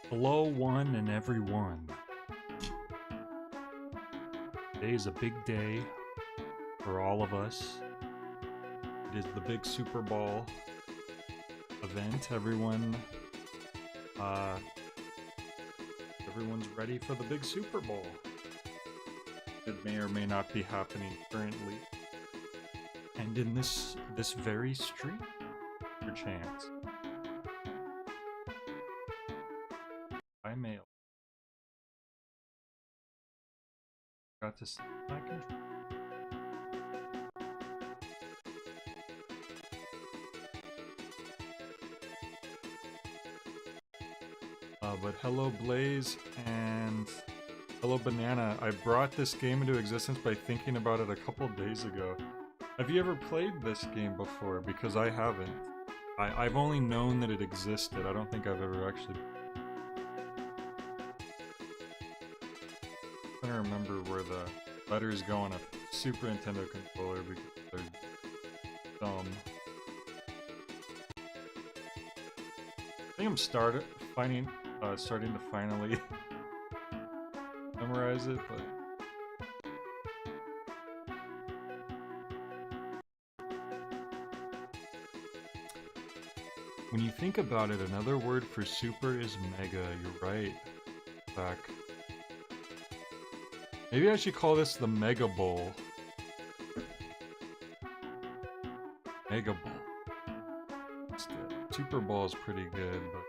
Hello, one and everyone. Today is a big day for all of us. It is the big Super Bowl event. Everyone's ready for the big Super Bowl. It may or may not be happening currently. And in this very street, perchance. By mail. Got to see my control. But hello Blaze and hello Banana. I brought this game into existence by thinking about it a couple days ago. Have you ever played this game before? Because I haven't. I've only known that it existed. I don't think I've ever actually... I don't remember where the letters go on a Super Nintendo controller because they're dumb. I think I'm starting to finally memorize it, but when you think about it, another word for super is mega. You're right, Zach. Maybe I should call this the Mega Bowl. Mega Bowl. Super Bowl is pretty good, but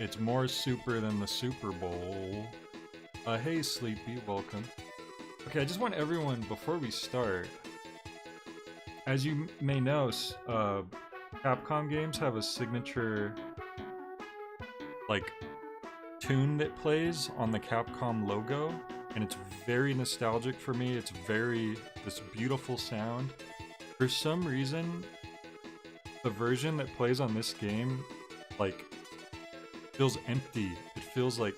it's more super than the Super Bowl. Hey Sleepy, welcome. Okay, I just want everyone, before we start, as you may know, Capcom games have a signature, like, tune that plays on the Capcom logo, and it's very nostalgic for me. It's this beautiful sound. For some reason, the version that plays on this game, like, feels empty. It feels like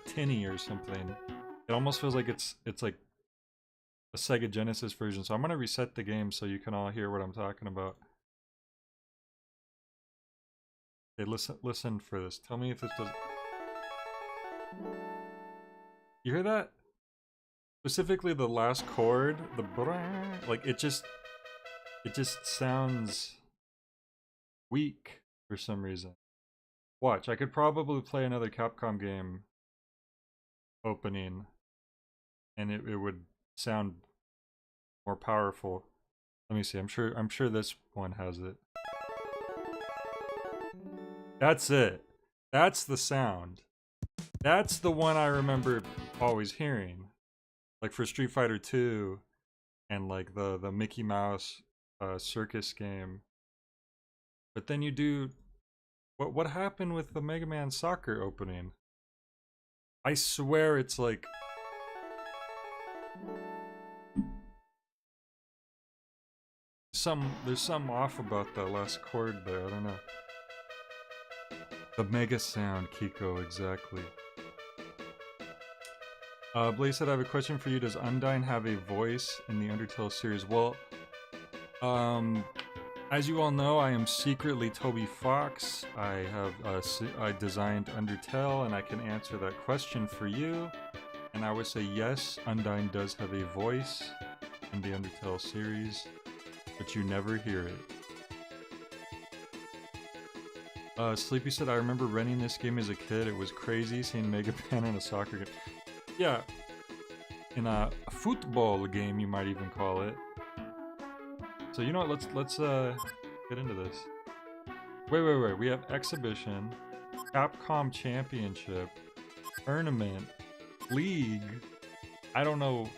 tinny or something. It almost feels like it's like a Sega Genesis version. So I'm gonna reset the game so you can all hear what I'm talking about. Okay, listen for this. Tell me if this does. You hear that? Specifically the last chord, the like it just sounds weak for some reason. Watch, I could probably play another Capcom game opening and it would sound more powerful. Let me see. I'm sure this one has it. That's it. That's the sound. That's the one I remember always hearing. Like for Street Fighter 2 and like the Mickey Mouse circus game. But then you do what happened with the Mega Man Soccer opening? I swear it's like there's some off about that last chord there. I don't know. The mega sound, Kiko, exactly. Blaze said, I have a question for you. Does Undyne have a voice in the Undertale series? Well, as you all know, I am secretly Toby Fox. I designed Undertale, and I can answer that question for you. And I would say yes, Undyne does have a voice in the Undertale series, but you never hear it. Sleepy said, I remember renting this game as a kid. It was crazy seeing Mega Man in a soccer game. Yeah, in a football game, you might even call it. So you know what? Let's get into this. Wait. We have exhibition, Capcom Championship, tournament, league. I don't know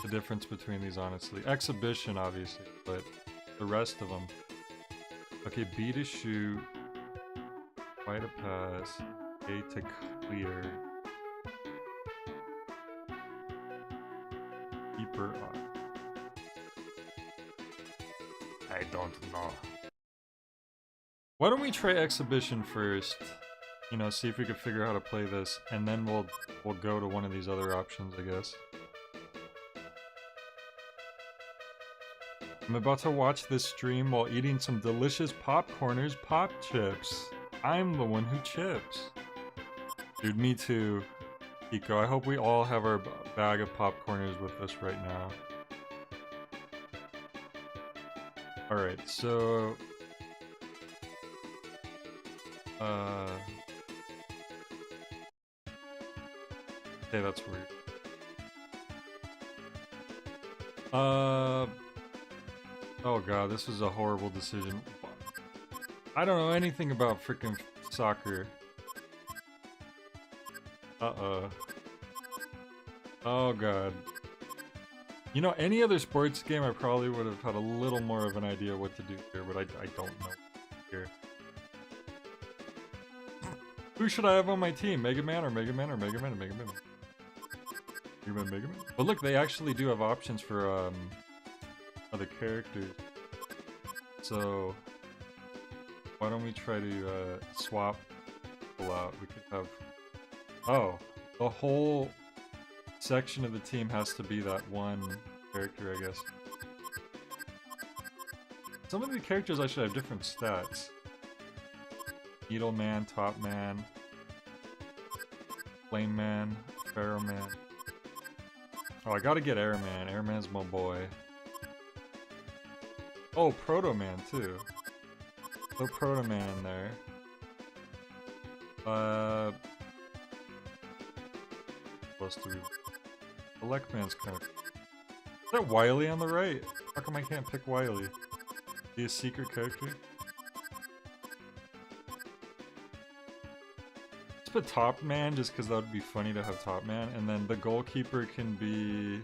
the difference between these, honestly. Exhibition, obviously, but the rest of them. Okay, B to shoot, Y to pass, A to clear, keeper on. I don't know. Why don't we try exhibition first? You know, see if we can figure out how to play this, and then we'll go to one of these other options, I guess. I'm about to watch this stream while eating some delicious Popcorners pop chips. I'm the one who chips. Dude, me too. Kiko, I hope we all have our bag of Popcorners with us right now. Alright, so... Okay, that's weird. Oh god, this is a horrible decision. I don't know anything about freaking soccer. Uh-oh. Oh god. You know, any other sports game I probably would have had a little more of an idea what to do here, but I don't know here. Who should I have on my team? Mega Man or Mega Man or Mega Man or Mega Man? Mega Man, Mega Man? But look, they actually do have options for, other characters. So, why don't we try to, swap people out? We could have... Oh, the whole section of the team has to be that one character, I guess. Some of the characters actually have different stats. Needle Man, Top Man, Flame Man, Pharaoh Man. Oh, I gotta get Airman. Airman's my boy. Oh, Proto Man too. Throw Proto Man in there. Plus 3. Elect Man's kind of... Is that Wily on the right? How come I can't pick Wily? Is he a secret character? Let's put Top Man just because that would be funny to have Top Man. And then the goalkeeper can be...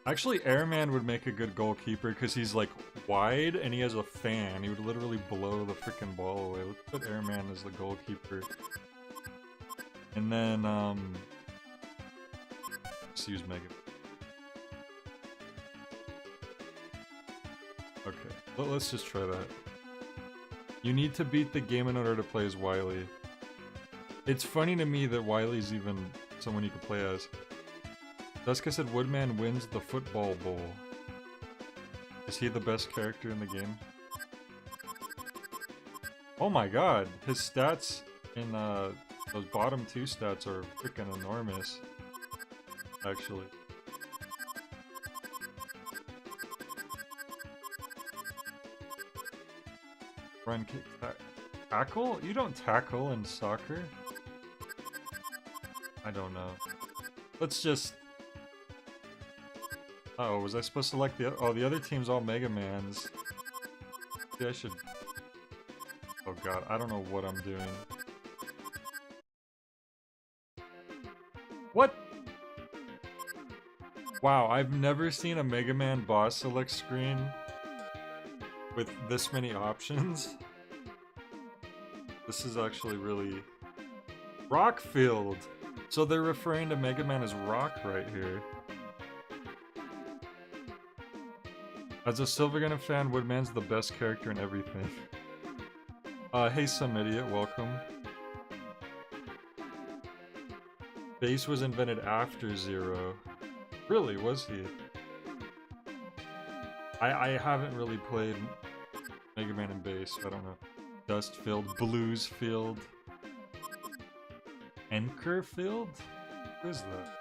Actually, Airman would make a good goalkeeper because he's like wide and he has a fan. He would literally blow the freaking ball away. Let's put Airman as the goalkeeper. And then, let's use Mega. Okay, let's just try that. You need to beat the game in order to play as Wily. It's funny to me that Wily's even someone you can play as. Duska said Woodman wins the football bowl. Is he the best character in the game? Oh my god, his stats in those bottom 2 stats are freaking enormous. Actually. Run, kick, tackle? You don't tackle in soccer? I don't know. Let's just... Uh-oh, was I supposed to select the... Oh, the other team's all Mega Mans. Yeah, I should... Oh god, I don't know what I'm doing. What? Wow, I've never seen a Mega Man boss select screen with this many options. This is actually really... Rockfield! So they're referring to Mega Man as Rock right here. As a Silver Gunner fan, Woodman's the best character in everything. Hey some idiot, welcome. Bass was invented after Zero. Really, was he? I haven't really played Mega Man and Bass, I don't know. Dustfield, Bluesfield, Anchorfield? Who is that?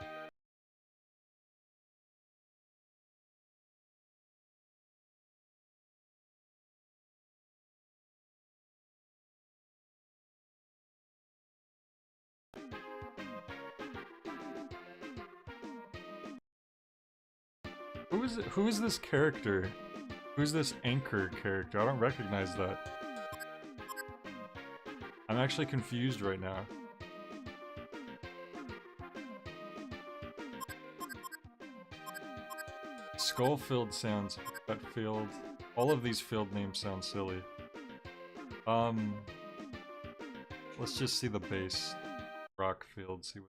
Who is this character? Who's this Anchor character? I don't recognize that. I'm actually confused right now. Skullfield sounds... Betfield... All of these field names sound silly. Let's just see the base. Rockfield, see what...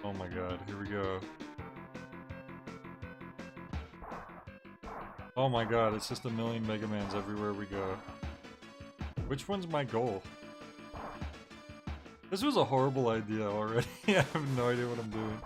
Oh my god, here we go. Oh my god, it's just a million Mega Mans everywhere we go. Which one's my goal? This was a horrible idea already. I have no idea what I'm doing.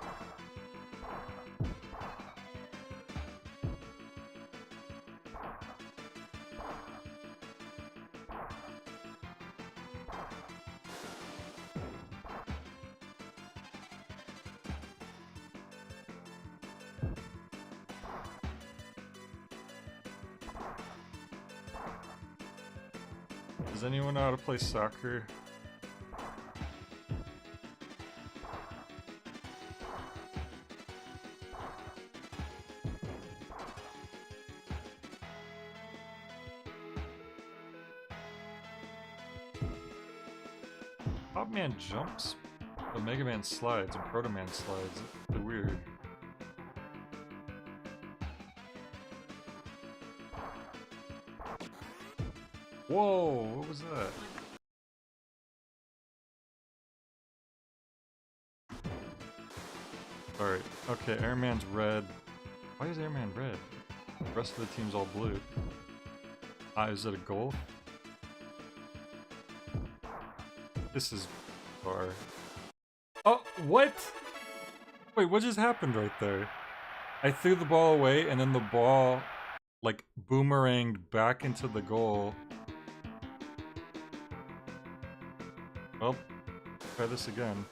Does anyone know how to play soccer? Pop Man jumps, but Mega Man slides and Proto Man slides. It's weird. Whoa, what was that? Alright, okay, Airman's red. Why is Airman red? The rest of the team's all blue. Is it a goal? This is far. Oh, what? Wait, what just happened right there? I threw the ball away and then the ball, like, boomeranged back into the goal. Well, try this again.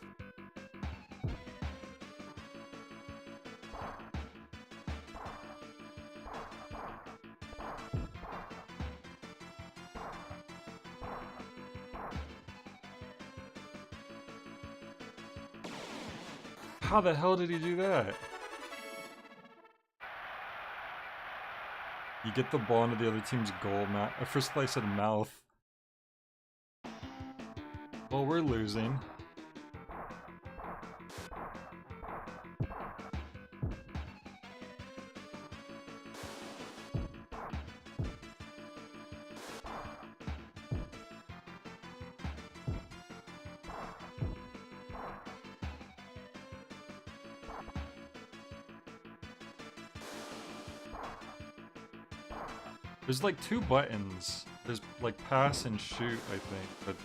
How the hell did he do that? You get the ball into the other team's goal, at first I said mouth. Well, we're losing. There's like 2 buttons. There's like pass and shoot, I think, but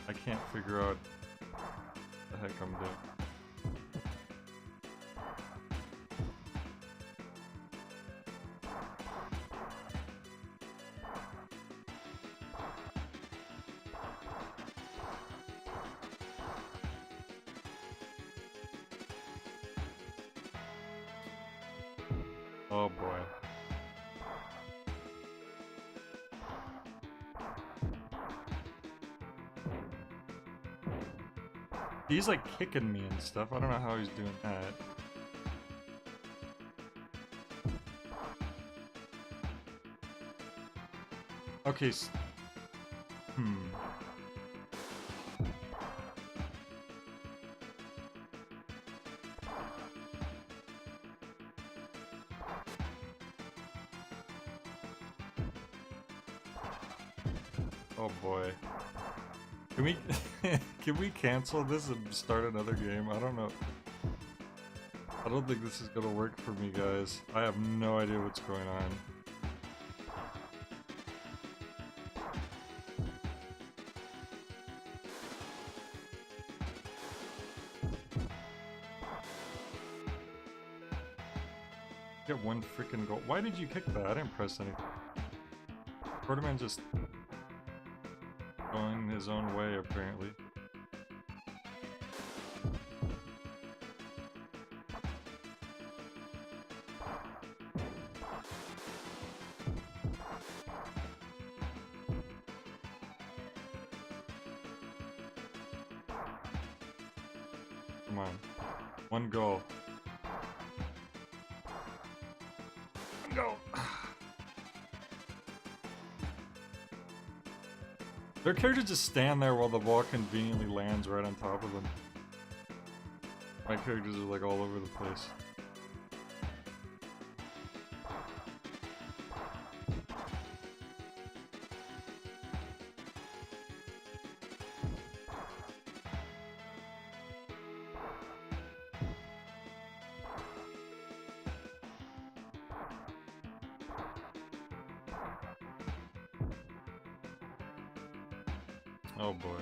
I can't figure out what the heck I'm doing. Oh boy. He's like kicking me and stuff. I don't know how he's doing that. Okay. Oh boy. Can we can we cancel this and start another game? I don't know. I don't think this is gonna work for me, guys. I have no idea what's going on. Get 1 freaking goal. Why did you kick that? I didn't press anything. Protoman just going his own way, apparently. Come on. 1 goal. 1 goal. Their characters just stand there while the ball conveniently lands right on top of them. My characters are like all over the place. Oh boy.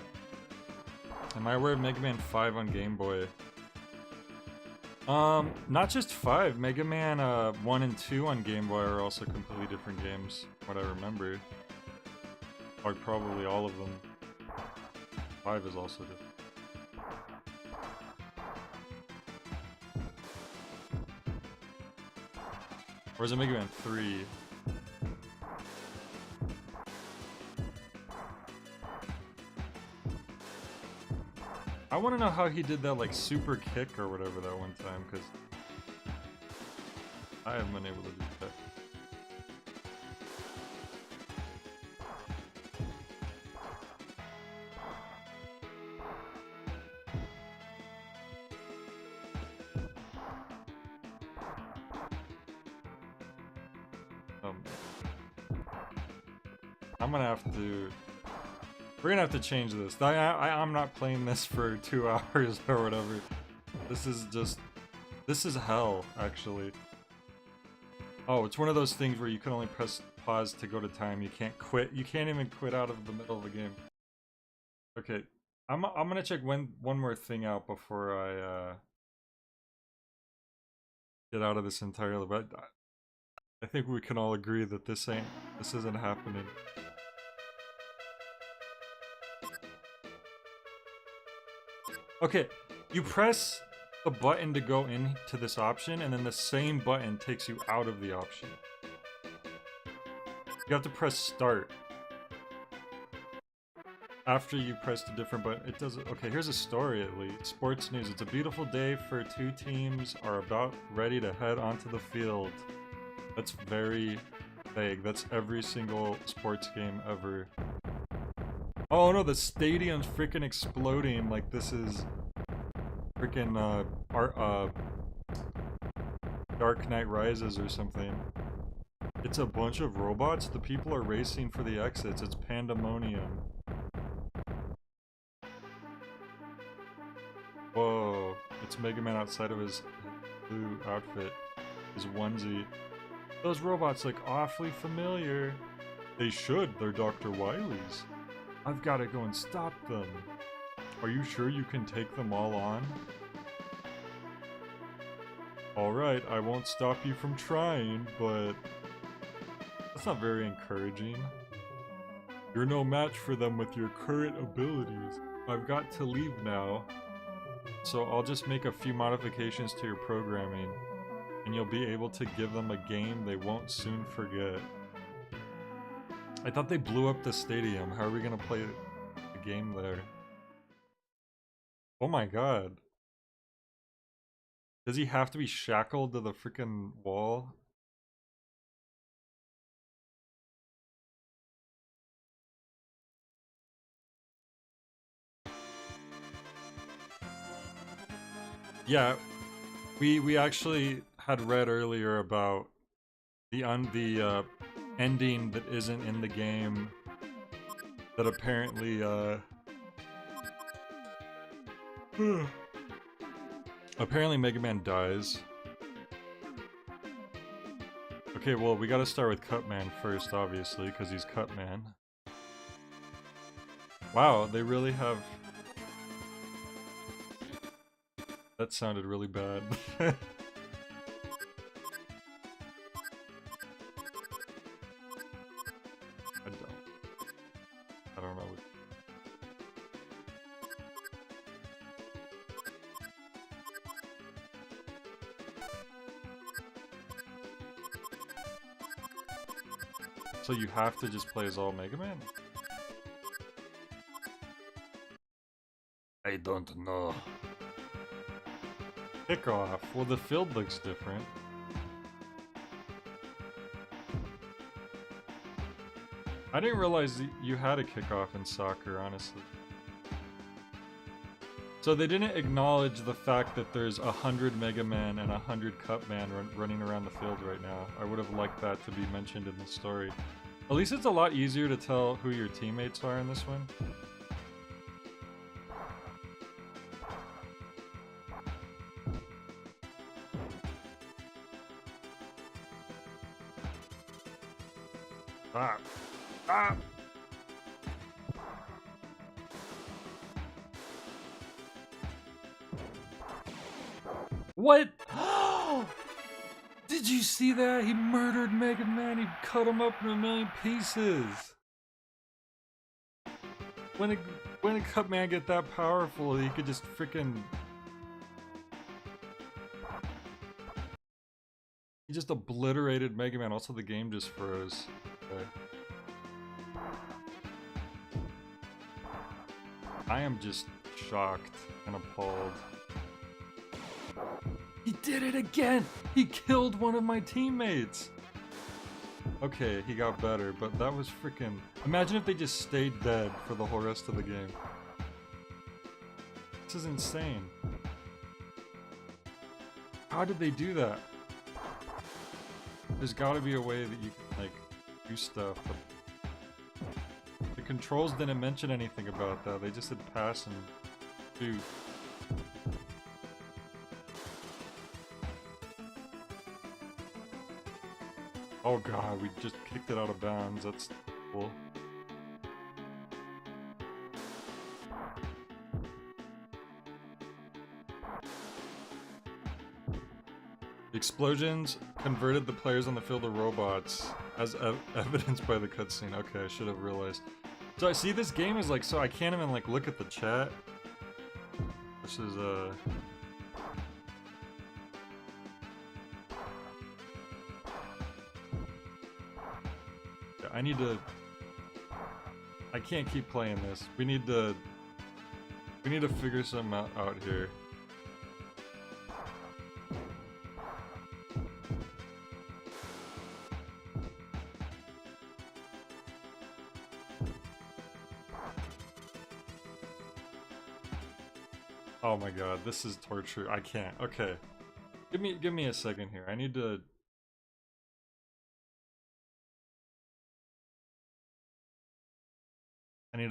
Am I aware of Mega Man 5 on Game Boy? Not just 5. Mega Man 1 and 2 on Game Boy are also completely different games, what I remember. Or probably all of them. 5 is also different. Or is it Mega Man 3? want to know how he did that, like, super kick or whatever that one time, because I haven't been able to do that. I'm gonna have to... We're gonna have to change this. I'm not playing this for 2 hours or whatever. This is just... This is hell, actually. Oh, it's one of those things where you can only press pause to go to time. You can't quit. You can't even quit out of the middle of the game. Okay, I'm gonna check one more thing out before I get out of this entirely. But I think we can all agree that this isn't happening. Okay, you press the button to go into this option, and then the same button takes you out of the option. You have to press start after you press the different button. It doesn't. Okay, here's a story at least. Sports news. It's a beautiful day for 2 teams are about ready to head onto the field. That's very vague. That's every single sports game ever. Oh no, the stadium's freaking exploding like this is freaking Dark Knight Rises or something. It's a bunch of robots. The people are racing for the exits. It's pandemonium. Whoa, it's Mega Man outside of his blue outfit, his onesie. Those robots look awfully familiar. They should, they're Dr. Wily's. I've gotta go and stop them. Are you sure you can take them all on? Alright, I won't stop you from trying, but... That's not very encouraging. You're no match for them with your current abilities. I've got to leave now. So I'll just make a few modifications to your programming, and you'll be able to give them a game they won't soon forget. I thought they blew up the stadium. How are we gonna play the game there? Oh my god. Does he have to be shackled to the freaking wall? Yeah, we actually had read earlier about the ending that isn't in the game that apparently apparently Mega Man dies. Okay, well we gotta start with Cutman first, obviously, because he's Cutman. Wow, they really have... That sounded really bad. I don't know. So you have to just play as all Mega Man? I don't know. Kickoff. Well, the field looks different. I didn't realize you had a kickoff in soccer, honestly. So they didn't acknowledge the fact that there's 100 Mega Man and 100 Cutman running around the field right now. I would have liked that to be mentioned in the story. At least it's a lot easier to tell who your teammates are in this one. Stop. Stop. What? Did you see that? He murdered Mega Man. He cut him up in a million pieces. When a Cutman get that powerful, he could just freaking... He just obliterated Mega Man. Also, the game just froze. Okay. I am just shocked and appalled. He did it again! He killed one of my teammates! Okay, he got better, but that was freaking... Imagine if they just stayed dead for the whole rest of the game. This is insane. How did they do that? There's gotta be a way that you can, like, do stuff, but... The controls didn't mention anything about that, they just said pass and shoot. Oh god, we just kicked it out of bounds, that's cool. The explosions converted the players on the field to robots, as evidenced by the cutscene. Okay, I should have realized. So I see this game is like, so I can't even like look at the chat. This is I need to... I can't keep playing this. We need to figure something out here. Oh my god, this is torture. I can't. Okay. Give me a second here. I need to...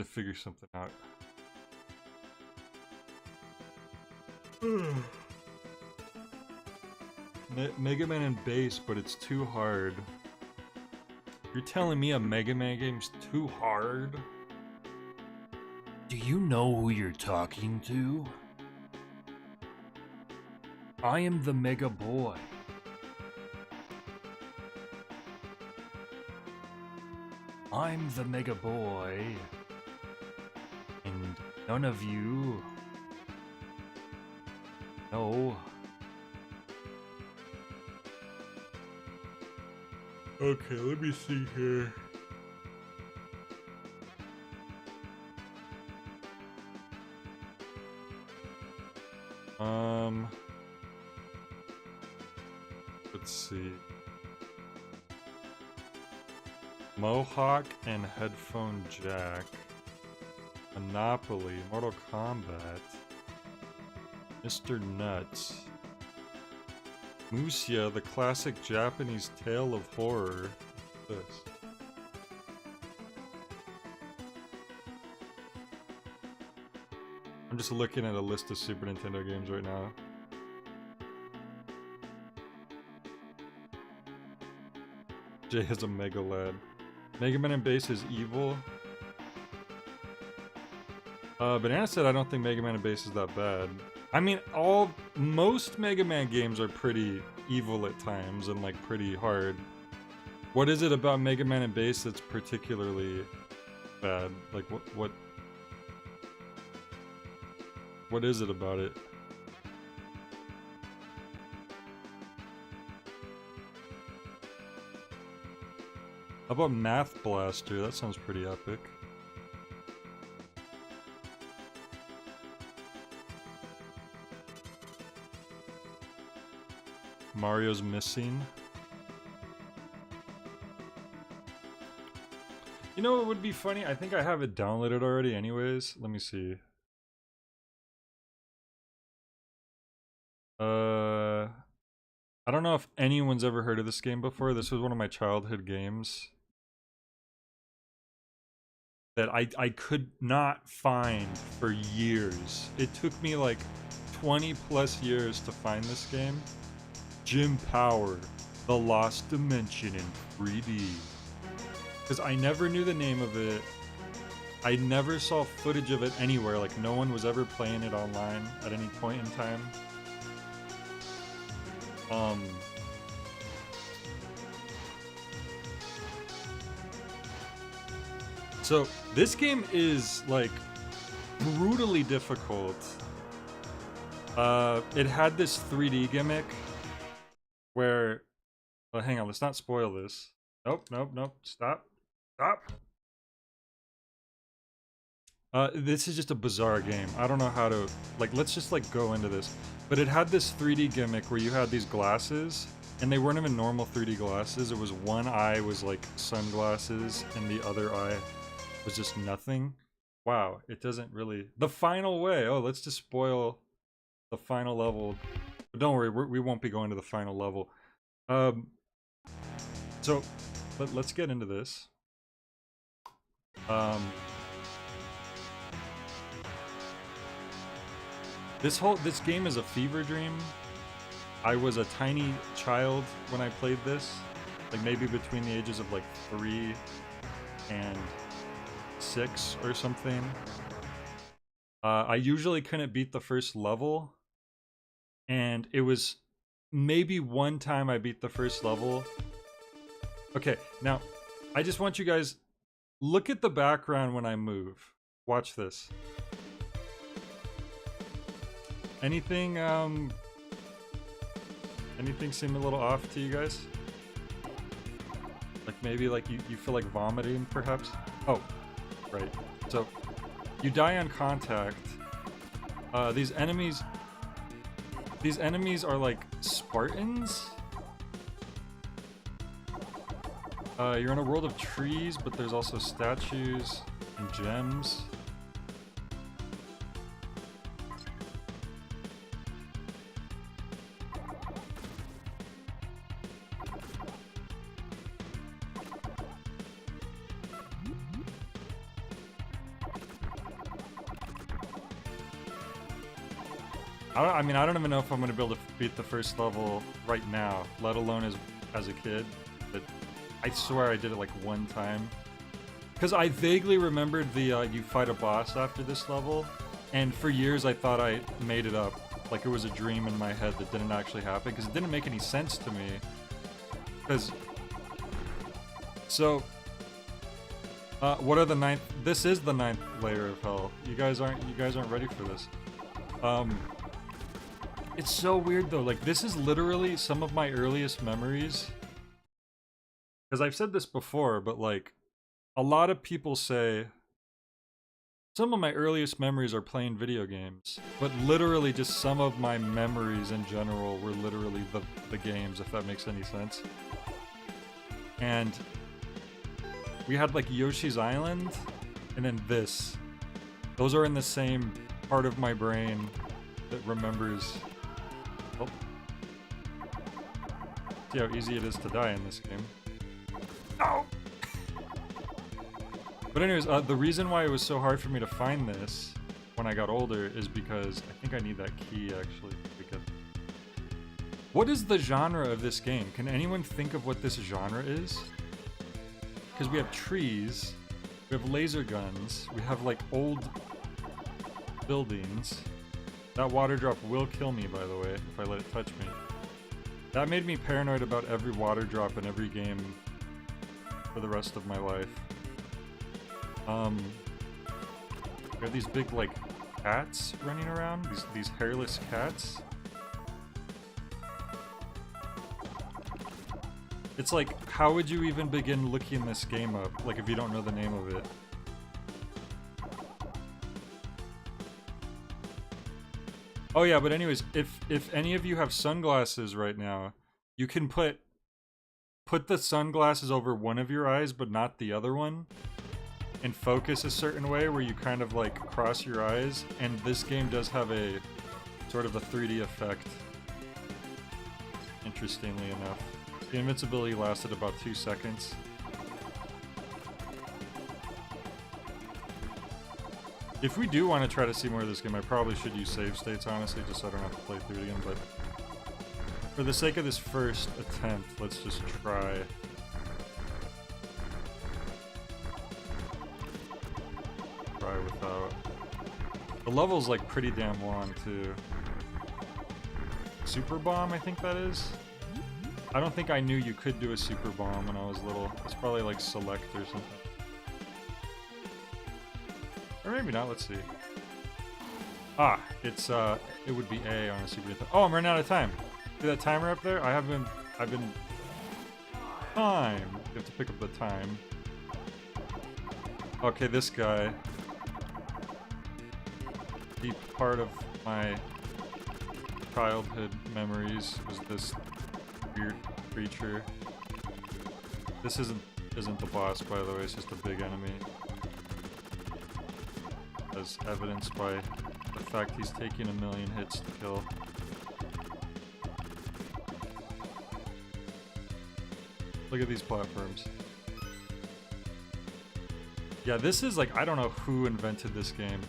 figure something out. Mega Man and bass, but it's too hard. You're telling me a Mega Man game's too hard? Do you know who you're talking to? I am the Mega Boy. I'm the Mega Boy. And none of you know. Okay, let me see here. Let's see. Mohawk and headphone jack. Monopoly, Mortal Kombat. Mr. Nuts. Musia, the classic Japanese tale of horror. What's this? I'm just looking at a list of Super Nintendo games right now. Jay has a Mega Lad. Mega Man and Bass is evil. Banana said I don't think Mega Man and Bass is that bad. I mean, most Mega Man games are pretty evil at times and like pretty hard. What is it about Mega Man and Bass that's particularly bad? Like what is it about it? How about Math Blaster? That sounds pretty epic. Mario's Missing. You know what would be funny? I think I have it downloaded already anyways. Let me see. I don't know if anyone's ever heard of this game before. This was one of my childhood games that I could not find for years. It took me like 20 plus years to find this game. Jim Power, The Lost Dimension in 3D. Because I never knew the name of it. I never saw footage of it anywhere. Like no one was ever playing it online at any point in time. So this game is like brutally difficult. It had this 3D gimmick where, well, hang on, let's not spoil this. Nope, stop. This is just a bizarre game. I don't know how to, like, let's just, like, go into this. But it had this 3D gimmick where you had these glasses, and they weren't even normal 3D glasses. It was one eye was, like, sunglasses, and the other eye was just nothing. Wow, it doesn't really... The final way! Oh, let's just spoil the final level. But don't worry, we won't be going to the final level. So, let's get into this. This game is a fever dream. I was a tiny child when I played this, like maybe between the ages of like 3 and 6 or something. I usually couldn't beat the first level, and it was maybe one time I beat the first level. Okay, now I just want you guys, look at the background when I move. Watch this. Anything seem a little off to you guys? Like maybe like you feel like vomiting perhaps? Oh, right. So you die on contact. These enemies are like Spartans. You're in a world of trees, but there's also statues and gems. I mean, I don't even know if I'm going to be able to beat the first level right now, let alone as a kid, but I swear I did it like one time. Because I vaguely remembered the, you fight a boss after this level, and for years I thought I made it up, like it was a dream in my head that didn't actually happen, because it didn't make any sense to me. Because... So... what are the 9th... This is the 9th layer of hell. You guys aren't ready for this. It's so weird though, like this is literally some of my earliest memories. Because I've said this before, but like, a lot of people say, some of my earliest memories are playing video games, but literally just some of my memories in general were literally the games, if that makes any sense. And we had like Yoshi's Island, and then this. Those are in the same part of my brain that remembers... Oh. See how easy it is to die in this game. Oh! But anyways, the reason why it was so hard for me to find this when I got older is because I think I need that key actually. Because what is the genre of this game? Can anyone think of what this genre is? Because we have trees, we have laser guns, we have like old buildings. That water drop will kill me, by the way, if I let it touch me. That made me paranoid about every water drop in every game for the rest of my life. We have these big, like, cats running around, these hairless cats. It's like, how would you even begin looking this game up, like, if you don't know the name of it? Oh yeah, but anyways, if any of you have sunglasses right now, you can put the sunglasses over one of your eyes, but not the other one, and focus a certain way where you kind of like cross your eyes, and this game does have a sort of a 3D effect, interestingly enough. The invincibility lasted about 2 seconds. If we do want to try to see more of this game, I probably should use save states, honestly, just so I don't have to play through it again, but for the sake of this first attempt, let's just try. Try without. The level's like pretty damn long, too. Super bomb, I think that is? I don't think I knew you could do a super bomb when I was little. It's probably like select or something. Or maybe not, let's see. Ah, it's, it would be A on a secret. Oh, I'm running out of time. See that timer up there? I've been... Time! You have to pick up the time. Okay, this guy. deep part of my childhood memories was this weird creature. This isn't the boss, by the way, it's just a big enemy. As evidenced by the fact he's taking 1,000,000 hits to kill. Look at these platforms. Yeah, this is like, I don't know who invented this game.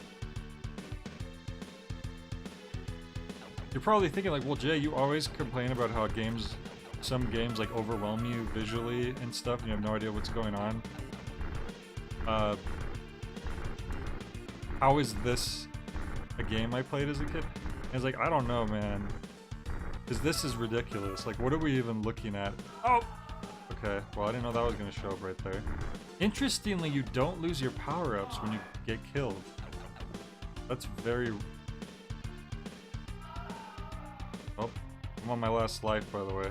You're probably thinking like, well, Jay, you always complain about how some games like overwhelm you visually and stuff, and you have no idea what's going on. How is this a game I played as a kid? And it's like, I don't know, man. Because this is ridiculous. Like, what are we even looking at? Oh! Okay, well, I didn't know that was going to show up right there. Interestingly, you don't lose your power-ups when you get killed. That's very... Oh, I'm on my last life, by the way.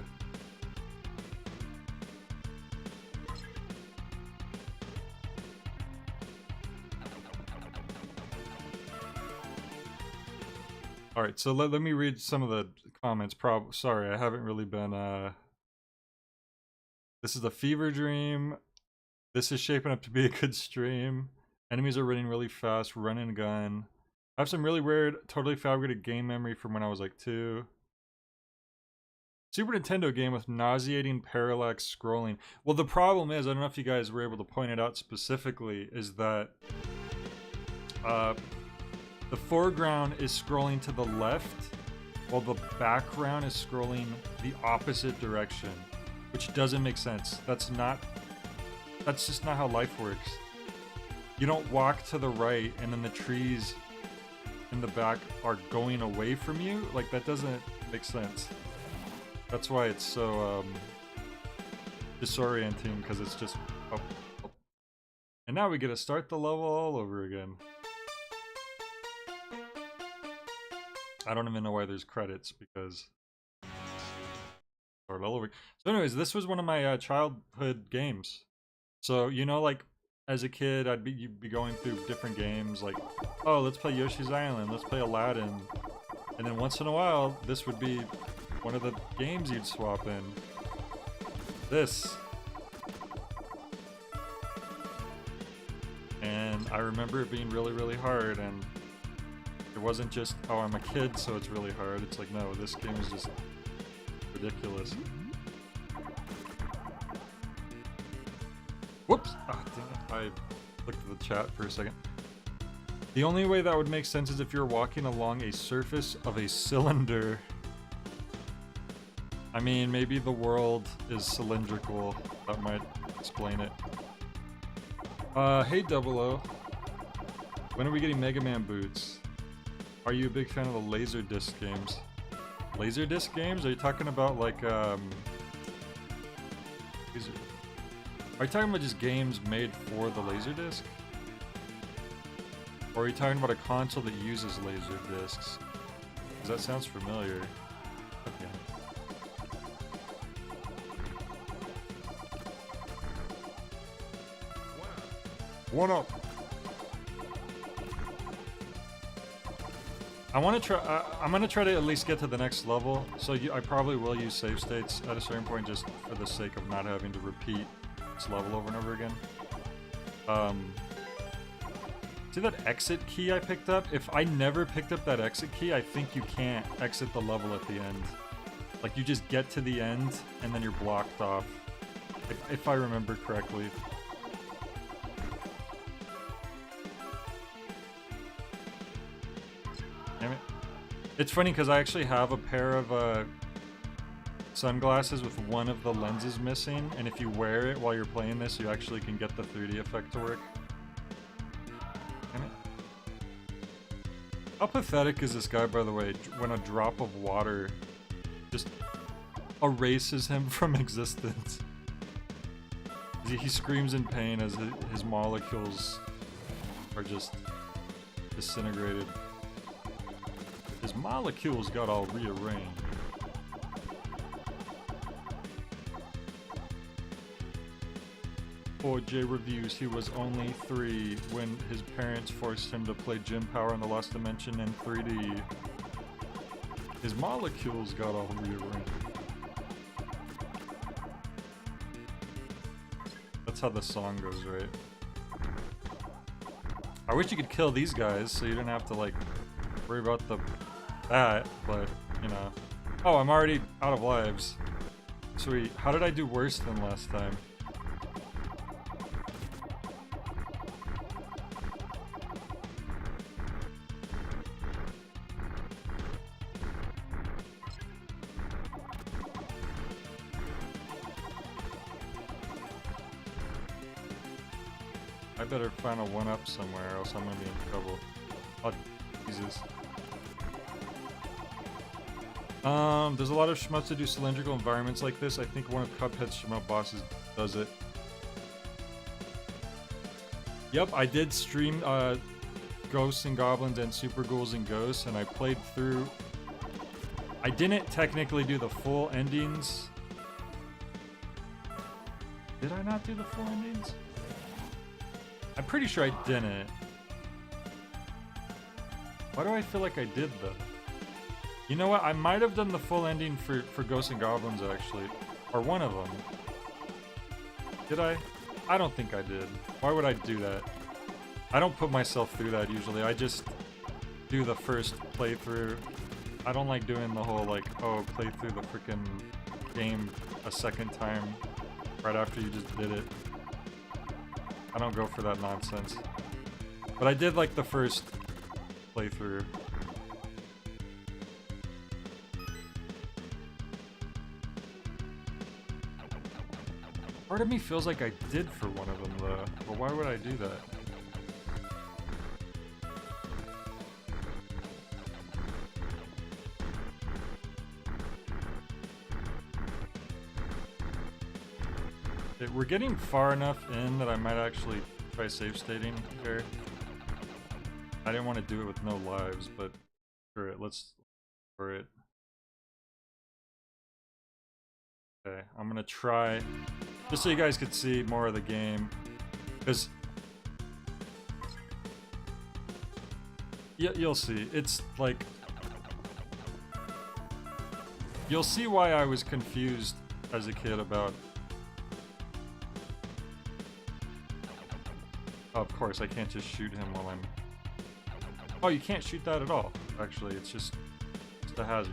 Alright, so let me read some of the comments. Sorry, I haven't really been, This is a fever dream. This is shaping up to be a good stream. Enemies are running really fast, run and gun. I have some really weird, totally fabricated game memory from when I was like 2. Super Nintendo game with nauseating parallax scrolling. Well, the problem is, I don't know if you guys were able to point it out specifically, is that the foreground is scrolling to the left, while the background is scrolling the opposite direction, which doesn't make sense. That's just not how life works. You don't walk to the right and then the trees in the back are going away from you. Like, that doesn't make sense. That's why it's so disorienting, because it's just up. And now we get to start the level all over again. I don't even know why there's credits, because start all over. So anyways, this was one of my childhood games. So, you know, like, as a kid, you'd be going through different games, like, oh, let's play Yoshi's Island, let's play Aladdin. And then once in a while, this would be one of the games you'd swap in. This. And I remember it being really, really hard, and it wasn't just, oh, I'm a kid, so it's really hard. It's like, no, this game is just ridiculous. Whoops! Ah, damn it. I looked at the chat for a second. The only way that would make sense is if you're walking along a surface of a cylinder. I mean, maybe the world is cylindrical. That might explain it. Hey, 00. When are we getting Mega Man boots? Are you a big fan of the Laserdisc games? Laserdisc games? Are you talking about, like, Are you talking about just games made for the Laserdisc? Or are you talking about a console that uses Laserdiscs? Because that sounds familiar. Okay. One up! I want to try. I'm gonna try to at least get to the next level. So I probably will use save states at a certain point, just for the sake of not having to repeat this level over and over again. See that exit key I picked up? If I never picked up that exit key, I think you can't exit the level at the end. Like, you just get to the end and then you're blocked off. If I remember correctly. Damn it. It's funny because I actually have a pair of sunglasses with one of the lenses missing, and if you wear it while you're playing this, you actually can get the 3D effect to work. Damn it. How pathetic is this guy, by the way, when a drop of water just erases him from existence? He screams in pain as his molecules are just disintegrated. His molecules got all rearranged. 4J reviews. He was only 3 when his parents forced him to play Gym Power in the Lost Dimension in 3D. His molecules got all rearranged. That's how the song goes, right? I wish you could kill these guys so you didn't have to, like, worry about that, but, you know. Oh, I'm already out of lives. Sweet. How did I do worse than last time? I better find a 1-up somewhere, else I'm gonna be in trouble. Oh, Jesus. There's a lot of shmups that do cylindrical environments like this. I think one of Cuphead's shmup bosses does it. Yep, I did stream Ghosts and Goblins and Super Ghouls and Ghosts, and I played through... I didn't technically do the full endings. Did I not do the full endings? I'm pretty sure I didn't. Why do I feel like I did though? You know what? I might have done the full ending for Ghosts and Goblins actually. Or one of them. Did I? I don't think I did. Why would I do that? I don't put myself through that usually. I just do the first playthrough. I don't like doing the whole like, oh, play through the freaking game a second time right after you just did it. I don't go for that nonsense. But I did like the first playthrough. Part of me feels like I did for one of them though, but why would I do that? Okay, we're getting far enough in that I might actually try save stating here. I didn't want to do it with no lives, but for it, let's for it. Okay, I'm gonna try, just so you guys could see more of the game, because you'll see. It's like, you'll see why I was confused as a kid about. Oh, of course, I can't just shoot him while I'm. Oh, you can't shoot that at all. Actually, it's just a hazard.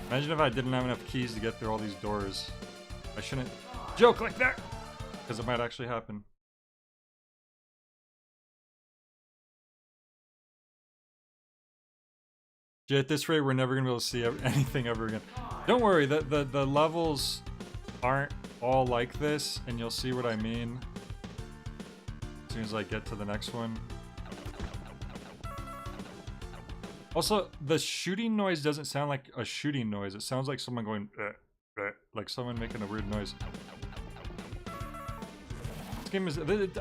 Imagine if I didn't have enough keys to get through all these doors. I shouldn't joke like that, because it might actually happen. Yeah, at this rate, we're never gonna be able to see anything ever again. Don't worry, the levels aren't all like this, and you'll see what I mean as soon as I get to the next one. Also, the shooting noise doesn't sound like a shooting noise. It sounds like someone going, like someone making a weird noise. This game is,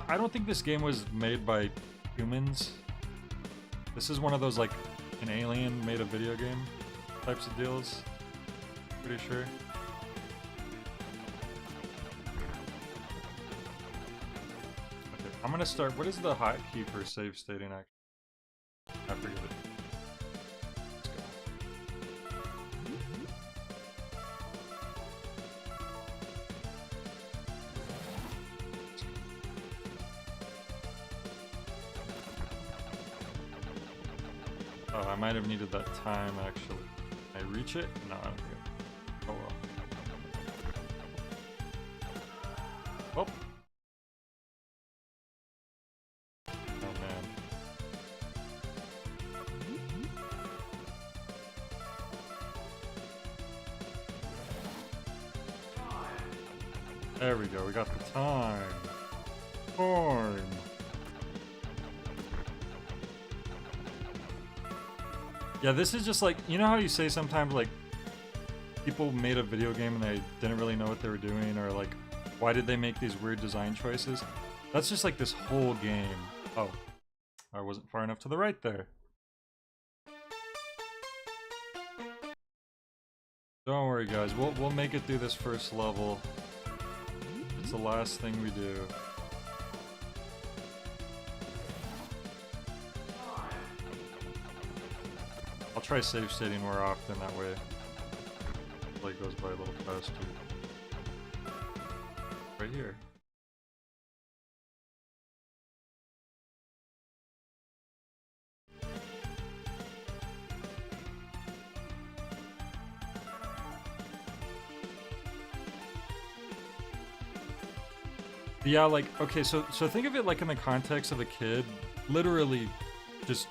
I don't think this game was made by humans. This is one of those, like, an alien made a video game types of deals. Pretty sure. Okay, I'm gonna start, what is the hotkey for save stating actually? I forget it. Oh, I might have needed that time actually. Can I reach it? No, I don't think it. Oh well. Oh. Oh man. There we go, we got the time. Time. Yeah, this is just like, you know how you say sometimes like, people made a video game and they didn't really know what they were doing, or like, why did they make these weird design choices? That's just like this whole game. Oh, I wasn't far enough to the right there. Don't worry, guys. We'll make it through this first level. It's the last thing we do. I'll try save stating more often, that way play goes by a little faster. Right here. Yeah, like, okay, so think of it like in the context of a kid literally just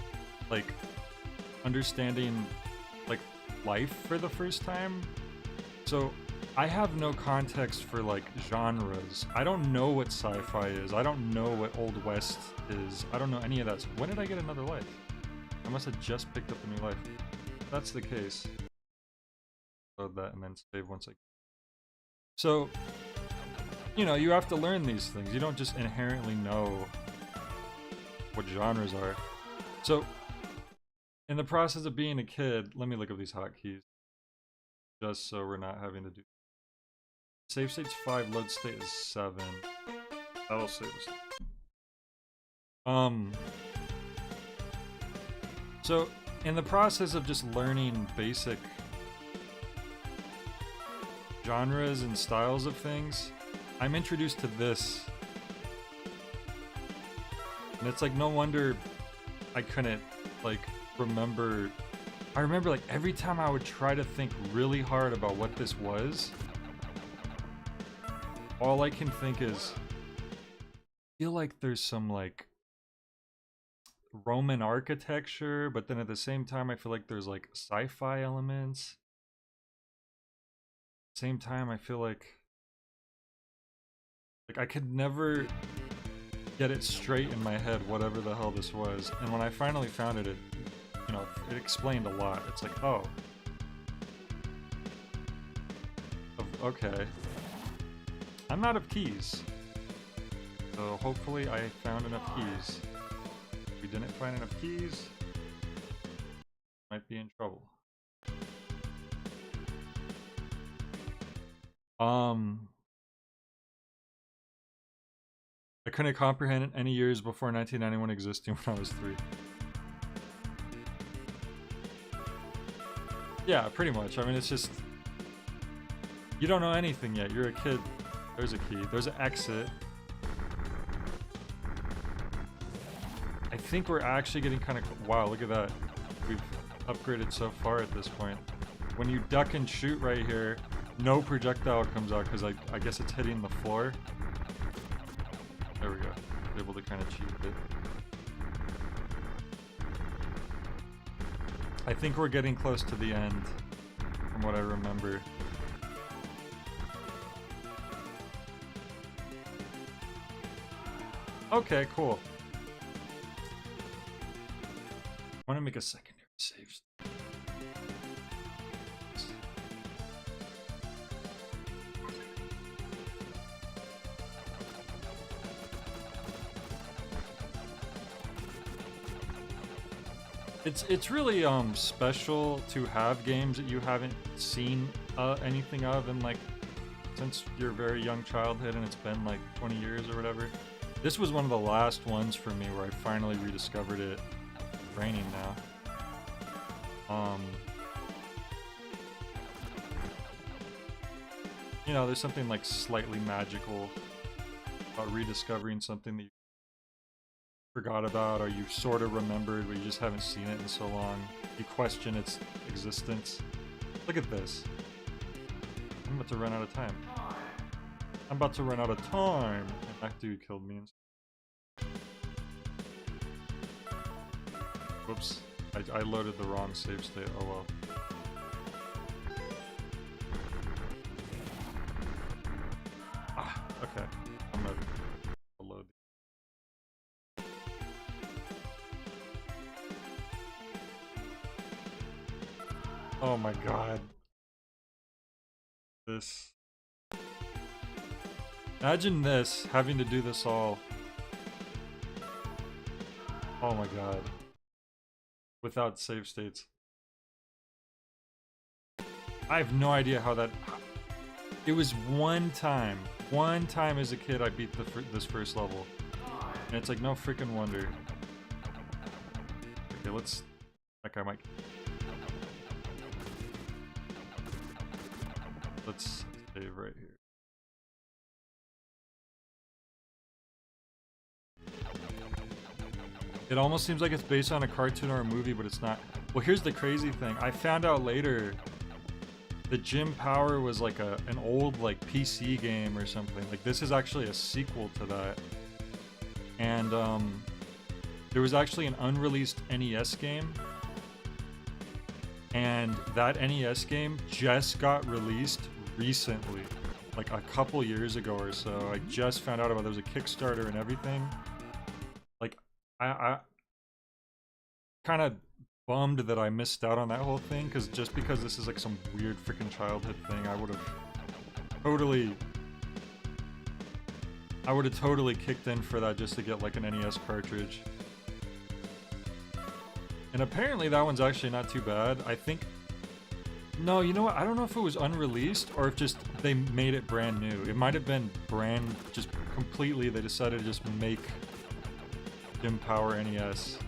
like understanding like life for the first time. So I have no context for like genres. I don't know what sci-fi is. I don't know what Old West is. I don't know any of that. So when did I get another life? I must have just picked up a new life. If that's the case. Load that and then save once I... So, you know, you have to learn these things. You don't just inherently know what genres are. So, in the process of being a kid, let me look up these hotkeys. Just so we're not having to do... Save state's 5, load state is 7. That'll save us. So, in the process of just learning basic genres and styles of things, I'm introduced to this. And it's like, no wonder I couldn't, like, remember... I remember, like, every time I would try to think really hard about what this was, all I can think is, I feel like there's some, like, Roman architecture, but then at the same time I feel like there's, like, sci-fi elements. Same time I feel like I could never get it straight in my head, whatever the hell this was. And when I finally found it, you know, it explained a lot. It's like, oh. Okay. I'm out of keys. So hopefully I found enough keys. If we didn't find enough keys, might be in trouble. I couldn't comprehend any years before 1991 existing when I was 3. Yeah, pretty much. I mean, it's just... You don't know anything yet. You're a kid. There's a key. There's an exit. I think we're actually getting kind of... Wow, look at that. We've upgraded so far at this point. When you duck and shoot right here, no projectile comes out because I guess it's hitting the floor. There we go. Able to kind of cheat it. I think we're getting close to the end, from what I remember. Okay, cool. I want to make a secondary save. It's really special to have games that you haven't seen anything of in like since your very young childhood, and it's been like 20 years or whatever. This was one of the last ones for me where I finally rediscovered it. It's raining now. You know, there's something like slightly magical about rediscovering something that you forgot about, or you sort of remembered but you just haven't seen it in so long. You question its existence. Look at this. I'm about to run out of time. I'm about to run out of time! And that dude killed me. Whoops. I loaded the wrong save state. Oh well. Ah, okay. I'm gonna load. Oh my god. this. Imagine this, having to do this all. Oh my god. Without save states. I have no idea how that... It was one time as a kid I beat this first level. And it's like no freaking wonder. Okay, let's... That guy might... Let's save right here. It almost seems like it's based on a cartoon or a movie, but it's not. Well, here's the crazy thing. I found out later that Jim Power was like an old like PC game or something. Like this is actually a sequel to that. And there was actually an unreleased NES game. And that NES game just got released recently. Like a couple years ago or so. I just found out about it. There was a Kickstarter and everything. Like I kind of bummed that I missed out on that whole thing, because just because this is like some weird freaking childhood thing, I would have totally kicked in for that just to get like an NES cartridge. And apparently that one's actually not too bad. I think... No, you know what? I don't know if it was unreleased or if just they made it brand new. It might have been just completely, they decided to just make Jim Power NES.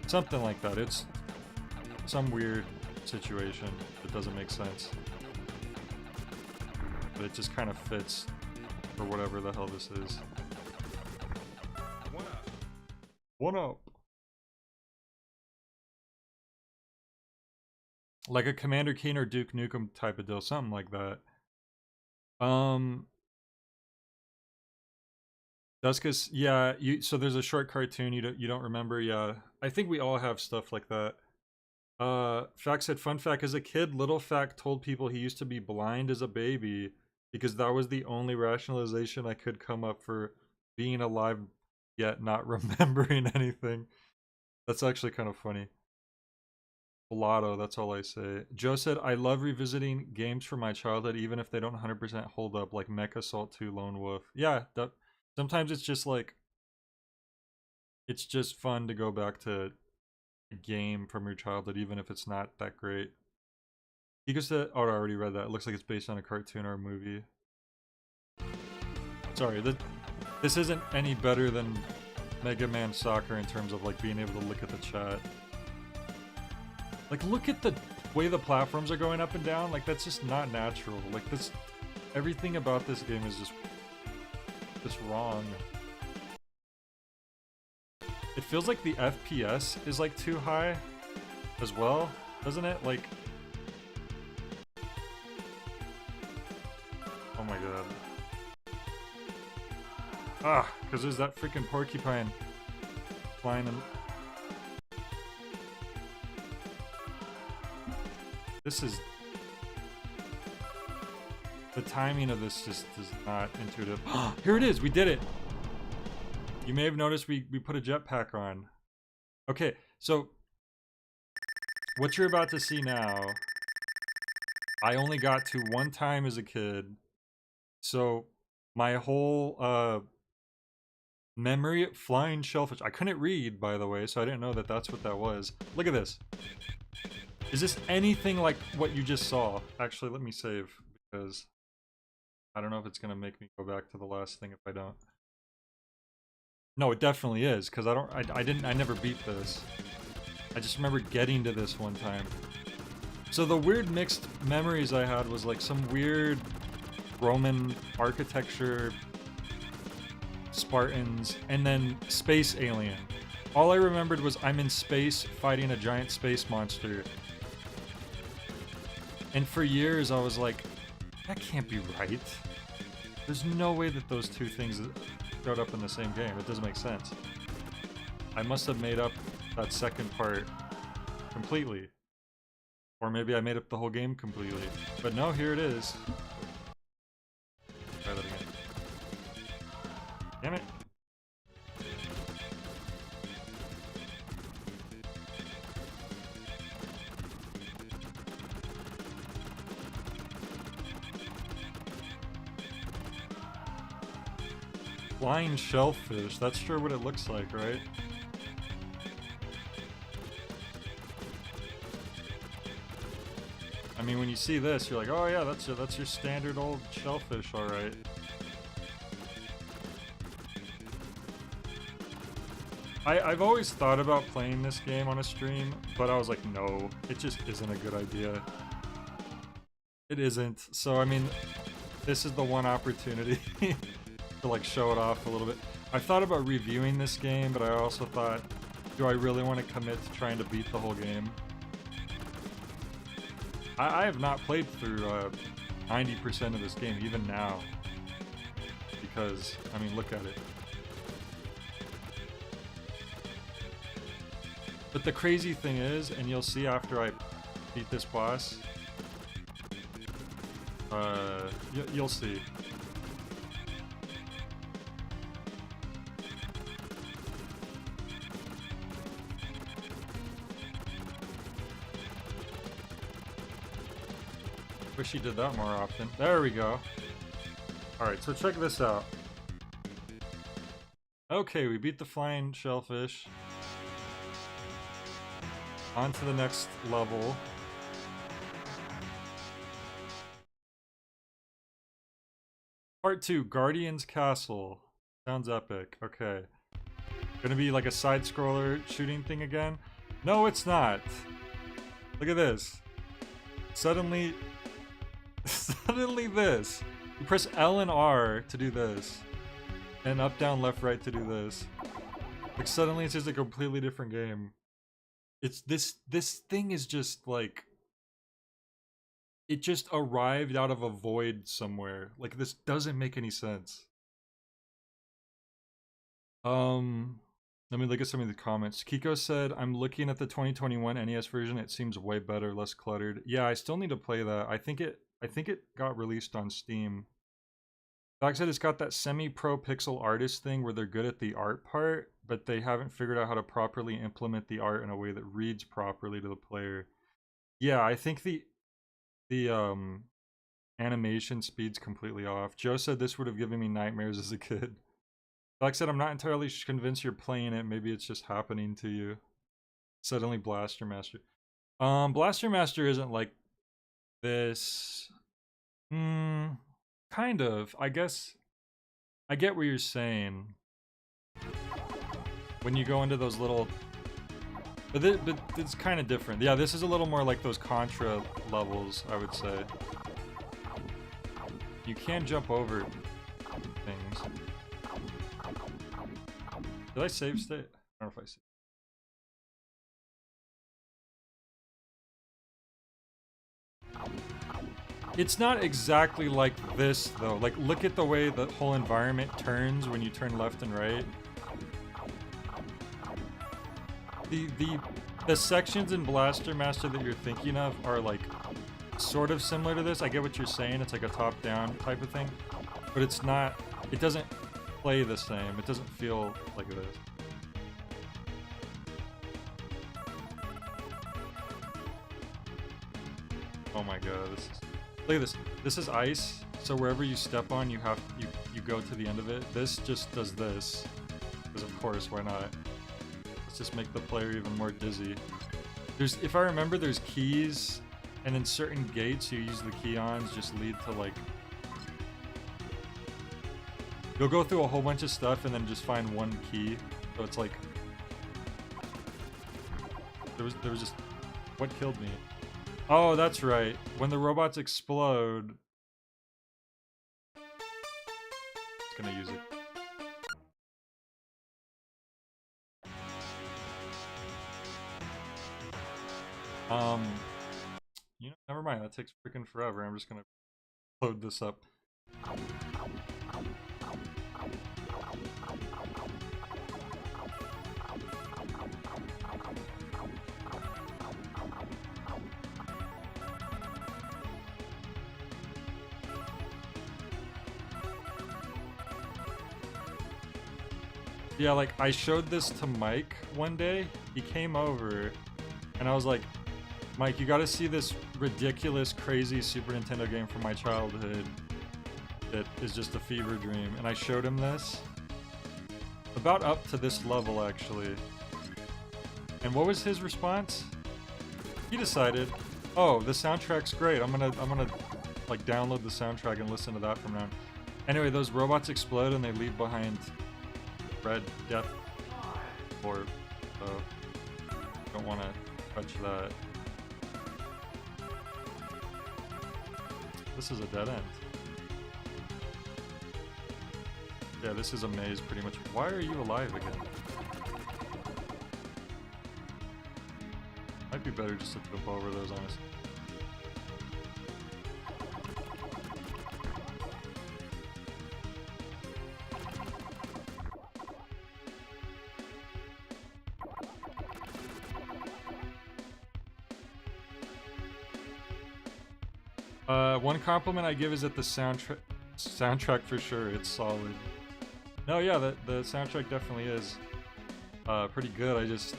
Something like that. It's some weird situation that doesn't make sense. But it just kind of fits for whatever the hell this is. One up. Like a Commander Keen or Duke Nukem type of deal, something like that. Duskus, yeah, so there's a short cartoon you don't remember, yeah. I think we all have stuff like that. Fact said, fun fact, as a kid, Little Fact told people he used to be blind as a baby because that was the only rationalization I could come up for being alive yet not remembering anything. That's actually kind of funny. Blotto, that's all I say. Joe said, I love revisiting games from my childhood even if they don't 100% hold up, like Mech Assault 2 Lone Wolf. Yeah, sometimes it's just like, it's just fun to go back to a game from your childhood, even if it's not that great. He goes to, oh, I already read that. It looks like it's based on a cartoon or a movie. Sorry, this isn't any better than Mega Man Soccer in terms of like being able to look at the chat. Like, look at the way the platforms are going up and down. Like, that's just not natural. Like, this, everything about this game is just wrong. It feels like the FPS is like too high as well, doesn't it? Like, oh my god. Ah, because there's that freaking porcupine flying in. This is... The timing of this just is not intuitive. Here it is! We did it! You may have noticed we put a jetpack on. Okay, so... What you're about to see now... I only got to one time as a kid. So, my whole, memory... Flying shellfish. I couldn't read, by the way, so I didn't know that that's what that was. Look at this. Is this anything like what you just saw? Actually, let me save, because I don't know if it's gonna make me go back to the last thing if I don't. No, it definitely is, because I never beat this. I just remember getting to this one time. So the weird mixed memories I had was like some weird Roman architecture, Spartans, and then space alien. All I remembered was I'm in space fighting a giant space monster. And for years I was like, that can't be right. There's no way that those two things showed up in the same game. It doesn't make sense. I must have made up that second part completely. Or maybe I made up the whole game completely. But no, here it is. Try that again. Damn it. Flying shellfish. That's sure what it looks like, right? I mean, when you see this, you're like, oh yeah, that's your standard old shellfish, all right. I've always thought about playing this game on a stream, but I was like, no, it just isn't a good idea. It isn't. So I mean, this is the one opportunity to like show it off a little bit. I thought about reviewing this game, but I also thought, do I really want to commit to trying to beat the whole game? I have not played through 90% of this game, even now. Because, I mean, look at it. But the crazy thing is, and you'll see after I beat this boss, you'll see. Wish he did that more often. There we go. Alright, so check this out. Okay, we beat the flying shellfish. On to the next level. Part 2, Guardian's Castle. Sounds epic. Okay. Gonna be like a side-scroller shooting thing again? No, it's not. Look at this. Suddenly this. You press L and R to do this. And up, down, left, right to do this. Like suddenly it's just a completely different game. It's this thing is just like, it just arrived out of a void somewhere. Like this doesn't make any sense. Let me look at some of the comments. Kiko said, I'm looking at the 2021 NES version. It seems way better, less cluttered. Yeah, I still need to play that. I think it got released on Steam. Doc said it's got that semi-pro pixel artist thing where they're good at the art part, but they haven't figured out how to properly implement the art in a way that reads properly to the player. Yeah, I think the animation speed's completely off. Joe said this would have given me nightmares as a kid. Doc said I'm not entirely convinced you're playing it. Maybe it's just happening to you. Suddenly Blaster Master. Blaster Master isn't like this. Kind of. I guess I get what you're saying. When you go into those little... But it's kind of different. Yeah, this is a little more like those Contra levels, I would say. You can jump over things. Did I save state? I don't know if I saved. It's not exactly like this, though. Like, look at the way the whole environment turns when you turn left and right. The sections in Blaster Master that you're thinking of are, like, sort of similar to this. I get what you're saying. It's like a top-down type of thing. But it's not... It doesn't play the same. It doesn't feel like this. Oh my god, this is... Look at this. This is ice, so wherever you step on, you go to the end of it. This just does this, because of course, why not? Let's just make the player even more dizzy. There's, if I remember, there's keys, and in certain gates you use the key-ons just lead to like... You'll go through a whole bunch of stuff and then just find one key, so it's like... There was just... What killed me? Oh, that's right. When the robots explode... It's gonna use it. You know, never mind. That takes freaking forever. I'm just gonna load this up. Yeah, like, I showed this to Mike one day. He came over, and I was like, Mike, you gotta see this ridiculous, crazy Super Nintendo game from my childhood that is just a fever dream. And I showed him this, About up to this level, actually. And what was his response? He decided, oh, the soundtrack's great. I'm gonna like download the soundtrack and listen to that from now on. Anyway, those robots explode and they leave behind red death orb, so don't want to touch that. This is a dead end. Yeah, this is a maze pretty much. Why are you alive again? Might be better just to flip over those, honestly. One compliment I give is that the soundtrack for sure, it's solid. No, yeah, the soundtrack definitely is pretty good. I just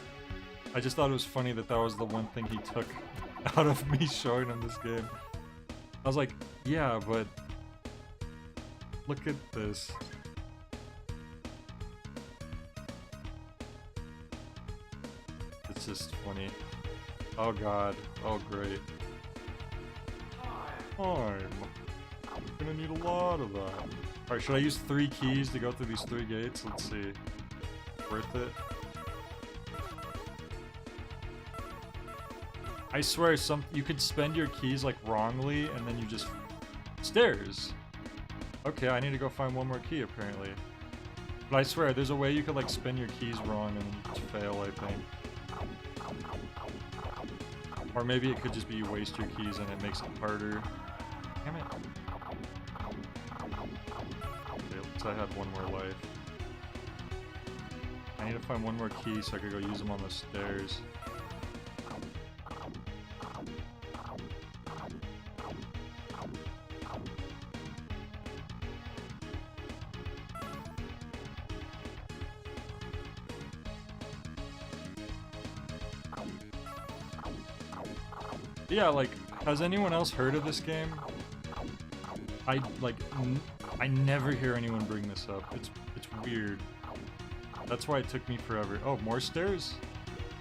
thought it was funny that that was the one thing he took out of me showing him this game. I was like, yeah, but look at this. It's just funny. Oh god. Oh great. I'm gonna need a lot of that. Alright, should I use 3 keys to go through these 3 gates? Let's see. Worth it? I swear, you could spend your keys like wrongly and then you just... Stairs! Okay, I need to go find one more key apparently. But I swear, there's a way you could like spin your keys wrong and then you just fail, I think. Or maybe it could just be you waste your keys and it makes it harder. Damn it. Okay, at least I had one more life. I need to find one more key so I could go use them on the stairs. Yeah, like, has anyone else heard of this game? I never hear anyone bring this up. It's weird. That's why it took me forever. Oh, more stairs?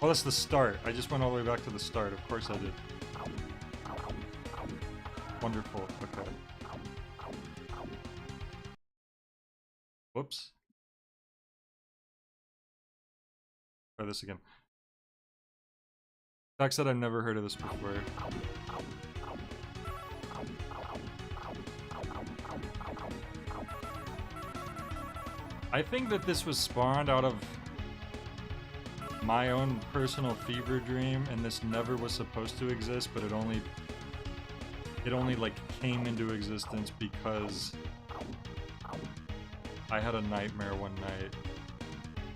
Oh, that's the start. I just went all the way back to the start. Of course I did. Wonderful. Okay. Whoops. Try this again. Fact said I've never heard of this before. I think that this was spawned out of my own personal fever dream, and this never was supposed to exist, but it only like came into existence because I had a nightmare one night,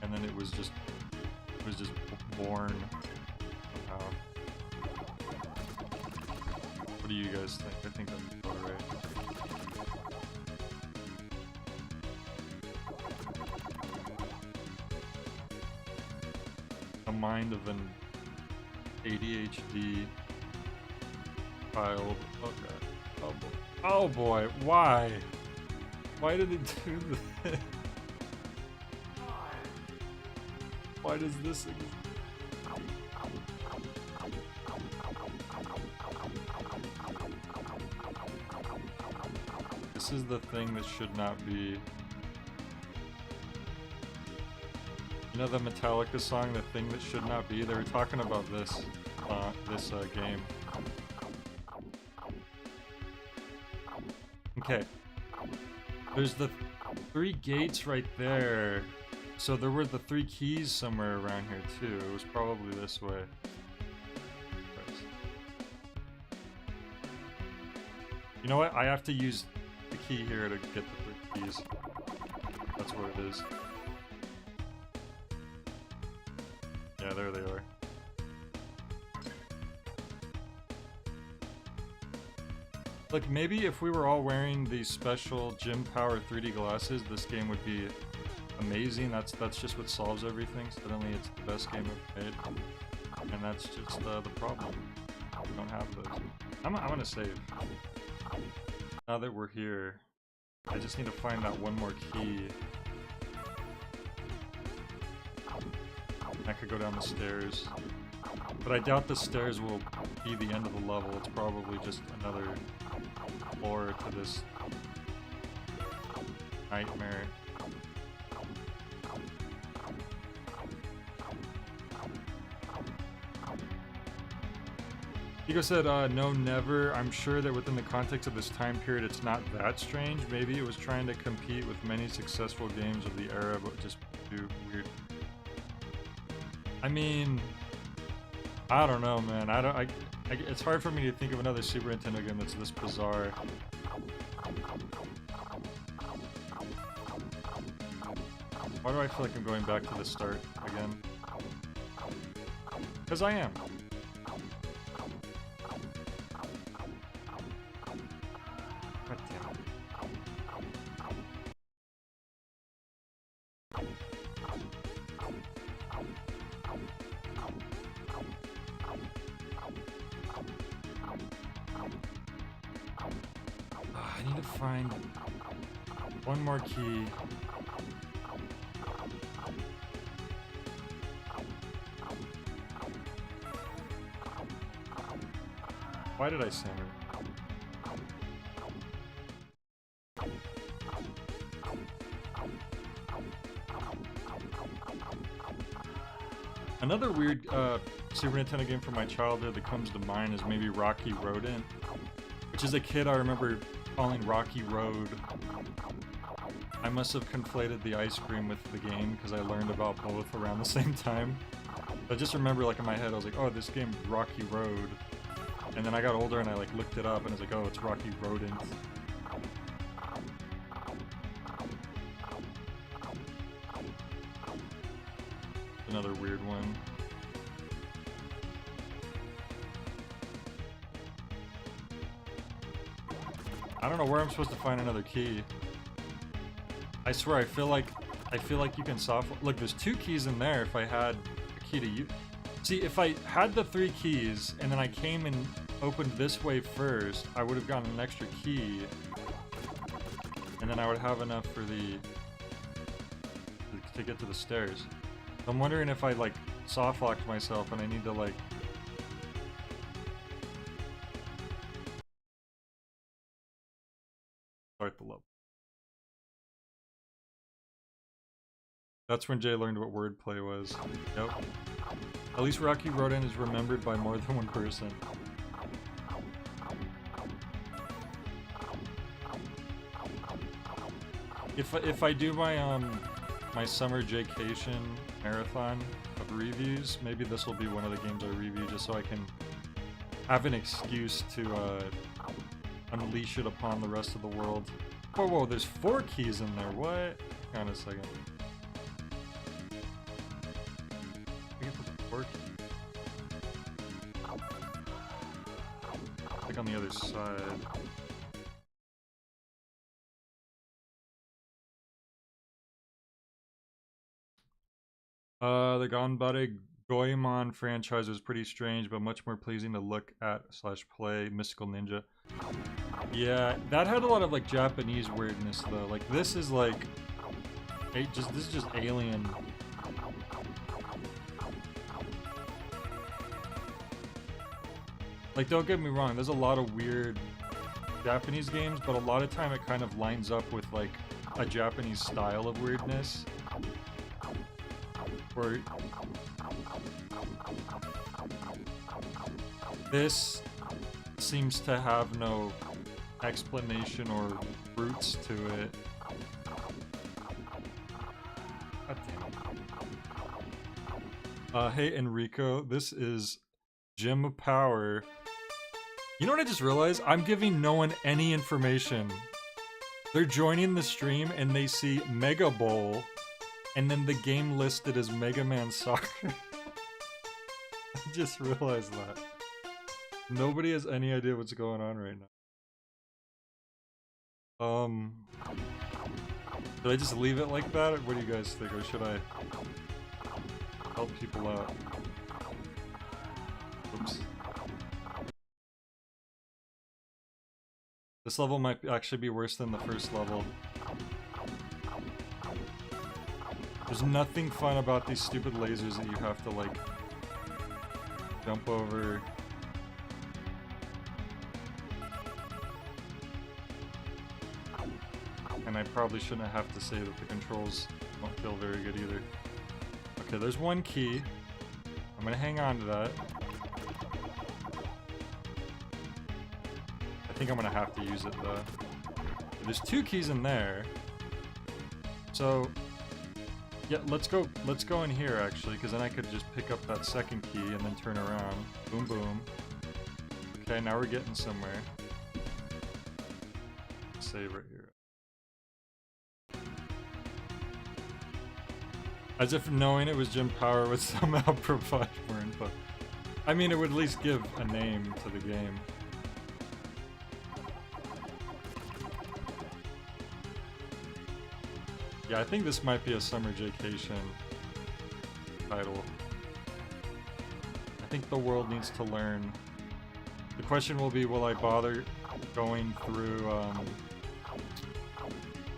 and then it was just born somehow. What do you guys think? I think that's about right. The mind of an ADHD child. Oh god. Oh boy. Oh boy. Why? Why did it do this? Why does this exist? This is the thing that should not be. You know the Metallica song, The Thing That Should Not Be? They were talking about this game. Okay. There's the 3 gates right there. So there were the 3 keys somewhere around here too. It was probably this way. You know what? I have to use the key here to get the 3 keys. That's what it is. Yeah, there they are. Look, maybe if we were all wearing these special Gym Power 3D glasses, this game would be amazing. That's just what solves everything. Suddenly it's the best game I've made. And that's just the problem. We don't have those. I'm gonna save. Now that we're here, I just need to find that one more key. I could go down the stairs. But I doubt the stairs will be the end of the level. It's probably just another floor to this nightmare. Ego said, no, never. I'm sure that within the context of this time period, it's not that strange. Maybe it was trying to compete with many successful games of the era, but just too weird. I mean, I don't know, man. It's hard for me to think of another Super Nintendo game that's this bizarre. Why do I feel like I'm going back to the start again? Because I am. God damn it. I need to find one more key. Why did I sing it? Another weird Super Nintendo game from my childhood that comes to mind is maybe Rocky Rodent, which as a kid I remember calling Rocky Road. I must have conflated the ice cream with the game because I learned about both around the same time. I just remember, like, in my head I was like, oh, this game Rocky Road. And then I got older and I like looked it up and I was like, oh, it's Rocky Rodent. Another weird one. I don't know where I'm supposed to find another key. I swear, I feel like you can look, there's 2 keys in there if I had a key to use. See, if I had the 3 keys and then I came and opened this way first, I would have gotten an extra key. And then I would have enough for to get to the stairs. I'm wondering if I like soft locked myself and I need to like start the level. That's when Jay learned what wordplay was. Yep. At least Rocky Rodent is remembered by more than one person. If I do my my summer Jaycation marathon of reviews, maybe this will be one of the games I review just so I can have an excuse to unleash it upon the rest of the world. Whoa, whoa, there's 4 keys in there, what? Hang on a second. I get to the 4 key. Like on the other side. The Ganbare Goemon franchise was pretty strange, but much more pleasing to look at / play. Mystical Ninja. Yeah, that had a lot of like Japanese weirdness though. Like this is like, this is just alien. Like don't get me wrong, there's a lot of weird Japanese games, but a lot of time it kind of lines up with like a Japanese style of weirdness. Where this seems to have no explanation or roots to it. God damn it. Hey Enrico, this is Gym of Power. You know what I just realized? I'm giving no one any information. They're joining the stream and they see Mega Bowl. And then the game listed as Mega Man Soccer. I just realized that. Nobody has any idea what's going on right now. Should I just leave it like that? Or what do you guys think? Or should I help people out? Oops. This level might actually be worse than the first level. There's nothing fun about these stupid lasers that you have to, like, jump over. And I probably shouldn't have to say that the controls don't feel very good either. Okay, there's one key. I'm gonna hang on to that. I think I'm gonna have to use it though. There's two keys in there. So yeah, let's go in here actually, because then I could just pick up that second key and then turn around. Boom boom. Okay, now we're getting somewhere. Save right here. As if knowing it was Jim Power would somehow provide more info. I mean, it would at least give a name to the game. Yeah, I think this might be a summer vacation title. I think the world needs to learn. The question will be, will I bother going through,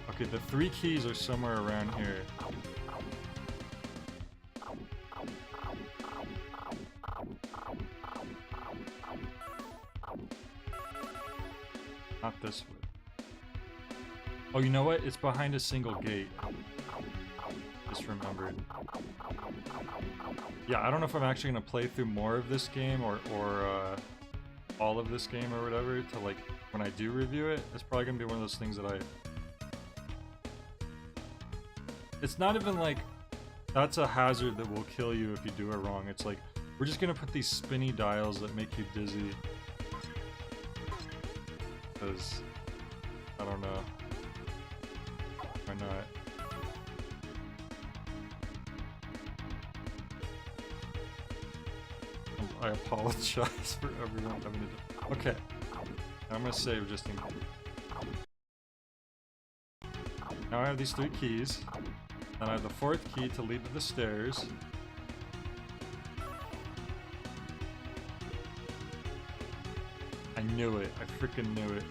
okay, the 3 keys are somewhere around here. Not this way. Oh, you know what? It's behind a single gate. Just remembered. Yeah, I don't know if I'm actually gonna play through more of this game or all of this game or whatever to, like, when I do review it. It's probably gonna be one of those things that I... It's not even like that's a hazard that will kill you if you do it wrong. It's like, we're just gonna put these spinny dials that make you dizzy. Because, I don't know. Why not? I apologize for everyone having to do. Okay. I'm gonna save just in case. Now I have these 3 keys. And I have the 4th key to lead to the stairs. I knew it. I freaking knew it.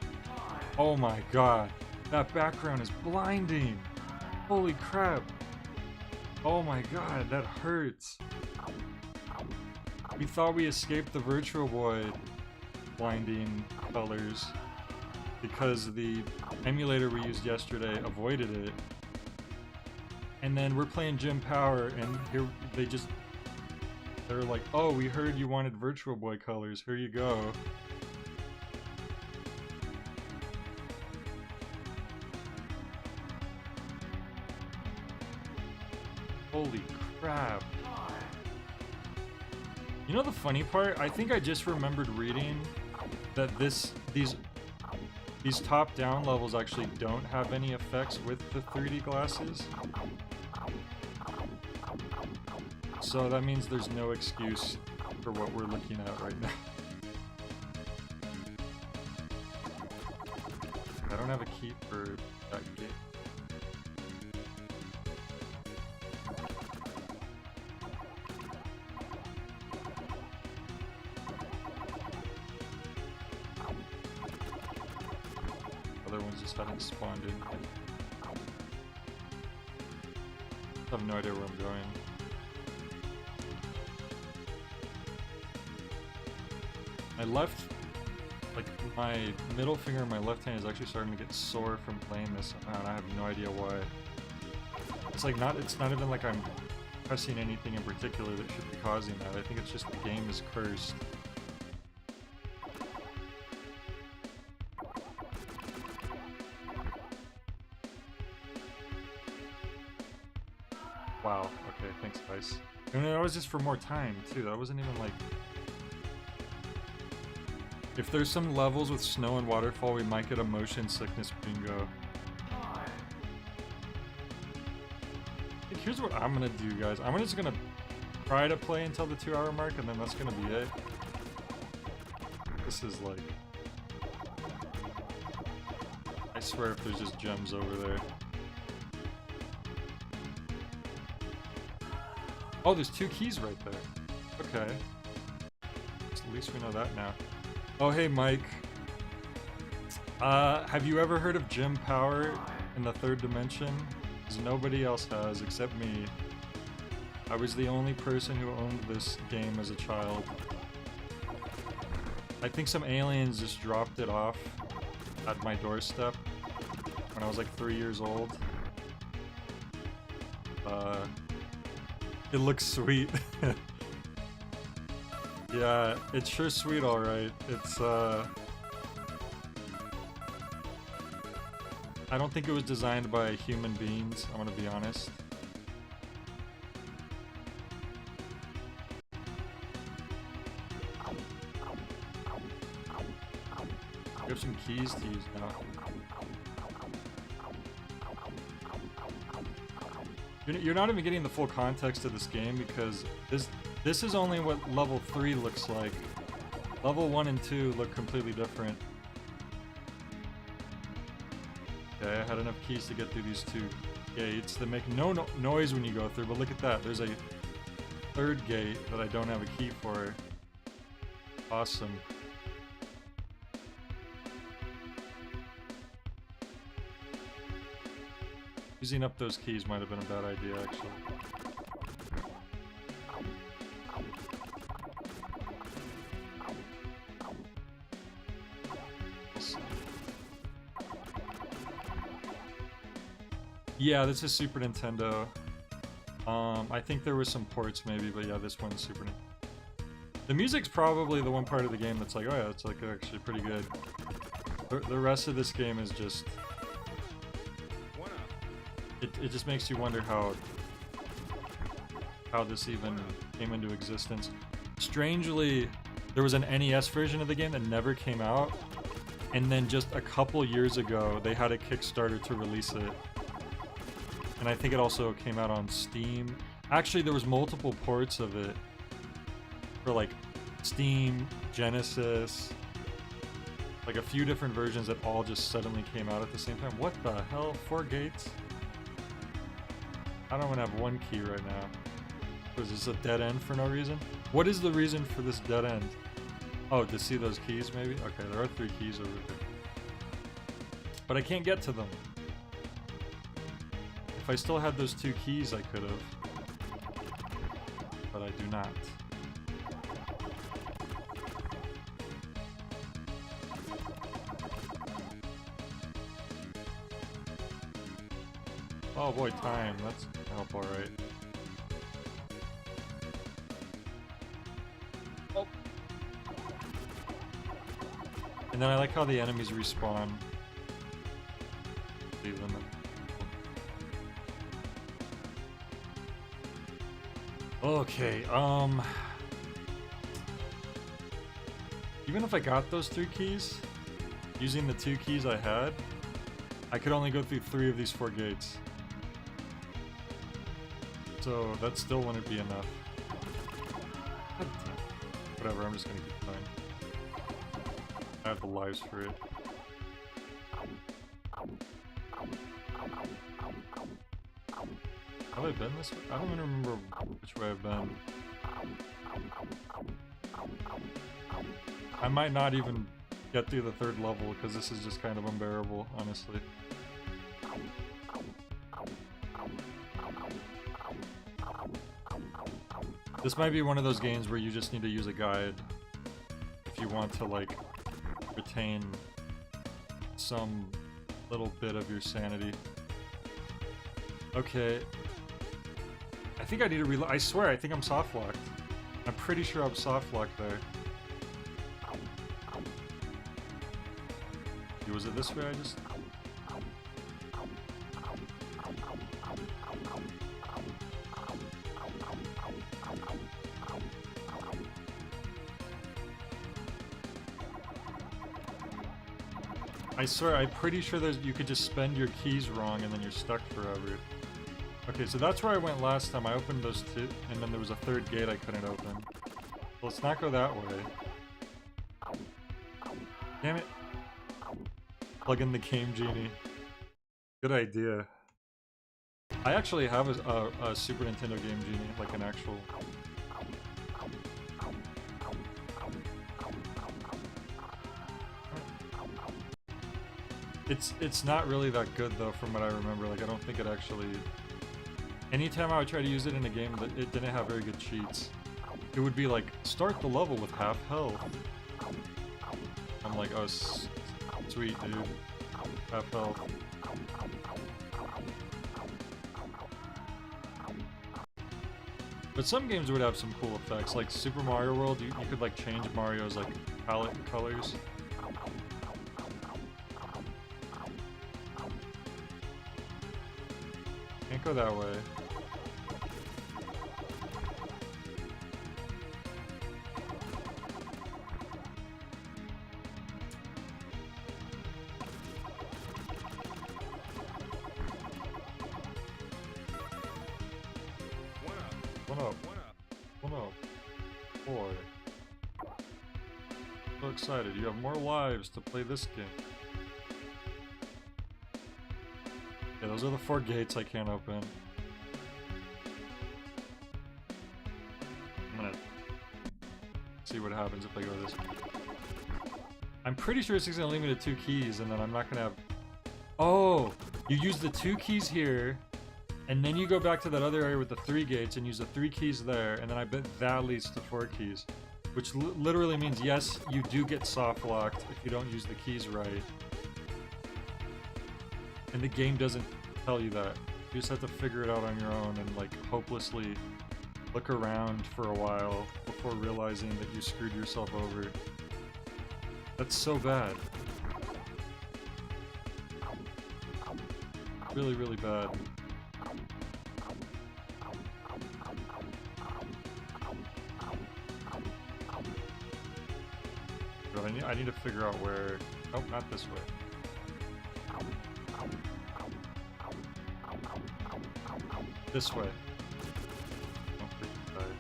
Oh my god. That background is blinding. Holy crap. Oh my god, that hurts. We thought we escaped the Virtual Boy blinding colors because the emulator we used yesterday avoided it. And then we're playing Jim Power and here they're like, oh, we heard you wanted Virtual Boy colors, here you go. Holy crap. You know the funny part? I think I just remembered reading that these top-down levels actually don't have any effects with the 3D glasses. So that means there's no excuse for what we're looking at right now. I don't have a key for that gate. Other ones just haven't spawned in. I have no idea where I'm going. My left, like my middle finger in my left hand is actually starting to get sore from playing this somehow, and I have no idea why. It's like it's not even like I'm pressing anything in particular that should be causing that. I think it's just the game is cursed. Wow, okay, thanks guys. And that was just for more time too, that wasn't even like... If there's some levels with snow and waterfall, we might get a motion sickness bingo. Here's what I'm gonna do, guys. I'm just gonna try to play until the 2-hour mark, and then that's gonna be it. This is like... I swear if there's just gems over there. Oh, there's 2 keys right there. Okay. At least we know that now. Oh, hey, Mike. Have you ever heard of Jim Power in the 3rd dimension? Because nobody else has except me. I was the only person who owned this game as a child. I think some aliens just dropped it off at my doorstep when I was like 3 years old. It looks sweet. Yeah, it's sure sweet, alright. It's, I don't think it was designed by human beings, I'm gonna be honest. We have some keys to use now. You're not even getting the full context of this game because this is only what level 3 looks like. Level 1 and 2 look completely different. Okay, I had enough keys to get through these 2 gates that make no noise when you go through, but look at that. There's a 3rd gate that I don't have a key for. Awesome. Using up those keys might have been a bad idea, actually. Yeah, this is Super Nintendo. I think there was some ports maybe, but yeah, this one's Super Nintendo. The music's probably the one part of the game that's like, oh yeah, it's like actually pretty good. The rest of this game is just... It just makes you wonder how this even came into existence. Strangely, there was an NES version of the game that never came out, and then just a couple years ago, they had a Kickstarter to release it. And I think it also came out on Steam. Actually, there was multiple ports of it for like Steam, Genesis, like a few different versions that all just suddenly came out at the same time. What the hell? 4 gates? I don't even have 1 key right now. Was this a dead end for no reason? What is the reason for this dead end? Oh, to see those keys maybe? Okay, there are 3 keys over there. But I can't get to them. If I still had those 2 keys, I could have. But I do not. Oh boy, time. That's gonna help alright. Oh. And then I like how the enemies respawn. Leave them. Okay, even if I got those 3 keys, using the 2 keys I had, I could only go through 3 of these 4 gates. So that still wouldn't be enough. Whatever, I'm just gonna keep playing. I have the lives for it. Have I been this way? I don't even remember which way I've been. I might not even get through the 3rd level because this is just kind of unbearable, honestly. This might be one of those games where you just need to use a guide if you want to, like, retain some little bit of your sanity. Okay. I think I need to reload. I swear, I think I'm soft locked. I'm pretty sure I'm soft locked there. Was it this way I just... I swear, I'm pretty sure you could just spend your keys wrong and then you're stuck forever. Okay, so that's where I went last time. I opened those 2, and then there was a 3rd gate I couldn't open. So let's not go that way. Damn it. Plug in the Game Genie. Good idea. I actually have a Super Nintendo Game Genie, like an actual... It's not really that good though, from what I remember. Like I don't think it actually. Anytime I would try to use it in a game, that it didn't have very good cheats. It would be like start the level with half health. I'm like, oh, sweet dude, half health. But some games would have some cool effects, like Super Mario World. You could like change Mario's like palette and colors. Can't go that way. One up. Boy. So excited. You have more lives to play this game. Yeah, those are the 4 gates I can't open. I'm gonna see what happens if I go this way. I'm pretty sure it's gonna leave me to 2 keys and then I'm not gonna have... Oh! You use the 2 keys here, and then you go back to that other area with the 3 gates and use the 3 keys there, and then I bet that leads to 4 keys. Which literally means, yes, you do get soft locked if you don't use the keys right. And the game doesn't tell you that. You just have to figure it out on your own and like hopelessly look around for a while before realizing that you screwed yourself over. That's so bad. Really, really bad. But I need to figure out where... Oh, not this way. This way. Don't freaking die.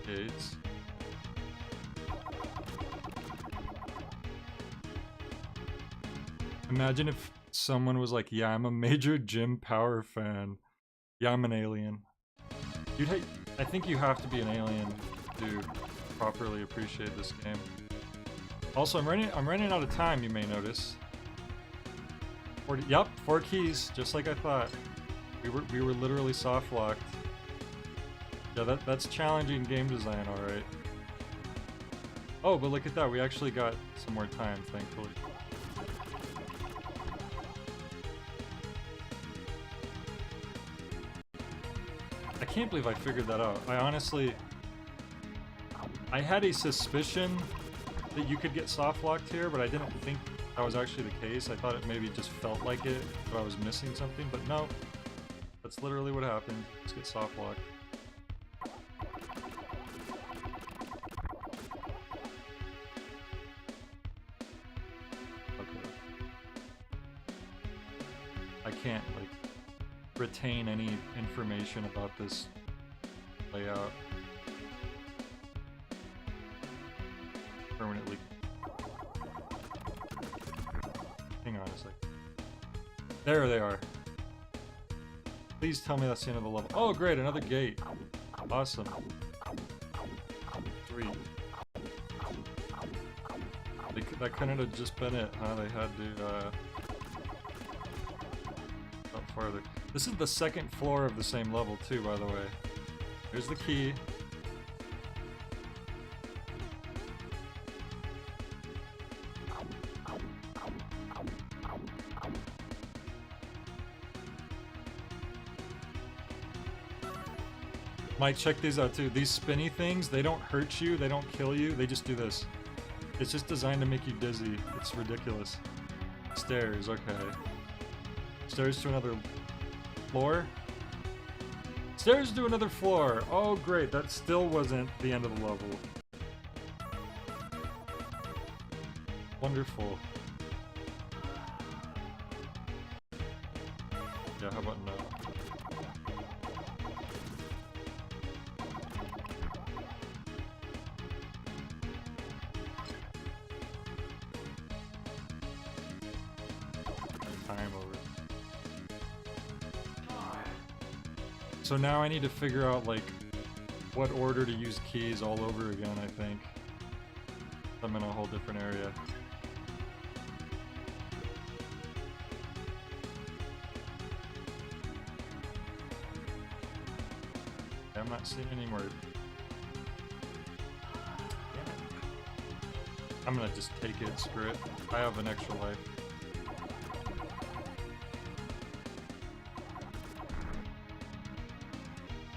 Gates. Imagine if someone was like, yeah, I'm a major Jim Power fan. Yeah, I'm an alien. I think you have to be an alien to properly appreciate this game. Also, I'm running out of time, you may notice. 40, yep, 4 keys, just like I thought. We were literally soft locked. Yeah, that's challenging game design, alright. Oh, but look at that, we actually got some more time, thankfully. I can't believe I figured that out. I had a suspicion that you could get soft locked here, but I didn't think that was actually the case. I thought it maybe just felt like it, but I was missing something, but no. That's literally what happened. Let's get soft locked. Okay. I can't, like, retain any information about this layout. Permanently. Hang on a sec. There they are. Please tell me that's the end of the level. Oh great, another gate. Awesome. 3. That couldn't have just been it, huh? They had to, up farther. This is the 2nd floor of the same level too, by the way. Here's the key. Mike, check these out too. These spinny things, they don't hurt you, they don't kill you, they just do this. It's just designed to make you dizzy. It's ridiculous. Stairs, okay. Stairs to another floor? Stairs to another floor! Oh great, that still wasn't the end of the level. Wonderful. Yeah, how about no? Time over. So now I need to figure out, like, what order to use keys all over again, I think. I'm in a whole different area. I'm not seeing any more. I'm gonna just take it, screw it. I have an extra life.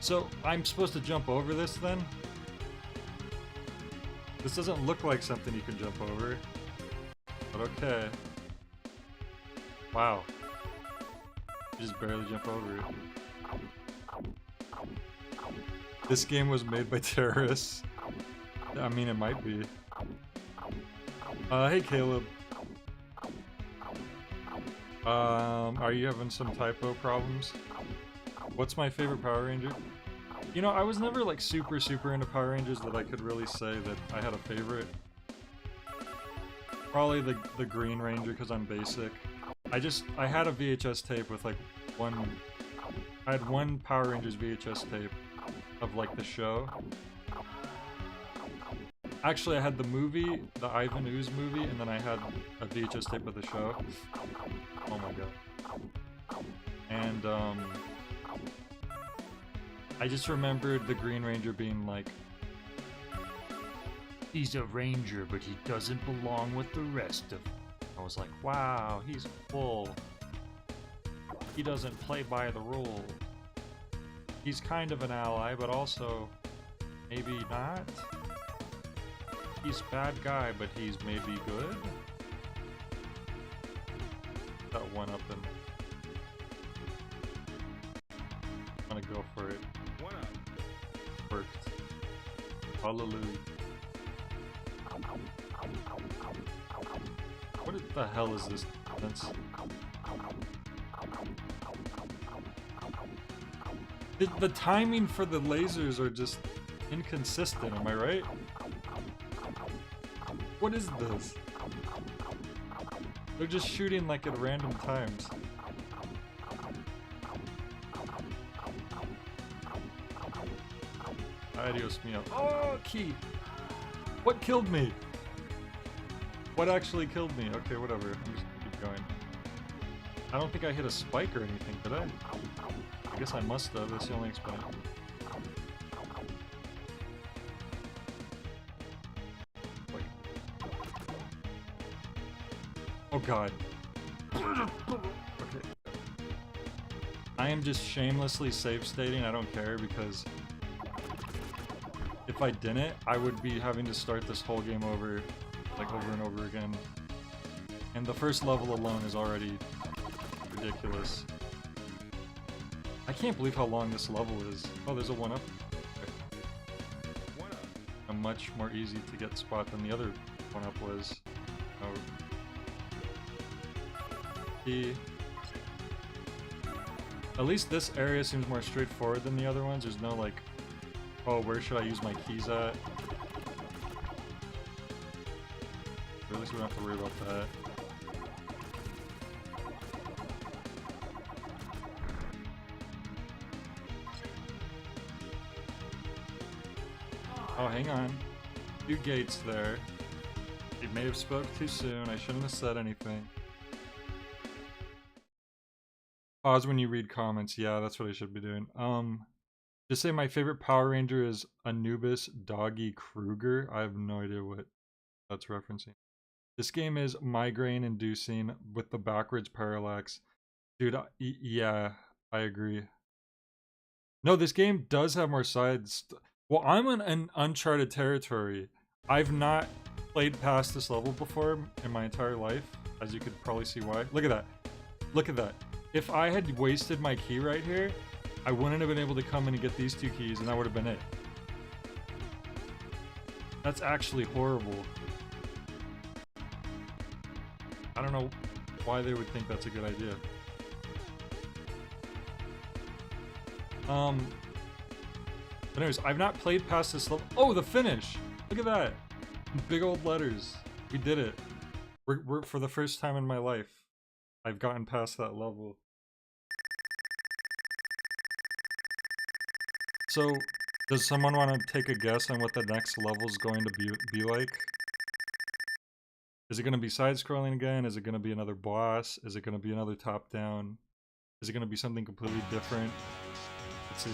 So, I'm supposed to jump over this then? This doesn't look like something you can jump over. But okay. Wow. You just barely jump over it. This game was made by terrorists. I mean, it might be. Hey Caleb. Are you having some typo problems? What's my favorite Power Ranger? You know, I was never like super into Power Rangers that I could really say that I had a favorite. Probably the Green Ranger because I'm basic. I had a VHS tape with like I had one Power Rangers VHS tape of like the show. Actually, I had the movie, the Ivan Ooze movie, and then I had a VHS tape of the show. Oh my god. And I just remembered the Green Ranger being like, He's a ranger, but he doesn't belong with the rest of them. I was like, wow, he's full. He doesn't play by the rules. He's kind of an ally, but also maybe not. He's a bad guy, but he's maybe good. That one up in there. I'm gonna go for it. One up. Worked. Hallelujah. What the hell is this? The timing for the lasers are just inconsistent, am I right? What is this? They're just shooting like at random times. Adios mio. Oh, key! What killed me? What actually killed me? Okay, whatever. I'm just gonna keep going. I don't think I hit a spike or anything, did I? I guess I must have. That's the only explanation. Wait. Oh god. Okay. I am just shamelessly save stating. I don't care because if I didn't, I would be having to start this whole game over, like over and over again. And the first level alone is already ridiculous. I can't believe how long this level is. Oh, there's a 1-up. Okay. A much more easy to get spot than the other 1-up was. Oh. At least this area seems more straightforward than the other ones. There's no like, oh, where should I use my keys at? At least we don't have to worry about that. Oh, hang on. 2 gates there. You may have spoke too soon. I shouldn't have said anything. Pause when you read comments. Yeah, that's what I should be doing. Just say my favorite Power Ranger is Anubis Doggy Kruger. I have no idea what that's referencing. This game is migraine inducing with the backwards parallax. Dude, yeah, I agree. No, this game does have more sides. Well, I'm in an uncharted territory. I've not played past this level before in my entire life, as you could probably see why. Look at that. Look at that. If I had wasted my key right here, I wouldn't have been able to come in and get these 2 keys, and that would have been it. That's actually horrible. I don't know why they would think that's a good idea. But anyways, I've not played past this level. Oh, the finish! Look at that! Big old letters. We did it. We're for the first time in my life, I've gotten past that level. So, Does someone want to take a guess on what the next level is going to be like? Is it going to be side-scrolling again? Is it going to be another boss? Is it going to be another top-down? Is it going to be something completely different? Let's see.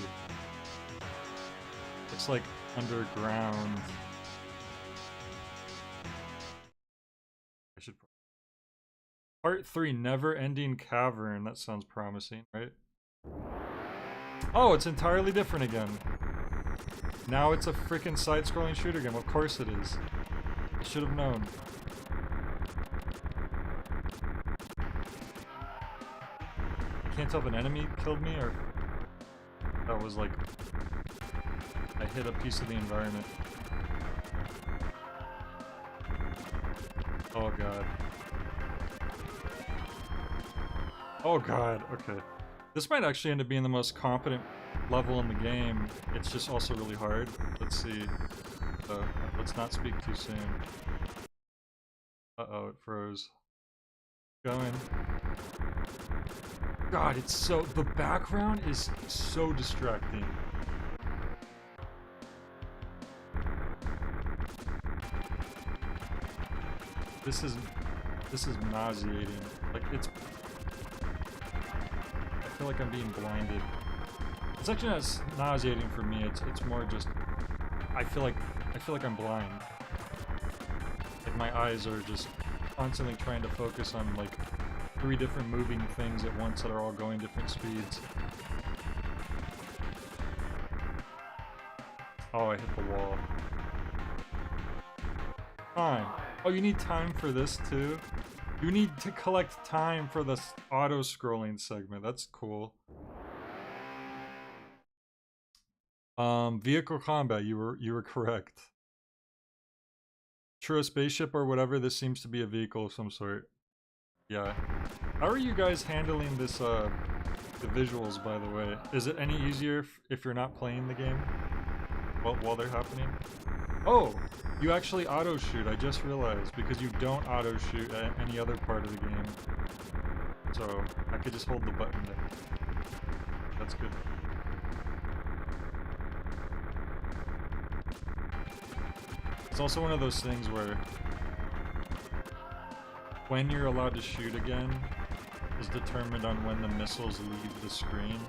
Looks like underground. I should. Part 3, Never-Ending Cavern. That sounds promising, right? Oh, it's entirely different again. Now it's a freaking side-scrolling shooter game. Of course it is. I should have known. I can't tell if an enemy killed me or that was like I hit a piece of the environment. Oh god. Oh god, okay. This might actually end up being the most competent level in the game. It's just also really hard. Let's see. Let's not speak too soon. Uh-oh, it froze. Going. God, it's so... The background is so distracting. This is nauseating. Like, it's... I feel like I'm being blinded. It's actually not nauseating for me, it's more just... I feel like I'm blind. Like, my eyes are just constantly trying to focus on, like, 3 different moving things at once that are all going different speeds. Oh, I hit the wall. Time. Oh, you need time for this too? You need to collect time for this auto-scrolling segment. That's cool. Vehicle combat, you were correct. True, a spaceship or whatever, this seems to be a vehicle of some sort. Yeah. How are you guys handling this, the visuals, by the way? Is it any easier if you're not playing the game while they're happening? Oh! You actually auto-shoot, I just realized, because you don't auto-shoot at any other part of the game. So, I could just hold the button there. That's good. It's also one of those things where when you're allowed to shoot again is determined on when the missiles leave the screen.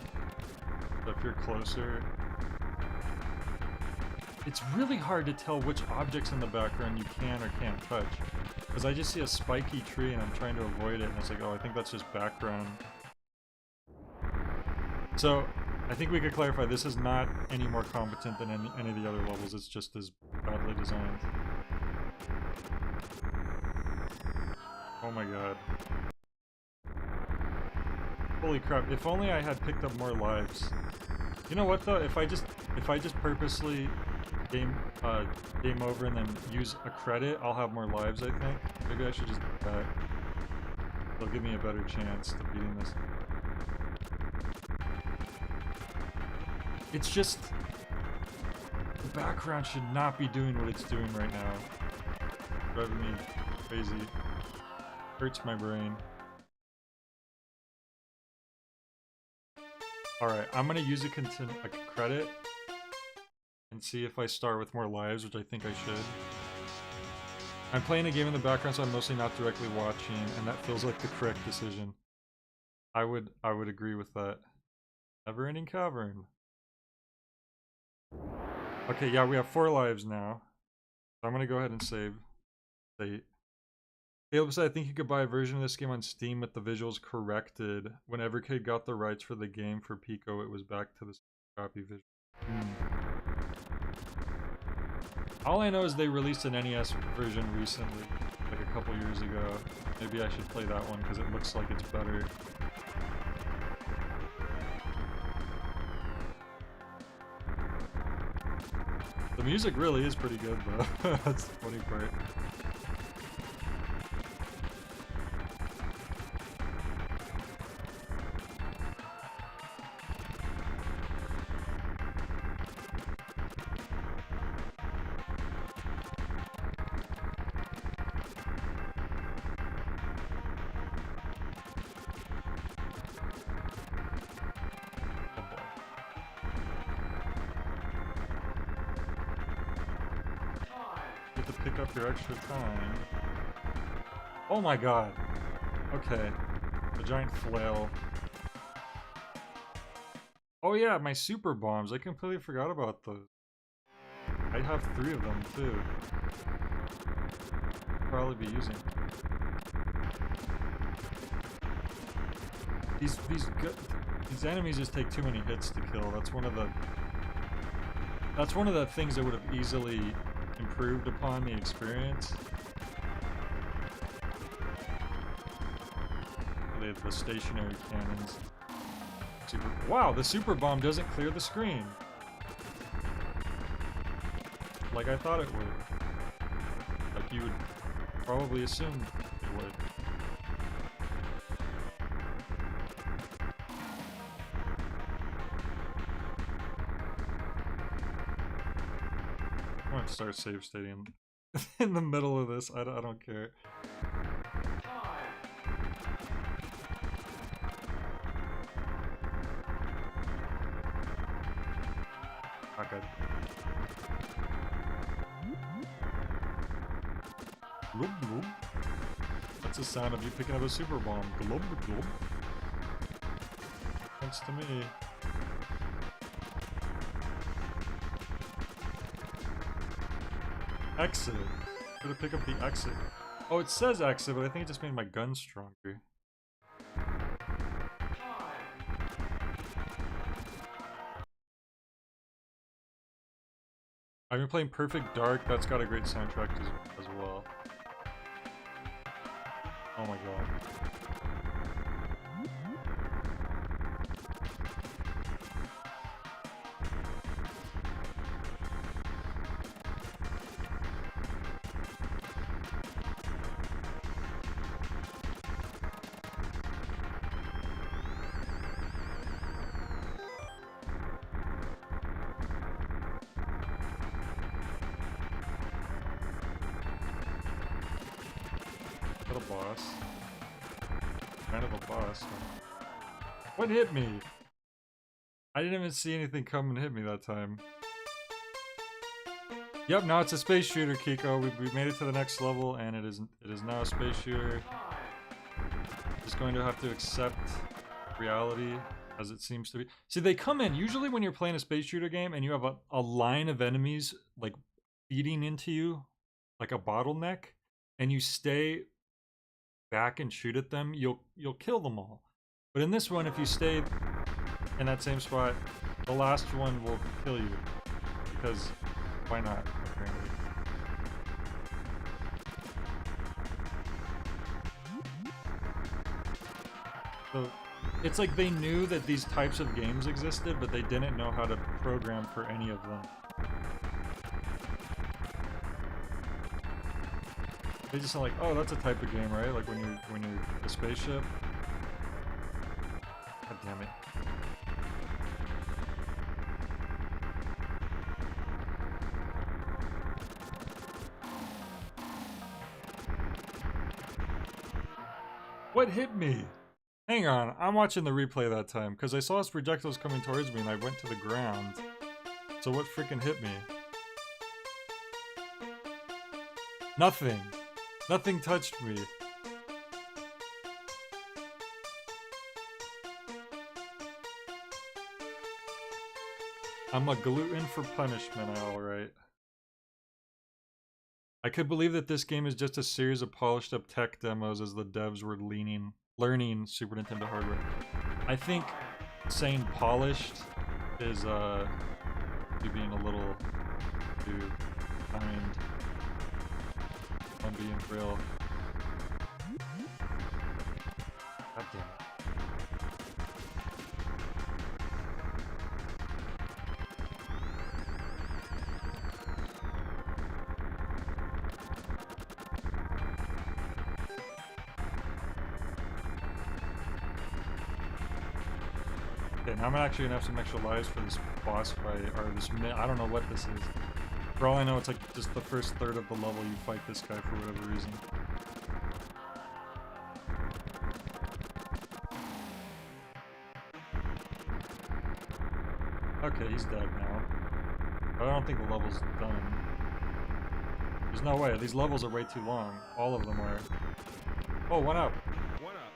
So if you're closer... It's really hard to tell which objects in the background you can or can't touch. Because I just see a spiky tree and I'm trying to avoid it and it's like, oh, I think that's just background. So, I think we could clarify, this is not any more competent than any of the other levels, it's just as badly designed. Oh my god. Holy crap, if only I had picked up more lives. You know what though, if I just purposely game over and then use a credit, I'll have more lives, I think. Maybe I should just do that. It'll give me a better chance to beating this. It's just... the background should not be doing what it's doing right now. Driving me crazy. Hurts my brain. Alright, I'm gonna use a credit and see if I start with more lives, which I think I should. I'm playing a game in the background, so I'm mostly not directly watching, and that feels like the correct decision. I would agree with that. Never-ending cavern. Okay, yeah, we have 4 lives now. So I'm gonna go ahead and save. State. Caleb said, I think you could buy a version of this game on Steam with the visuals corrected. When Everkid got the rights for the game for Pico, it was back to the copy visual. All I know is they released an NES version recently, like a couple years ago. Maybe I should play that one because it looks like it's better. The music really is pretty good though. That's the funny part. to pick up your extra time. Oh my god. Okay. The giant flail. Oh yeah, my super bombs. I completely forgot about those. I have 3 of them too. Probably be using them. These enemies just take too many hits to kill. That's one of the things that would have easily improved upon the experience. They have the stationary cannons. Wow, the super bomb doesn't clear the screen. Like I thought it would. Like you would probably assume it would. I'm going to start save stating in the middle of this. I don't care. Okay. Glub, glub. That's the sound of you picking up a super bomb. Glub, glub. Thanks to me. Exit. Gotta pick up the exit. Oh, it says exit, but I think it just made my gun stronger. I've been playing Perfect Dark. That's got a great soundtrack as well. Oh my god. A boss. Kind of a boss. What hit me? I didn't even see anything come and hit me that time. Yep, now it's a space shooter, Kiko. We made it to the next level, and it is now a space shooter. Just going to have to accept reality as it seems to be. See, they come in usually when you're playing a space shooter game, and you have a line of enemies like feeding into you, like a bottleneck, and you stay back and shoot at them, you'll kill them all. But in this one, if you stay in that same spot, the last one will kill you. Because why not, apparently. So it's like they knew that these types of games existed, but they didn't know how to program for any of them. They just are like, oh, that's a type of game, right? Like when you're a spaceship. God damn it. What hit me? Hang on, I'm watching the replay that time because I saw projectiles coming towards me and I went to the ground. So what freaking hit me? Nothing. Nothing touched me. I'm a gluten for punishment, alright. I could believe that this game is just a series of polished up tech demos as the devs were learning Super Nintendo hardware. I think saying polished is you being a little too kind. I'm being real. God damn it. Okay, now I'm actually gonna have some extra lives for this boss fight, or this I don't know what this is. For all I know, it's like just the first third of the level you fight this guy for whatever reason. Okay, he's dead now. But I don't think the level's done. There's no way. These levels are way too long. All of them are. Oh, one up. One up.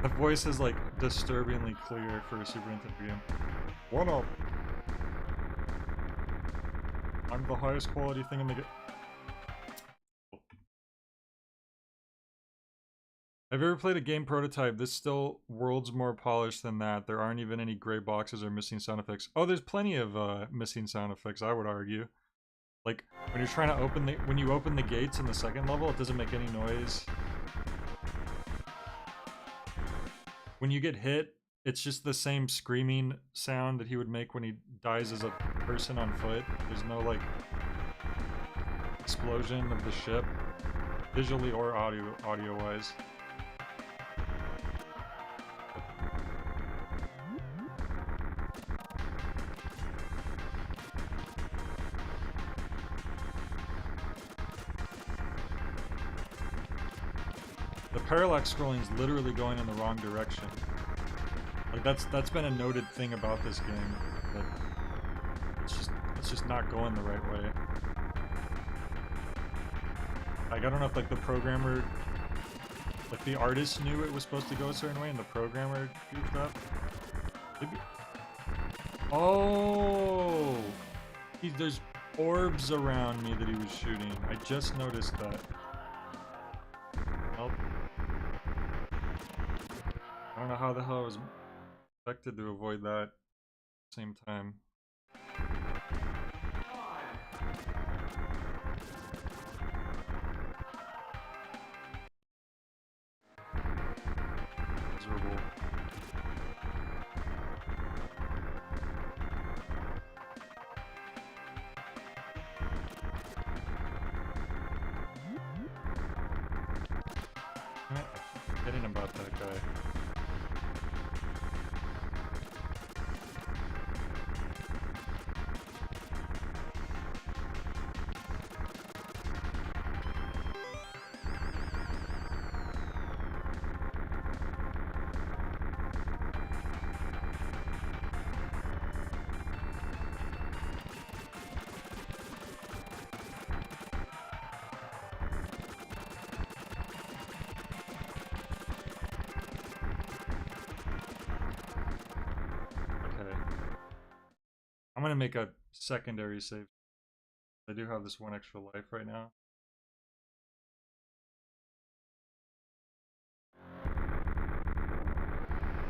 The voice is like disturbingly clear for a Super Nintendo game. One up. I'm the highest quality thing in the game. Have you ever played a game prototype? This still worlds more polished than that. There aren't even any gray boxes or missing sound effects. Oh, there's plenty of missing sound effects, I would argue. Like when you're trying to when you open the gates in the second level, it doesn't make any noise. When you get hit, it's just the same screaming sound that he would make when he dies as a person on foot. There's no like explosion of the ship, visually or audio-wise. The parallax scrolling is literally going in the wrong direction. Like that's been a noted thing about this game, that it's just not going the right way. Like I don't know if like the programmer, like the artist knew it was supposed to go a certain way and the programmer goofed up. Maybe. Oh, there's orbs around me that he was shooting. I just noticed that. Nope. I don't know how the hell I was expected to avoid that at the same time. Miserable. I keep forgetting about that guy. I'm gonna make a secondary save. I do have this one extra life right now.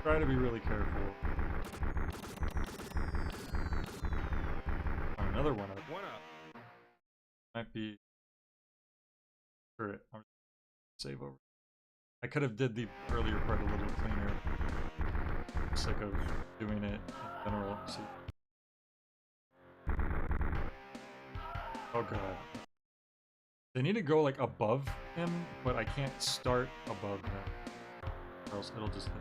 Try to be really careful. Oh, another one up. One up. Might be. Screw it. I'm save over. I could have did the earlier part a little cleaner. I'm sick of doing it in general. See. Oh god. They need to go like above him, but I can't start above him. Or else it'll just hit.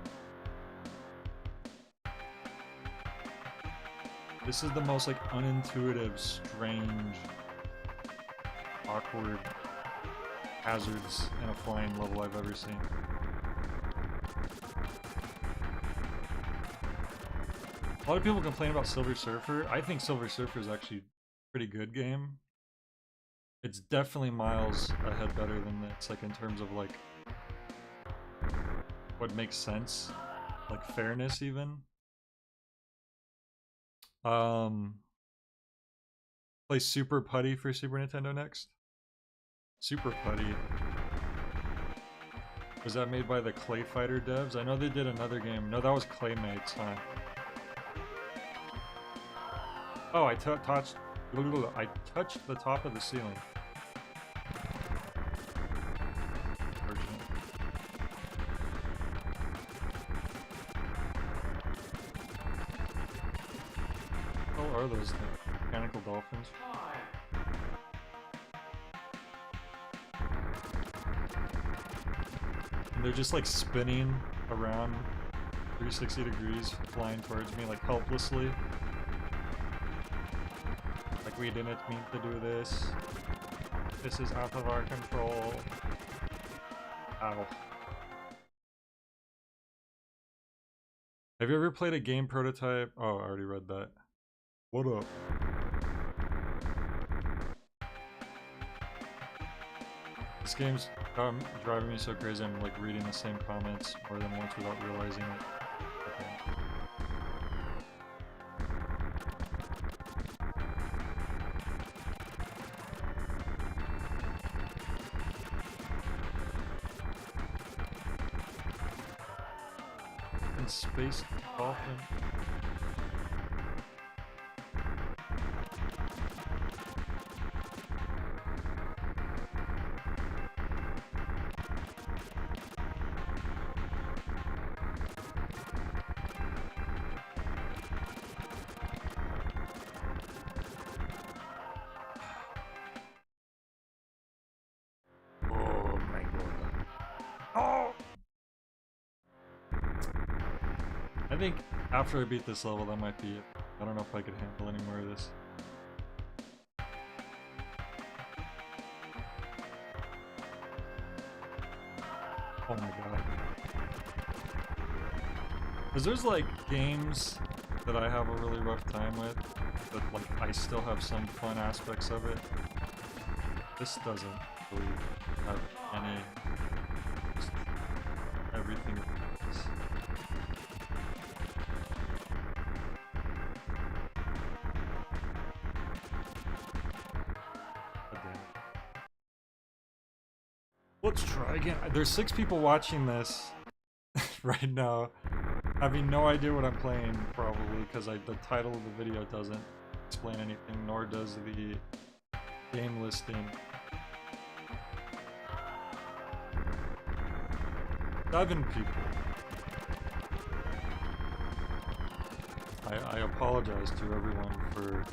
This is the most like unintuitive, strange, awkward hazards in a flying level I've ever seen. A lot of people complain about Silver Surfer. I think Silver Surfer is actually a pretty good game. It's definitely miles ahead better than this, like in terms of like what makes sense, like fairness even. Play Super Putty for Super Nintendo next. Super Putty. Was that made by the Clay Fighter devs? I know they did another game. No, that was Claymates, huh? Oh, I touched the top of the ceiling. What are those things? Mechanical dolphins? And they're just like spinning around 360 degrees, flying towards me like helplessly. Like we didn't mean to do this. This is out of our control. Ow. Have you ever played a game prototype? Oh, I already read that. What up? This game's driving me so crazy. I'm like reading the same comments more than once without realizing it. Okay. And Space Dolphin. Oh my god. Oh! I think after I beat this level, that might be it. I don't know if I could handle any more of this. Oh my god. Because there's like games that I have a really rough time with, but like I still have some fun aspects of it. This doesn't really have any. Just everything. Is. Let's try again. There's 6 people watching this right now, having no idea what I'm playing, probably, because the title of the video doesn't explain anything, nor does the game listing. 7 people. I apologize to everyone for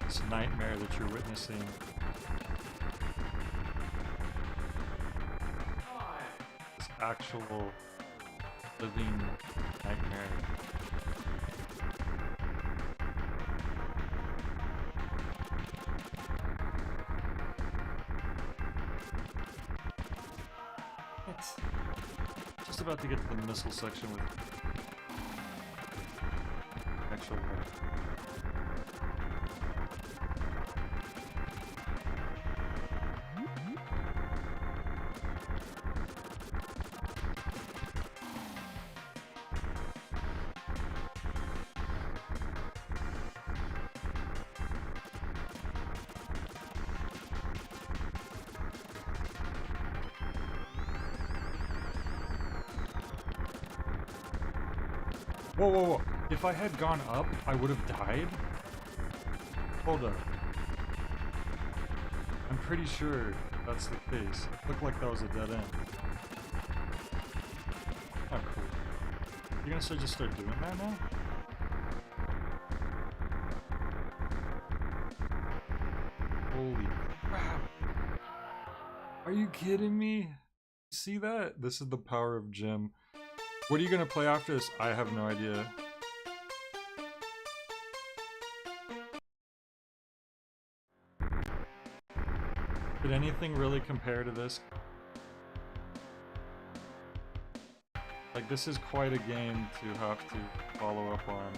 this nightmare that you're witnessing. This actual living nightmare. It's just about to get to the missile section with actual. Whoa, whoa, whoa. If I had gone up, I would have died? Hold up. I'm pretty sure that's the case. It looked like that was a dead end. Oh, cool. You're gonna just start doing that now? Holy crap. Are you kidding me? See that? This is the power of Jim. What are you gonna play after this? I have no idea. Did anything really compare to this? Like, this is quite a game to have to follow up on.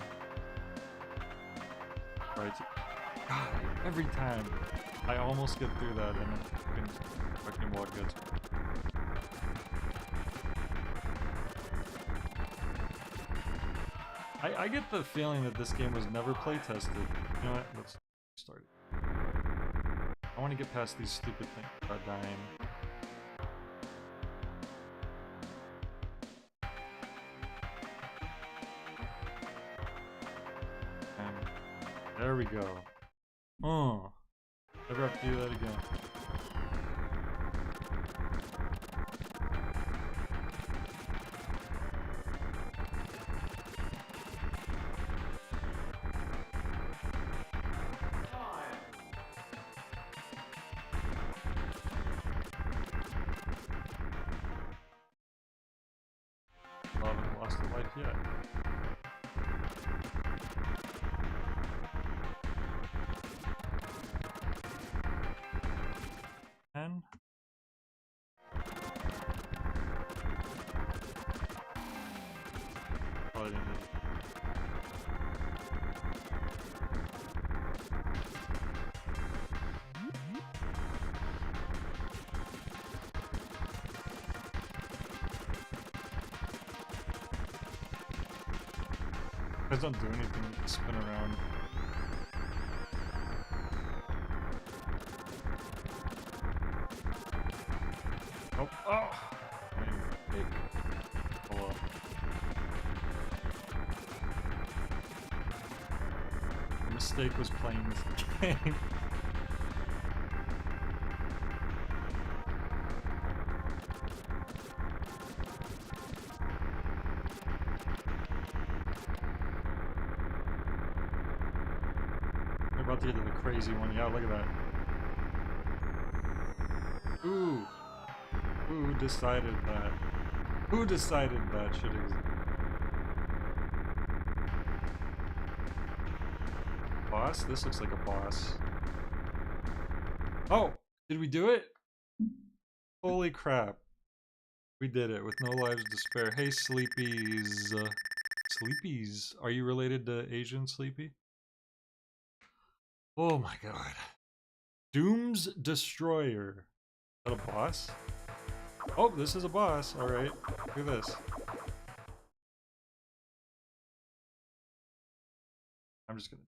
Right? God, every time I almost get through that and then fucking walk gets. I get the feeling that this game was never play tested. You know what? Let's start it. I want to get past these stupid things about dying. And there we go. Oh, never have to do that again. I haven't lost a life yet. And probably didn't need it. Guys don't do anything, you just spin around. Oh, oh! Big. Hello. The mistake was playing this game. We're about to get to the crazy one. Yeah, look at that. Ooh. Who decided that? Who decided that should exist? Boss? This looks like a boss. Oh! Did we do it? Holy crap. We did it with no lives to spare. Hey, Sleepies. Sleepies. Are you related to Asian Sleepy? Oh my god. Doom's Destroyer. Is that a boss? Oh, this is a boss. Alright. Look at this. I'm just gonna...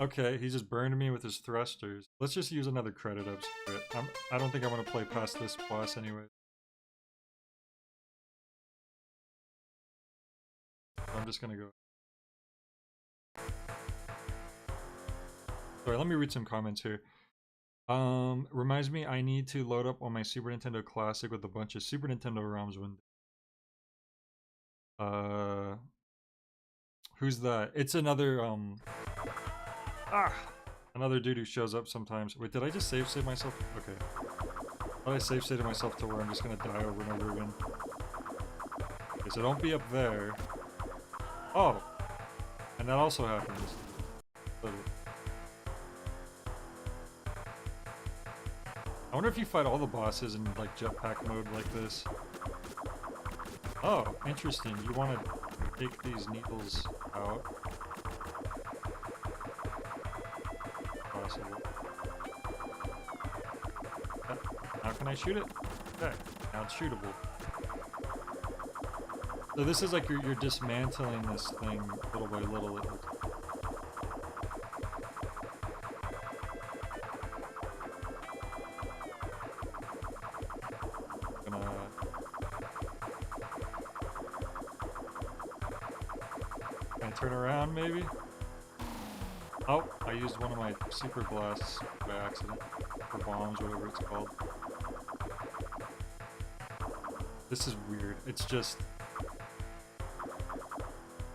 Okay, he just burned me with his thrusters. Let's just use another credit up script. I don't think I want to play past this boss anyway. I'm just gonna go. Sorry, let me read some comments here. Reminds me I need to load up on my Super Nintendo Classic with a bunch of Super Nintendo ROMs when... Who's that? It's another, another dude who shows up sometimes. Wait, did I just save myself? Okay. I save myself to where I'm just gonna die over and over again. Okay, so don't be up there. Oh! And that also happens. I wonder if you fight all the bosses in like jetpack mode like this. Oh, interesting. You want to take these needles out. Possible. How can I shoot it? Okay, now it's shootable. So this is like you're dismantling this thing little by little. Can I turn around maybe? Oh, I used one of my super blasts by accident. For bombs, whatever it's called. This is weird. It's just...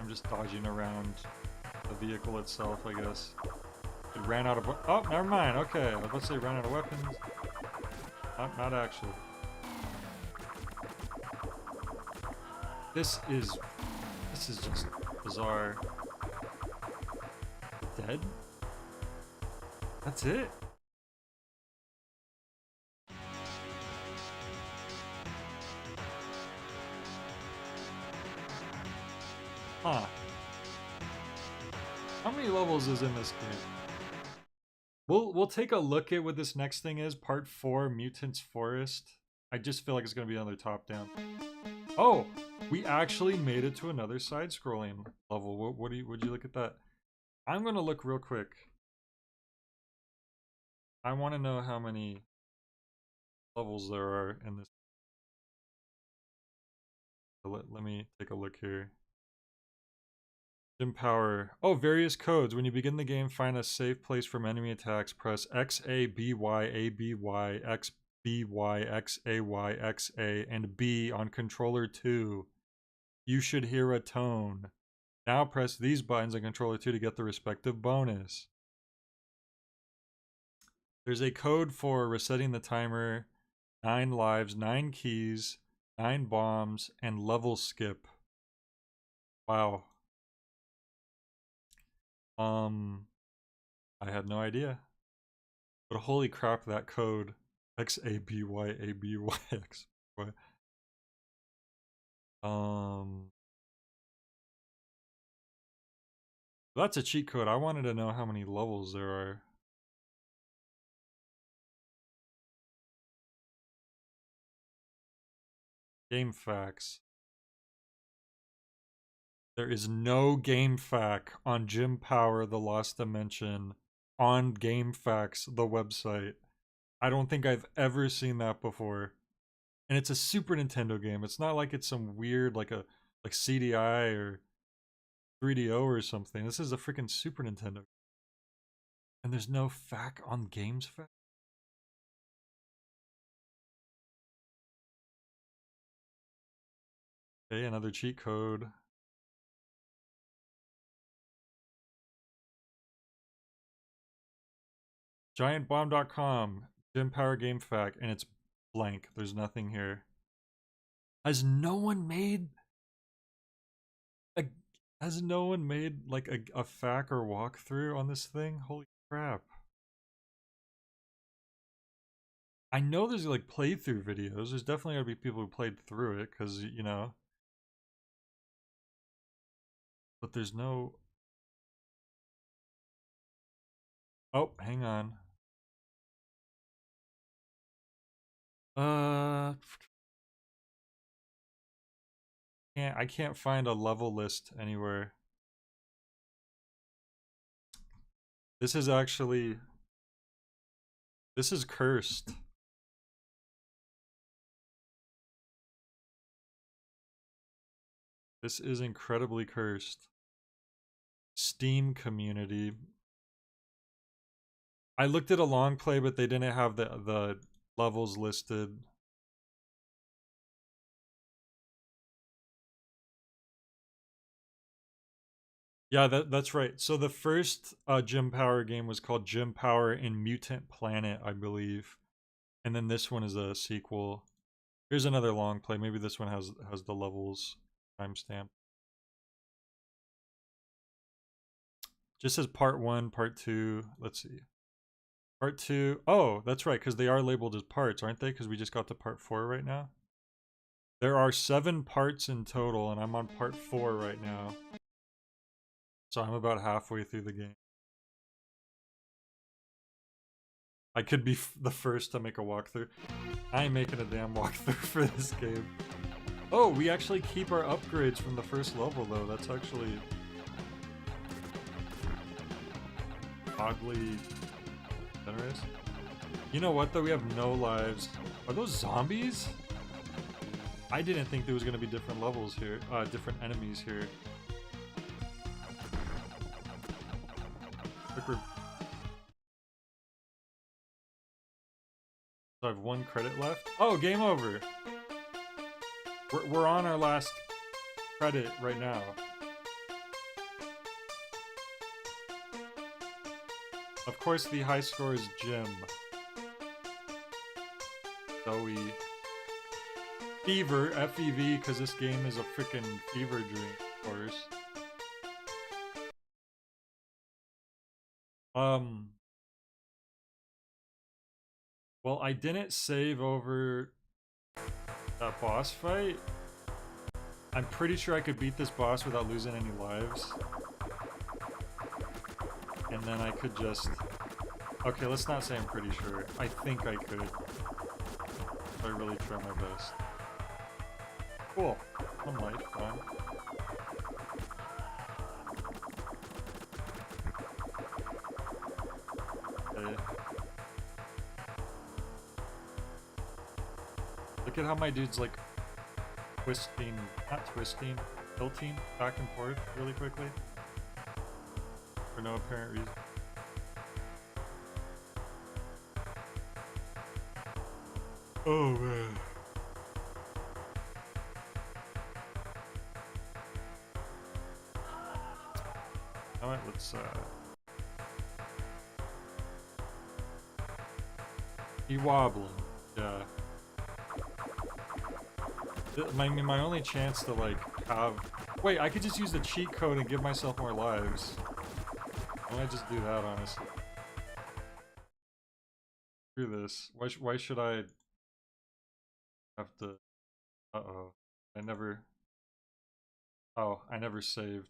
I'm just dodging around the vehicle itself, I guess. It ran out of... Oh, never mind. Okay, I was about to say it ran out of weapons. Not actually. This is just bizarre. Dead? That's it? Huh. How many levels is in this game? We'll take a look at what this next thing is. Part 4, Mutant's Forest. I just feel like it's gonna be another top-down. Oh! We actually made it to another side-scrolling level. Would you look at that? I'm gonna look real quick. I want to know how many levels there are in this. Let me take a look here. Gym power. Oh, various codes. When you begin the game, find a safe place from enemy attacks. Press X A B Y A B Y X B Y X A Y X A and B on controller 2. You should hear a tone. Now press these buttons on controller 2 to get the respective bonus. There's a code for resetting the timer, 9 lives, 9 keys, 9 bombs, and level skip. Wow. I had no idea. But holy crap, that code. XABYABYX. That's a cheat code. I wanted to know how many levels there are. Game facts. There is no game fact on Jim Power The Lost Dimension on Game Facts, the website. I don't think I've ever seen that before. And it's a Super Nintendo game. It's not like it's some weird like CDI or 3DO or something. This is a freaking Super Nintendo. And there's no fact on Games Fact. Okay, another cheat code. Giantbomb.com, Jim Power Game Fact, and it's blank. There's nothing here. Has no one made a has no one made like a fact or walkthrough on this thing? Holy crap. I know there's like playthrough videos. There's definitely gotta be people who played through it, because you know. But there's no. Oh, hang on. I can't find a level list anywhere. This is actually this is cursed. This is incredibly cursed. Steam community. I looked at a long play, but they didn't have the levels listed. Yeah, that's right. So the first Jim Power game was called Jim Power in Mutant Planet, I believe. And then this one is a sequel. Here's another long play. Maybe this one has the levels timestamp. Just says part 1, part 2. Let's see. Part 2. Oh, that's right, because they are labeled as parts, aren't they? Because we just got to part 4 right now. There are 7 parts in total, and I'm on part 4 right now. So I'm about halfway through the game. I could be the first to make a walkthrough. I ain't making a damn walkthrough for this game. Oh, we actually keep our upgrades from the first level, though. That's actually oddly generous. You know what, though? We have no lives. Are those zombies? I didn't think there was going to be different levels here. Different enemies here. So I have 1 credit left. Oh, game over. We're on our last credit right now. Of course, the high score is Jim. Zoe. Fever, F-E-V, because this game is a freaking fever dream, of course. Well, I didn't save over that boss fight. I'm pretty sure I could beat this boss without losing any lives. And then I could just... Okay, let's not say I'm pretty sure. I think I could. If I really try my best. Cool. One life, fine. Okay. Look at how my dude's like twisting, not twisting, tilting back and forth really quickly. For no apparent reason. Oh man. Alright, let's he wobbling. Yeah. My only chance to like have... Wait, I could just use the cheat code and give myself more lives. Why don't I just do that, honestly? Screw this. Why should I have to... Uh-oh. I never... Oh, I never saved.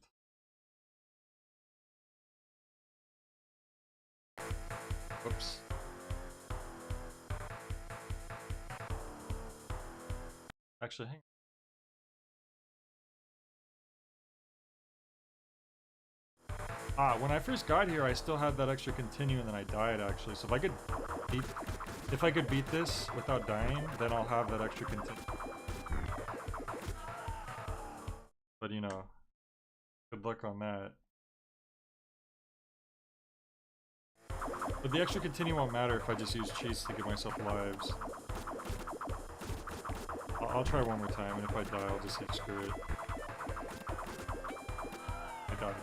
Whoops. Actually, hang on. When I first got here, I still had that extra continue, and then I died actually. So if I could beat this without dying, then I'll have that extra continue. But you know, good luck on that. But the extra continue won't matter if I just use cheats to give myself lives. I'll try one more time, and if I die, I'll just say screw it. I died.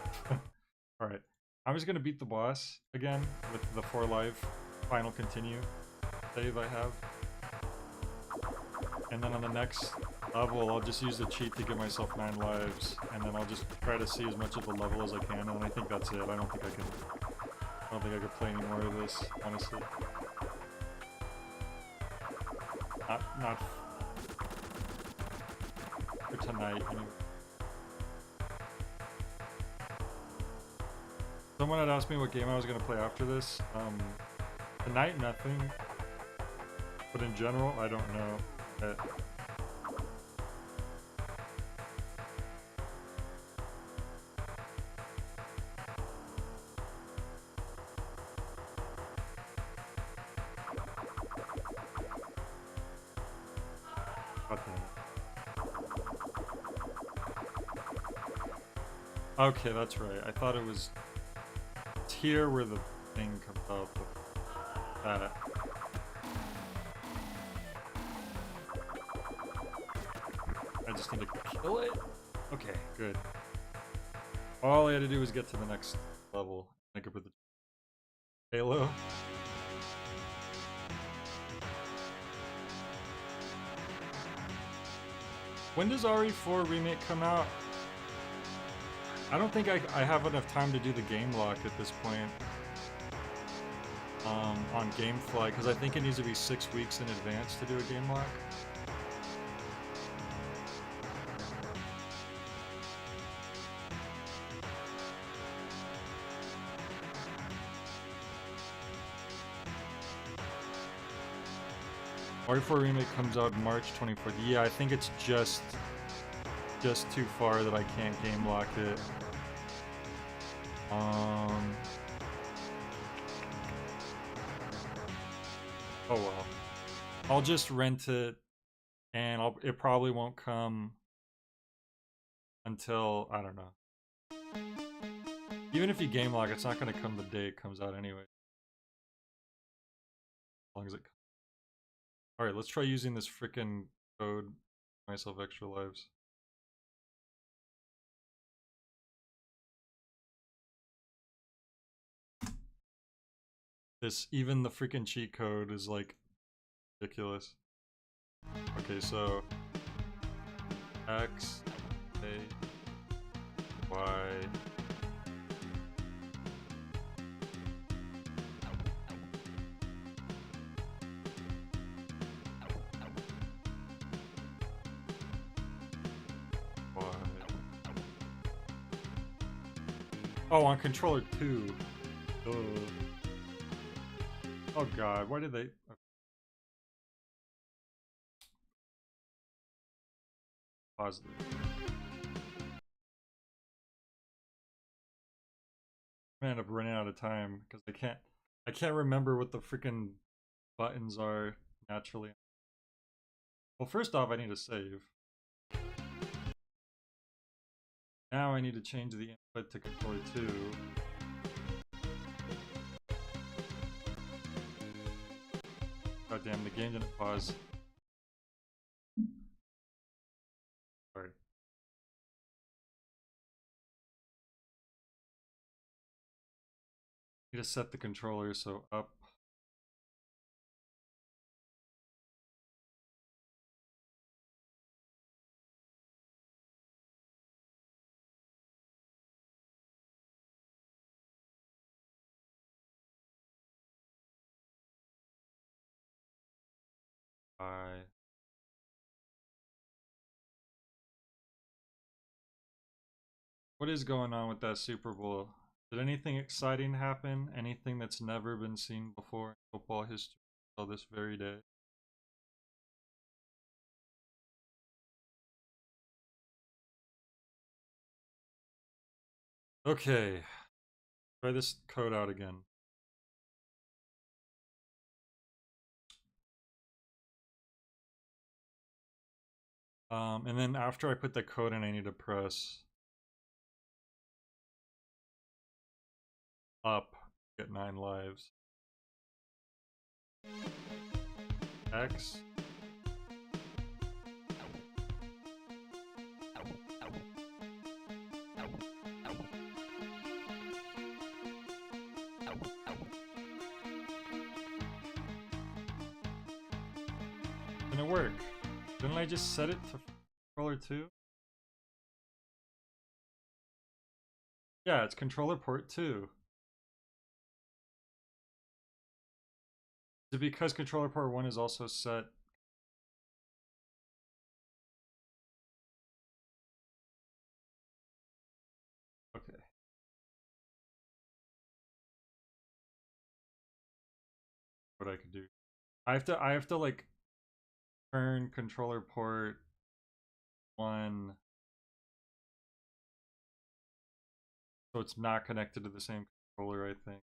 Alright. I'm just gonna beat the boss again with the 4 life final continue save I have. And then on the next level, I'll just use the cheat to give myself 9 lives, and then I'll just try to see as much of the level as I can, and I think that's it. I don't think I could play any more of this, honestly. Not for tonight, anyway. Someone had asked me what game I was going to play after this. Tonight, nothing. But in general, I don't know. Okay, that's right. I thought it was here where the thing comes up with that. I just need to kill it? Okay, good. All I had to do was get to the next level. I could put the Halo. When does RE4 Remake come out? I don't think I have enough time to do the game lock at this point on Gamefly, because I think it needs to be 6 weeks in advance to do a game lock. RE4 Remake comes out March 24th. Yeah, I think it's just too far that I can't game lock it. Oh well. I'll just rent it, and it probably won't come until, I don't know. Even if you game lock, it's not going to come the day it comes out anyway. As long as it comes. Alright, let's try using this frickin' code to give myself extra lives. Even the freaking cheat code is like ridiculous. Okay, so X, A, Y. Y. Oh, on controller 2. Ugh. Oh god, why did they... Positive. I'm gonna end up running out of time because I can't remember what the freaking buttons are naturally. Well, first off, I need to save. Now I need to change the input to controller 2. God damn, the game didn't pause. Sorry. Need to set the controller so up. I. What is going on with that Super Bowl? Did anything exciting happen? Anything that's never been seen before in football history until this very day? Okay, try this code out again. And then after I put the code in, I need to press up, get 9 lives. X. Didn't it work? Didn't I just set it to controller 2? Yeah, it's controller port 2. Is it because controller port 1 is also set? Okay. What I could do. I have to like turn controller port 1 so it's not connected to the same controller, I think.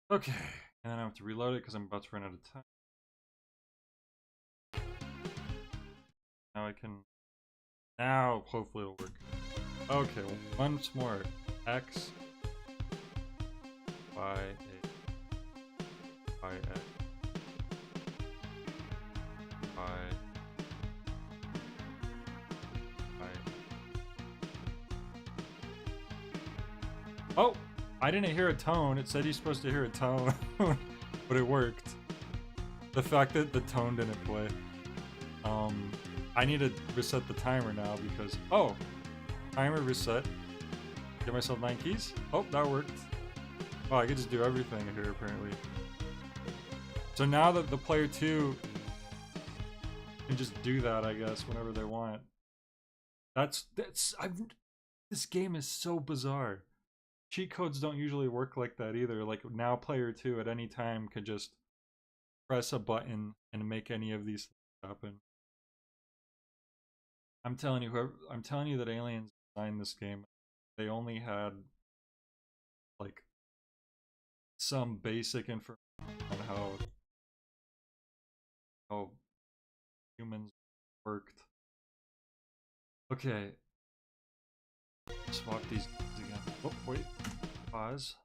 Okay, and then I have to reload it because I'm about to run out of time. Now I can. Now, hopefully it'll work. Okay, once more. X, Y, A, Y, X, Y, Y. Oh! I didn't hear a tone. It said you're supposed to hear a tone, but it worked. The fact that the tone didn't play. I need to reset the timer now because timer reset. Get myself 9 keys. Oh, that worked. Oh, I could just do everything here apparently. So now that the player 2 can just do that, I guess, whenever they want. This game is so bizarre. Cheat codes don't usually work like that either. Like now player 2 at any time could just press a button and make any of these things happen. I'm telling you that aliens designed this game. They only had like some basic information on how humans worked. Okay. Swap these again. Oh, wait. Pause.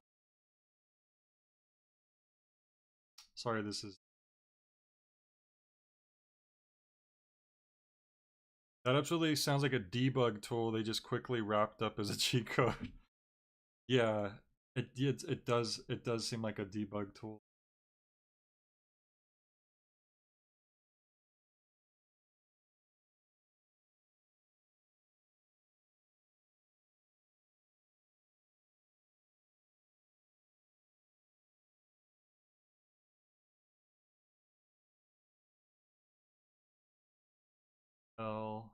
Sorry, this is... That absolutely sounds like a debug tool they just quickly wrapped up as a cheat code. Yeah, it does seem like a debug tool. L.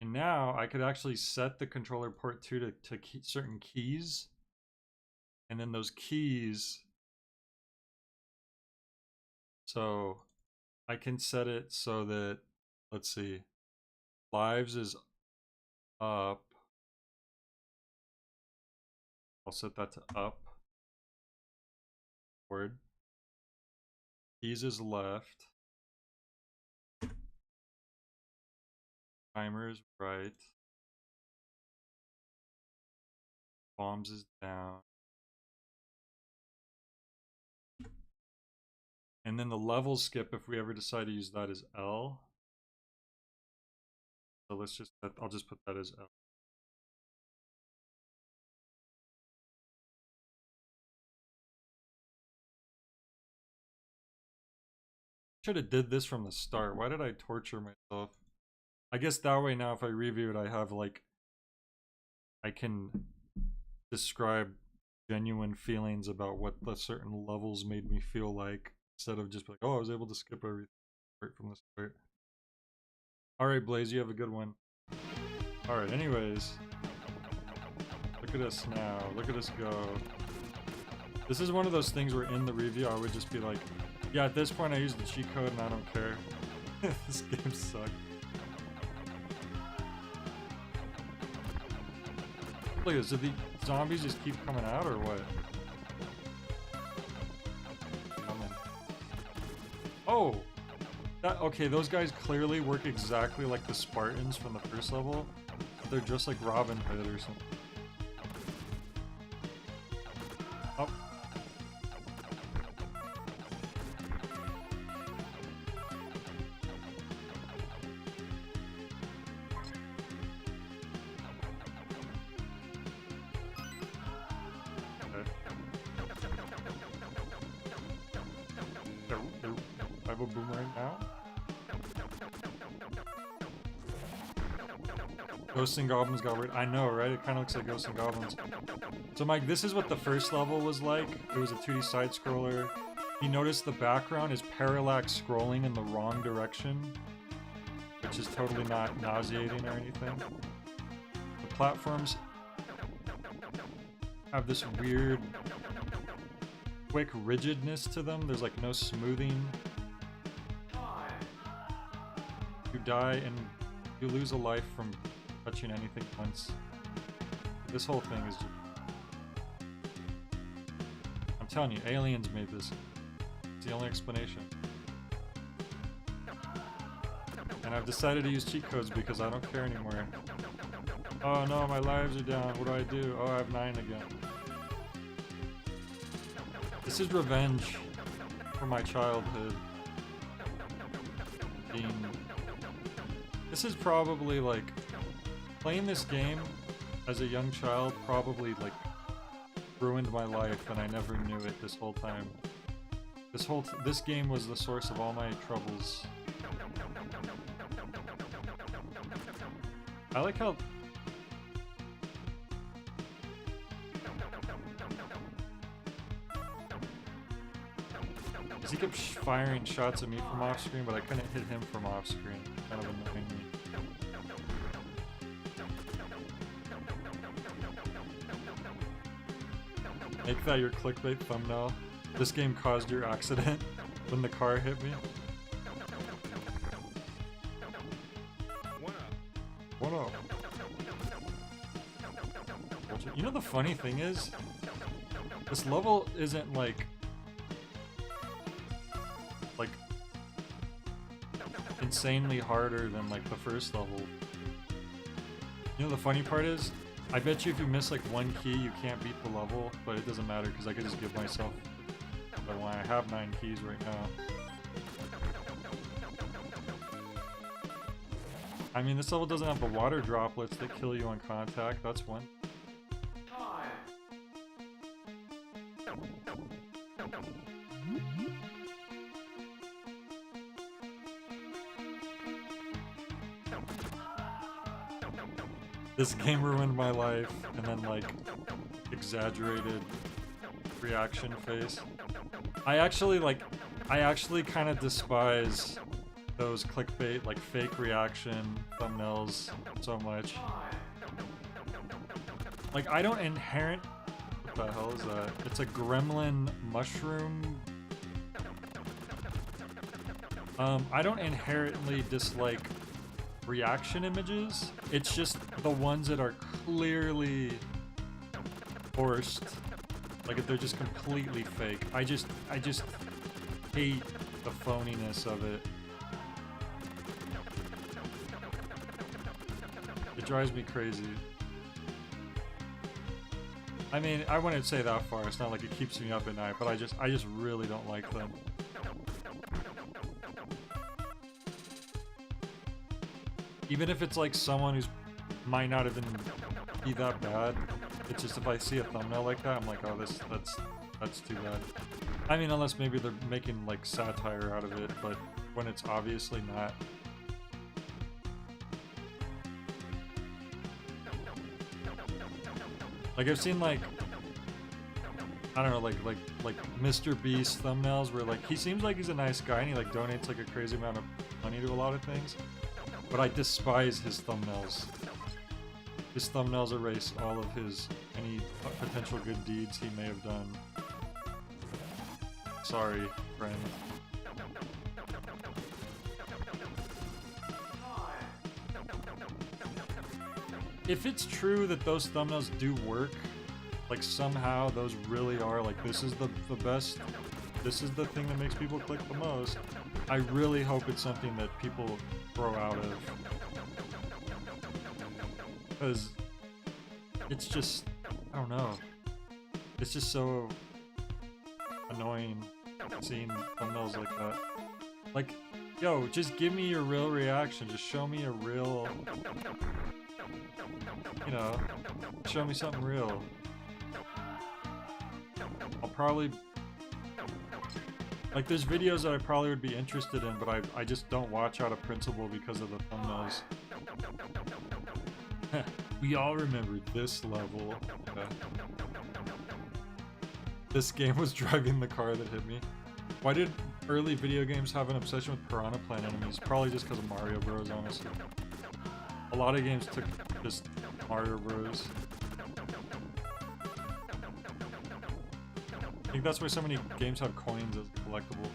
And now I could actually set the controller port 2 to certain keys. And then those keys... So I can set it so that, let's see, lives is up. I'll set that to up. Word. Keys is left. Timer is right. Bombs is down. And then the level skip, if we ever decide to use that, is L. So let's just, I'll just put that as L. Should have did this from the start. Why did I torture myself? I guess that way now if I review it, I have like I can describe genuine feelings about what the certain levels made me feel like, instead of just like, oh, I was able to skip everything right from the start. Alright, Blaze, you have a good one. Alright, anyways. Look at us now. Look at us go. This is one of those things where in the review I would just be like, yeah, at this point I use the cheat code and I don't care. This game sucks. Look at this, did the zombies just keep coming out or what? Oh! Okay, those guys clearly work exactly like the Spartans from the first level. They're just like Robin Hood or something. Oh. I have a boomerang now. Ghosts and Goblins got weird. I know, right? It kind of looks like Ghosts and Goblins. So, Mike, this is what the first level was like. It was a 2D side-scroller. You notice the background is parallax scrolling in the wrong direction, which is totally not nauseating or anything. The platforms have this weird, quick rigidness to them. There's like no smoothing. You die and you lose a life from touching anything once. This whole thing is just... I'm telling you, aliens made this. It's the only explanation. And I've decided to use cheat codes because I don't care anymore. Oh no, my lives are down. What do I do? Oh, I have 9 again. This is revenge for my childhood. This is probably like playing this game as a young child probably like ruined my life, and I never knew it this whole time. This game was the source of all my troubles. I like how he kept firing shots at me from off screen, but I couldn't hit him from off screen. Kind of annoying me. Make that your clickbait thumbnail. This game caused your accident when the car hit me. What up? You know the funny thing is, this level isn't like insanely harder than like the first level. You know the funny part is, I bet you if you miss like one key you can't beat the level, but it doesn't matter because I could just give myself what I want. I have 9 keys right now. I mean, this level doesn't have the water droplets that kill you on contact, that's one. This game ruined my life, and then like exaggerated reaction face. I actually kind of despise those clickbait, like fake reaction thumbnails so much. Like I don't inherent... What the hell is that? It's a gremlin mushroom. I don't inherently dislike reaction images. It's just the ones that are clearly forced. Like if they're just completely fake. I just hate the phoniness of it. It drives me crazy. I mean, I wouldn't say that far. It's not like it keeps me up at night, but I just really don't like them. Even if it's like someone who's might not even be that bad, it's just if I see a thumbnail like that, I'm like, oh, that's too bad. I mean, unless maybe they're making like satire out of it, but when it's obviously not. Like I've seen like, I don't know, like Mr. Beast thumbnails where like he seems like he's a nice guy and he like donates like a crazy amount of money to a lot of things, but I despise his thumbnails. His thumbnails erase all of his any potential good deeds he may have done. Sorry, friend. If it's true that those thumbnails do work, like somehow those really are like this is the best, this is the thing that makes people click the most, I really hope it's something that people grow out of. Because it's just, I don't know, it's just so annoying seeing thumbnails like that. Like, yo, just give me your real reaction, just show me a real, you know, show me something real. I'll probably, like there's videos that I probably would be interested in, but I just don't watch out of principle because of the thumbnails. We all remember this level. Yeah. This game was driving the car that hit me. Why did early video games have an obsession with Piranha Plant enemies? Probably just because of Mario Bros, honestly. A lot of games took just Mario Bros. I think that's why so many games have coins as collectible.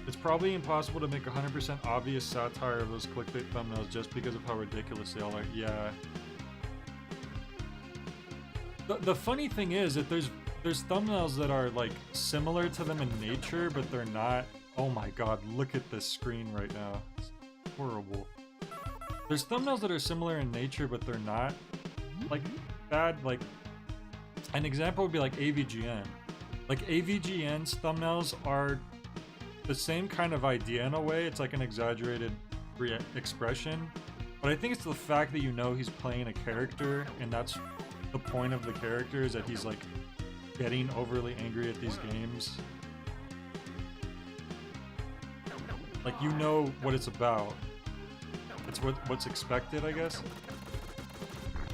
It's probably impossible to make 100% obvious satire of those clickbait thumbnails just because of how ridiculous they all are. Yeah. The funny thing is that there's thumbnails that are like similar to them in nature, but they're not. Oh my god, look at this screen right now. It's horrible. There's thumbnails that are similar in nature, but they're not. Like, bad, like... An example would be like AVGN. Like, AVGN's thumbnails are the same kind of idea in a way. It's like an exaggerated expression. But I think it's the fact that you know he's playing a character, and that's the point of the character, is that he's like getting overly angry at these games. Like, you know what it's about. It's what's expected, I guess.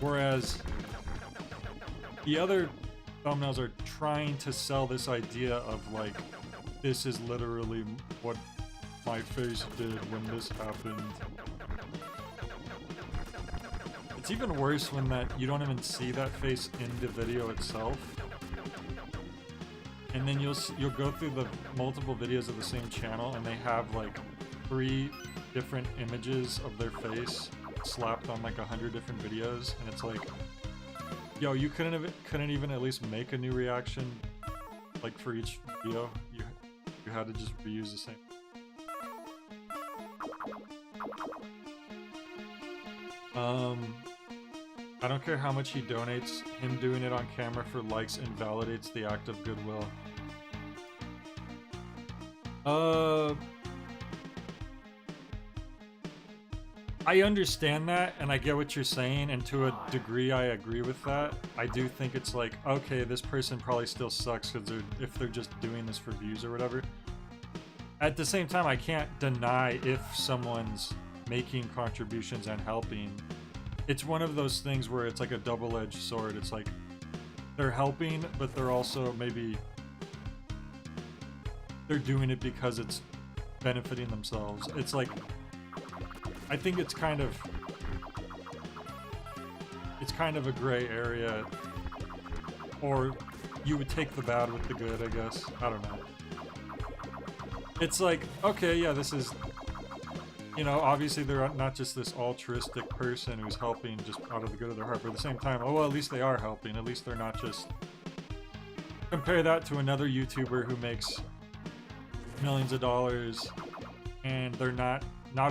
Whereas the other thumbnails are trying to sell this idea of like, this is literally what my face did when this happened. It's even worse when that you don't even see that face in the video itself. And then you'll go through the multiple videos of the same channel and they have like 3 different images of their face slapped on like 100 different videos, and it's like, yo, you couldn't even at least make a new reaction like for each video. You had to just reuse the same. I don't care how much he donates, him doing it on camera for likes invalidates the act of goodwill. I understand that, and I get what you're saying, and to a degree I agree with that. I do think it's like, okay, this person probably still sucks because if they're just doing this for views or whatever. At the same time, I can't deny if someone's making contributions and helping. It's one of those things where it's like a double-edged sword. It's like, they're helping, but they're also maybe... they're doing it because it's benefiting themselves. It's like... I think it's kind of a gray area, or you would take the bad with the good, I guess. I don't know. It's like, okay, yeah, this is, you know, obviously they're not just this altruistic person who's helping just out of the good of their heart, but at the same time, oh, well, at least they are helping. At least they're not just... Compare that to another YouTuber who makes millions of dollars, and they're not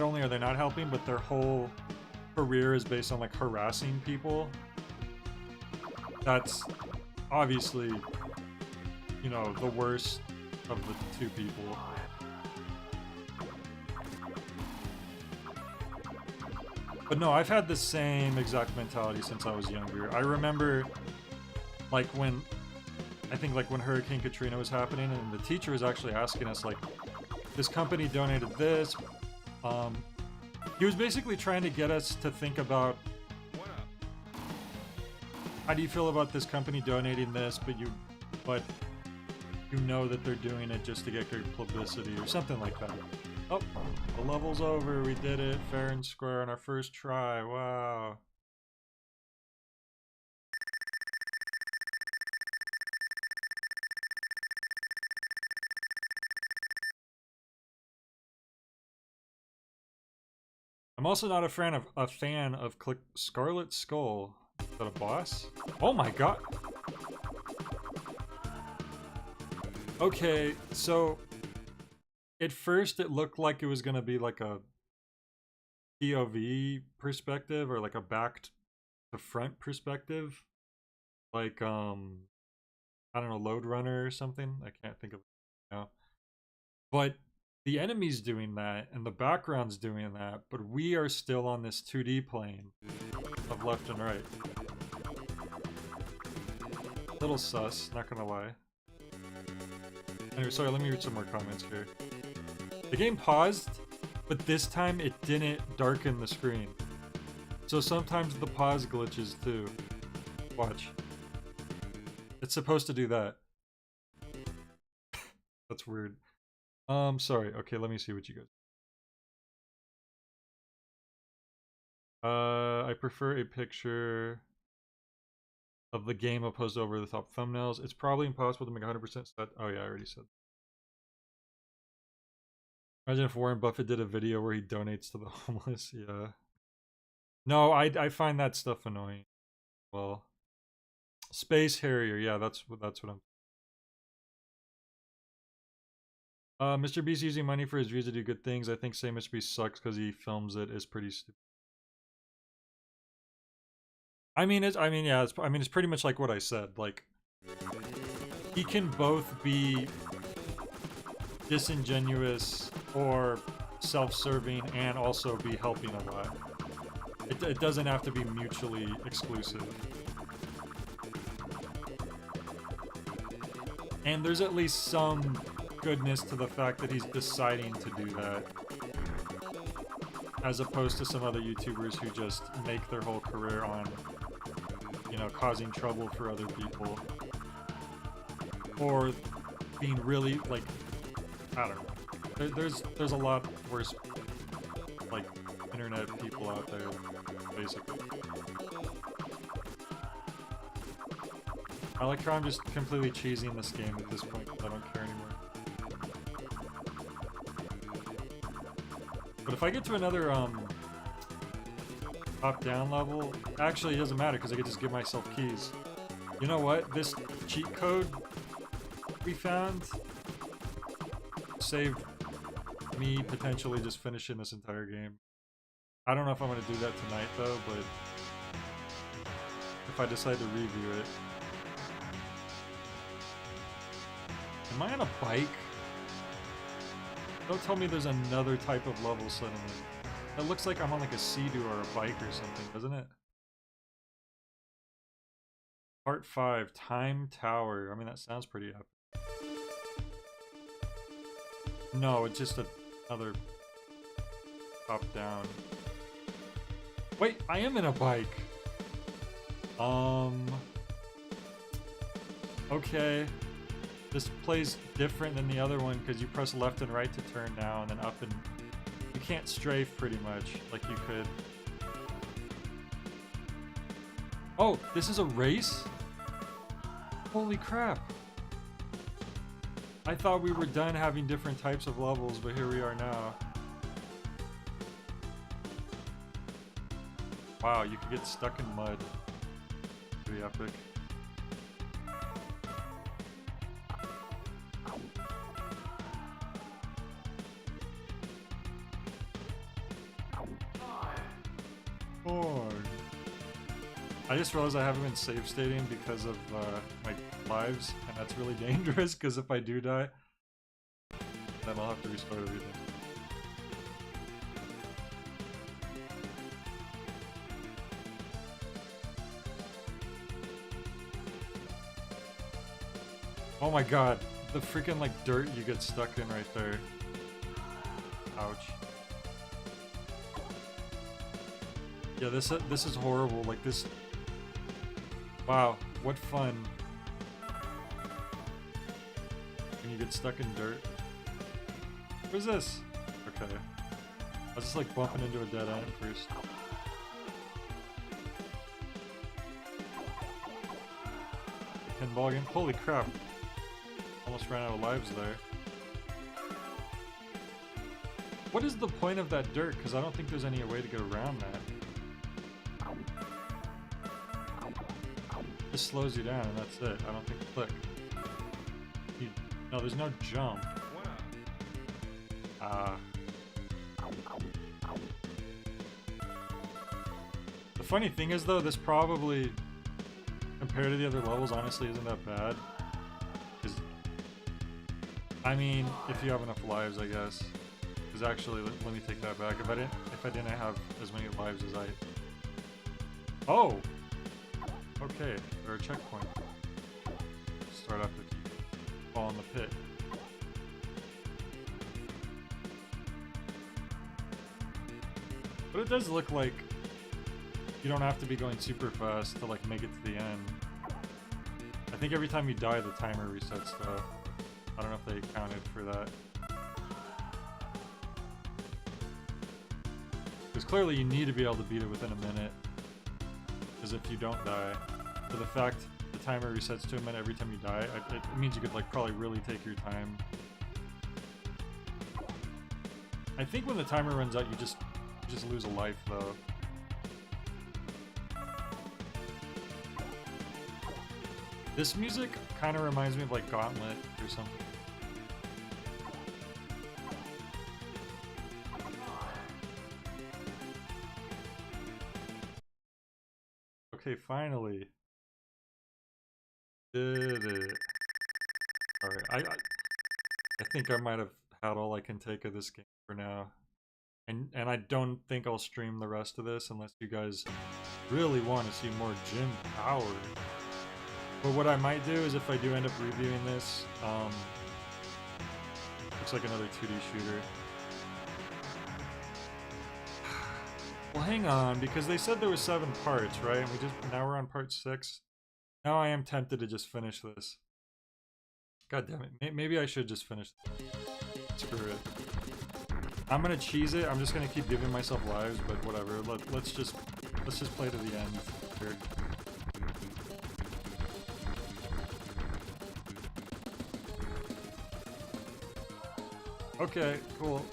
only are they not helping, but their whole career is based on like harassing people. That's obviously, you know, the worst of the two people. But no, I've had the same exact mentality since I was younger. I remember like when Hurricane Katrina was happening, and the teacher was actually asking us like, this company donated this. He was basically trying to get us to think about How do you feel about this company donating this, but you know that they're doing it just to get good publicity or something like that? Oh, the level's over. We did it fair and square on our first try. Wow. I'm also not a fan of Click Scarlet Skull. Is that a boss? Oh my god. Okay, so at first it looked like it was gonna be like a POV perspective or like a back to front perspective. Like I don't know, Load Runner or something. I can't think of it now. But the enemy's doing that and the background's doing that, but we are still on this 2D plane of left and right. Little sus, not gonna lie. Anyway, sorry, let me read some more comments here. The game paused, but this time it didn't darken the screen. So sometimes the pause glitches too. Watch. It's supposed to do that. That's weird. Sorry. Okay, let me see what you guys. I prefer a picture of the game opposed to over the top thumbnails. It's probably impossible to make 100% set. Oh yeah, I already said. Imagine if Warren Buffett did a video where he donates to the homeless. Yeah. No, I find that stuff annoying. Well, Space Harrier. Yeah, that's what I'm. Mr. Beast using money for his views to do good things. I think say Mr. Beast sucks because he films it is pretty stupid. It's pretty much like what I said. Like, he can both be disingenuous or self-serving and also be helping a lot. It doesn't have to be mutually exclusive. And there's at least some goodness to the fact that he's deciding to do that, as opposed to some other YouTubers who just make their whole career on, you know, causing trouble for other people, or being really, like, I don't know. There's a lot worse, like, internet people out there, basically. I like how I'm just completely cheesing this game at this point because I don't care anymore. But if I get to another top-down level, actually it doesn't matter because I could just give myself keys. You know what? This cheat code we found saved me potentially just finishing this entire game. I don't know if I'm going to do that tonight though, but if I decide to review it. Am I on a bike? Don't tell me there's another type of level suddenly. It looks like I'm on like a Sea-Doo or a bike or something, doesn't it? Part 5, Time Tower. I mean, that sounds pretty epic. No, it's just another top-down. Wait, I am in a bike! Okay. This plays different than the other one because you press left and right to turn now and then up and... You can't strafe pretty much like you could. Oh, this is a race? Holy crap. I thought we were done having different types of levels, but here we are now. Wow, you can get stuck in mud. Pretty epic. I just realized I haven't been save stating because of my lives, and that's really dangerous because if I do die, then I'll have to restart everything. Oh my god, the freaking like dirt you get stuck in right there. Ouch. Yeah, this is horrible. Like this Wow, what fun. When you get stuck in dirt. What is this? Okay. I was just like bumping into a dead end at first. Pinball game? Holy crap. Almost ran out of lives there. What is the point of that dirt? Because I don't think there's any way to get around that. It just slows you down and that's it. I don't think click. No, there's no jump. The funny thing is though, this probably, compared to the other levels, honestly isn't that bad. 'Cause, I mean, if you have enough lives, I guess. Because actually, let me take that back. If I didn't have as many lives as I... Oh! Okay, or a checkpoint. Start off to fall in the pit. But it does look like you don't have to be going super fast to like make it to the end. I think every time you die the timer resets though. I don't know if they accounted for that. Because clearly you need to be able to beat it within a minute. Because if you don't die, so the fact the timer resets to a minute every time you die, it means you could like probably really take your time. I think when the timer runs out you just lose a life though. This music kind of reminds me of like Gauntlet or something. Okay, finally. Did it. Alright, I think I might have had all I can take of this game for now. And I don't think I'll stream the rest of this unless you guys really want to see more Jim Power. But what I might do is if I do end up reviewing this, looks like another 2D shooter. Well, hang on, because they said there was 7 parts, right? And now we're on part 6. Now I am tempted to just finish this. God damn it! Maybe I should just finish. Screw it. I'm gonna cheese it. I'm just gonna keep giving myself lives, but whatever. Let's just play to the end here. Okay, cool.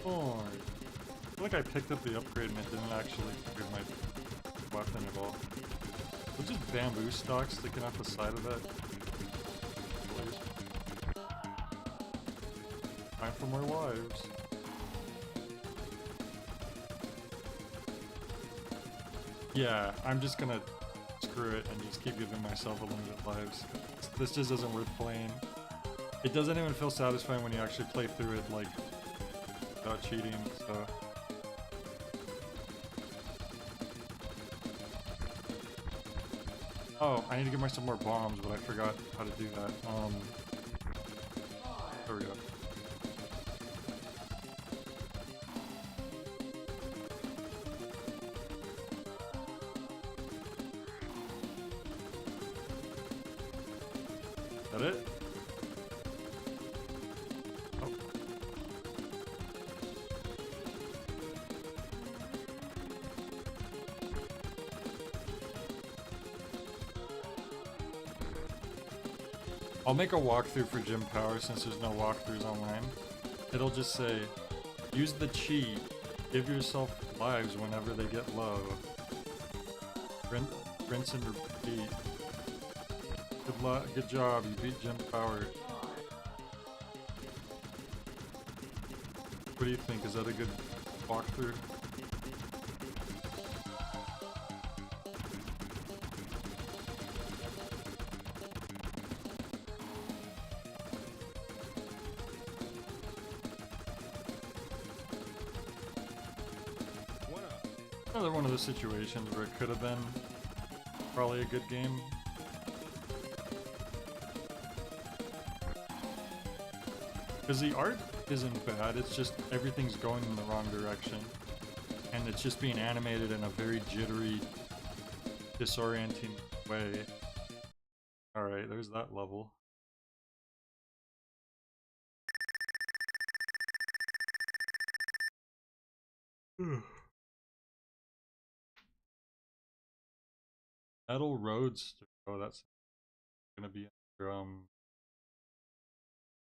I feel like I picked up the upgrade and it didn't actually upgrade my weapon at all. Was just bamboo stalks sticking off the side of that? Time for more lives. Yeah, I'm just gonna screw it and just keep giving myself unlimited lives. This just isn't worth playing. It doesn't even feel satisfying when you actually play through it, like, without cheating, so... Oh, I need to give myself more bombs, but I forgot how to do that. There we go. Is that it? I'll make a walkthrough for Gym Power since there's no walkthroughs online. It'll just say, use the cheat, give yourself lives whenever they get low. Rinse and repeat. Good luck, good job, you beat Gym Power. What do you think? Is that a good walkthrough? Another one of those situations where it could have been probably a good game. Because the art isn't bad, it's just everything's going in the wrong direction. And it's just being animated in a very jittery, disorienting way. Alright, there's that level. Metal Roadster. Oh, that's gonna be under,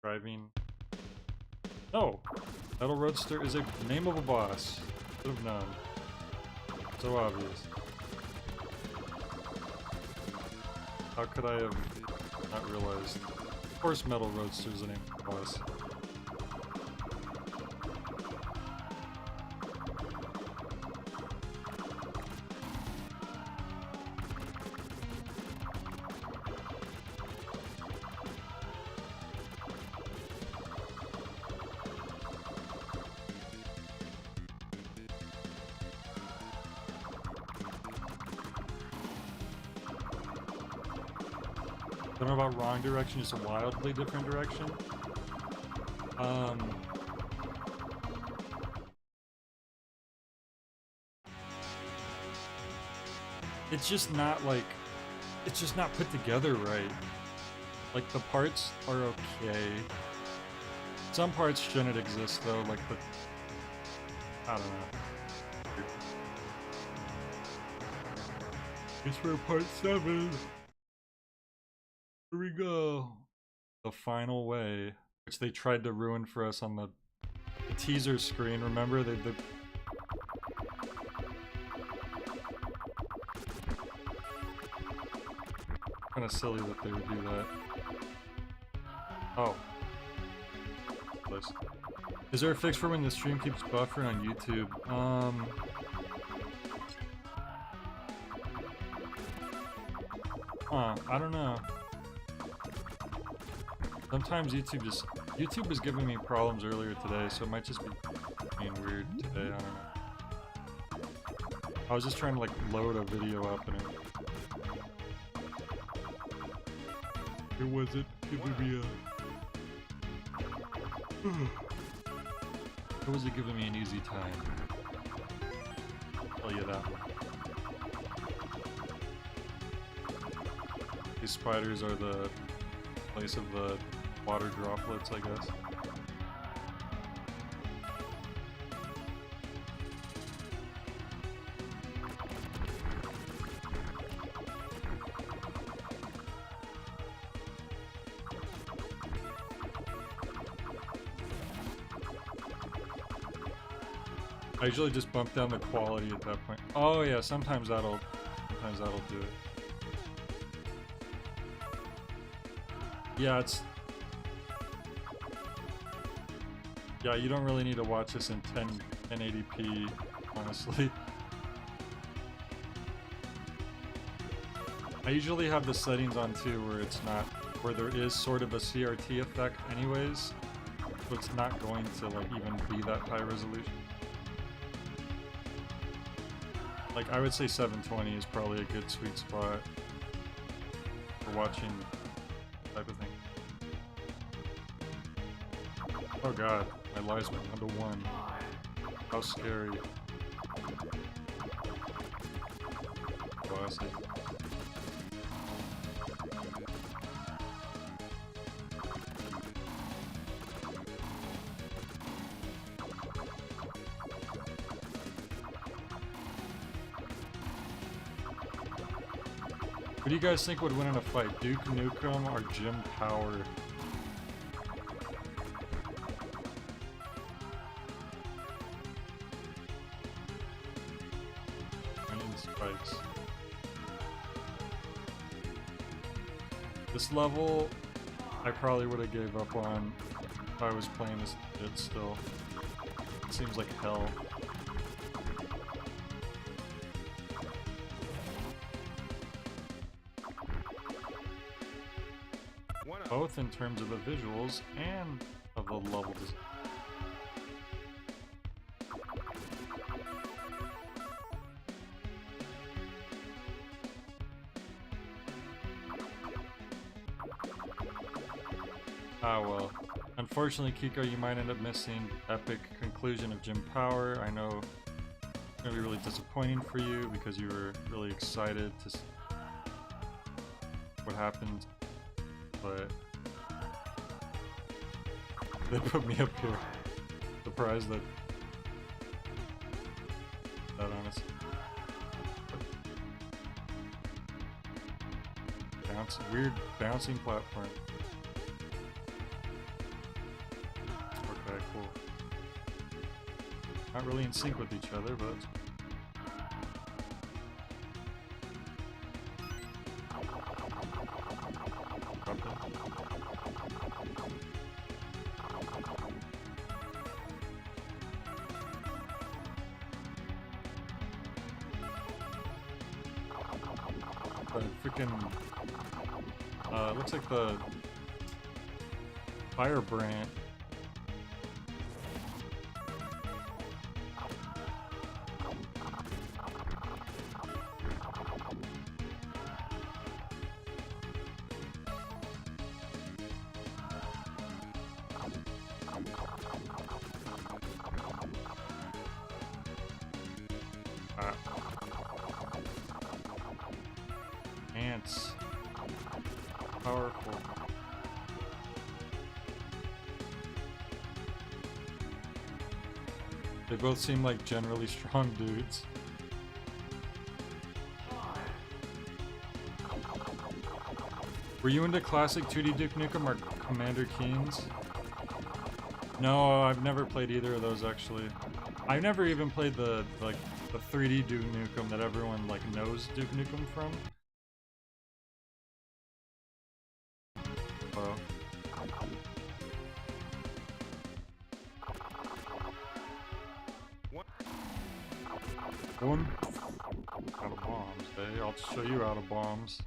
driving. No! Metal Roadster is a name of a boss. Should have known. So obvious. How could I have not realized? Of course Metal Roadster is a name of a boss. I don't know about wrong direction, just a wildly different direction. It's just not like, it's just not put together right. Like the parts are okay. Some parts shouldn't exist though, like the, I don't know. It's for part 7. Here we go. The Final Way, which they tried to ruin for us on the teaser screen. Remember, the kind of silly that they would do that. Oh. Is there a fix for when the stream keeps buffering on YouTube? I don't know. Sometimes YouTube was giving me problems earlier today, so it might just be being weird today, I don't know. I was just trying to like load a video up and it wasn't giving me it wasn't giving me an easy time. I'll tell you that. These spiders are the place of the water droplets, I guess. I usually just bump down the quality at that point. Oh yeah, sometimes that'll do it. Yeah, yeah, you don't really need to watch this in 1080p, honestly. I usually have the settings on too where it's not, where there is sort of a CRT effect anyways, so it's not going to like even be that high resolution. Like I would say 720 is probably a good sweet spot for watching type of thing. Oh god, my lives went down to 1. How scary. Oh, I see. Who do you guys think would win in a fight? Duke Nukem or Jim Power? Spikes. This level, I probably would have gave up on if I was playing this kid still. It seems like hell. Both in terms of the visuals and of the level design. Ah well. Unfortunately, Kiko, you might end up missing epic conclusion of Jim Power. I know it's gonna be really disappointing for you because you were really excited to see what happened, but they put me up here. Surprised that honest. Weird bouncing platform. Okay, cool. Not really in sync with each other, but freaking looks like the Firebrand. Ants. Powerful. They both seem like generally strong dudes. Were you into classic 2D Duke Nukem or Commander Keen's? No, I've never played either of those actually. I've never even played the 3D Duke Nukem that everyone like knows Duke Nukem from. Boom. Out of bombs, eh? I'll show you out of bombs.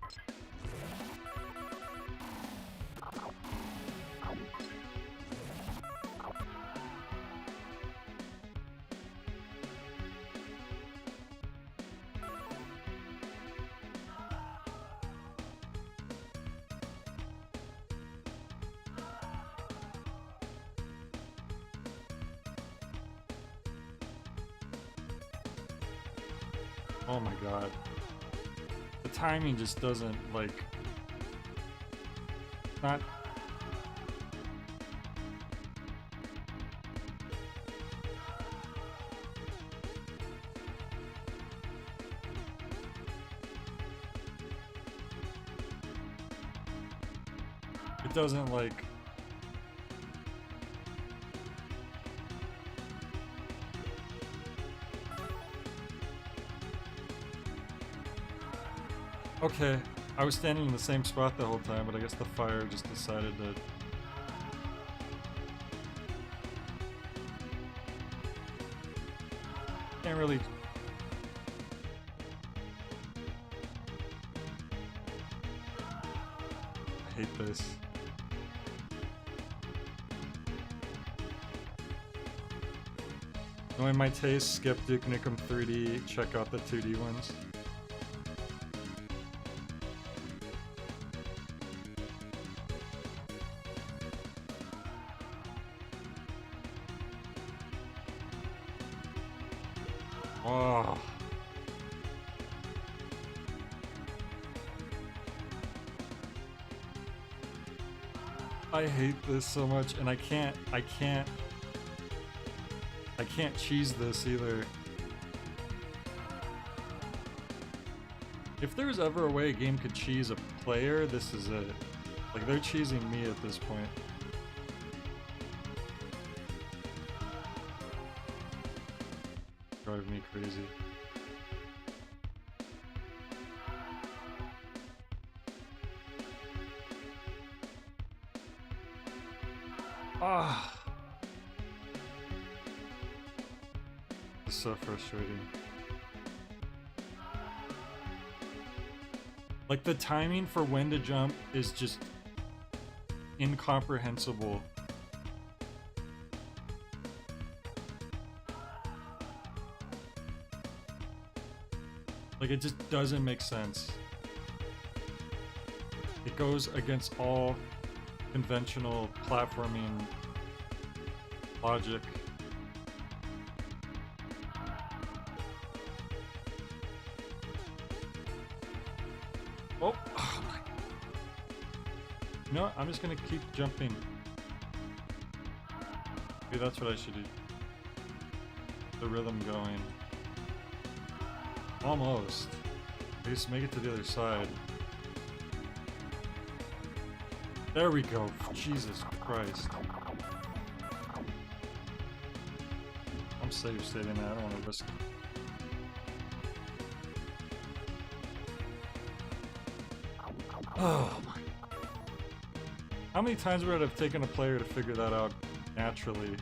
Oh my god. The timing just doesn't, like... Not... It doesn't, like... Okay, I was standing in the same spot the whole time, but I guess the fire just decided to... Can't really... I hate this. Knowing my taste, skip Duke Nukem 3D, check out the 2D ones. Oh. I hate this so much, and I can't cheese this either. If there's ever a way a game could cheese a player, this is it. Like, they're cheesing me at this point. Drive me crazy. Ah! It's so frustrating. Like, the timing for when to jump is just incomprehensible. Like, it just doesn't make sense. It goes against all conventional platforming logic. Oh, oh my. You know what? I'm just gonna keep jumping. Maybe that's what I should do. The rhythm going. Almost. I just make it to the other side. There we go. Jesus Christ. I'm safe stating that. I don't want to risk it. Oh my. How many times would it have taken a player to figure that out naturally?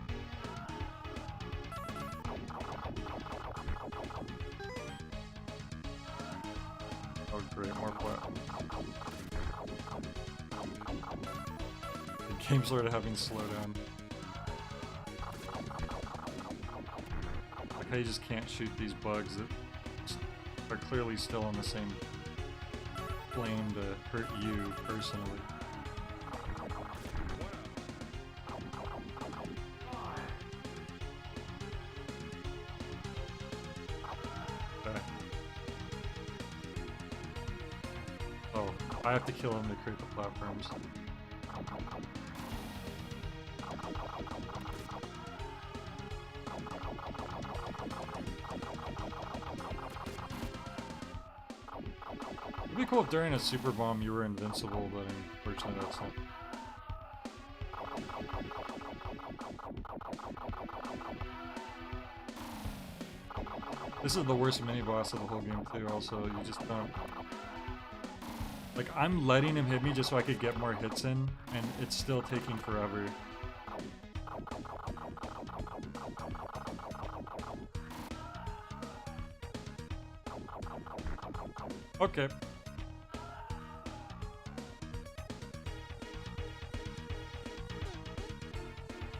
Oh great, more plat. The game's sort of having slowdown. Like how you just can't shoot these bugs that are clearly still on the same plane to hurt you personally. Okay. Oh, I have to kill him to create the platforms. It'd be cool if during a super bomb you were invincible, but unfortunately that's not. This is the worst mini boss of the whole game too, also, you just don't. Like, I'm letting him hit me just so I could get more hits in, and it's still taking forever. Okay.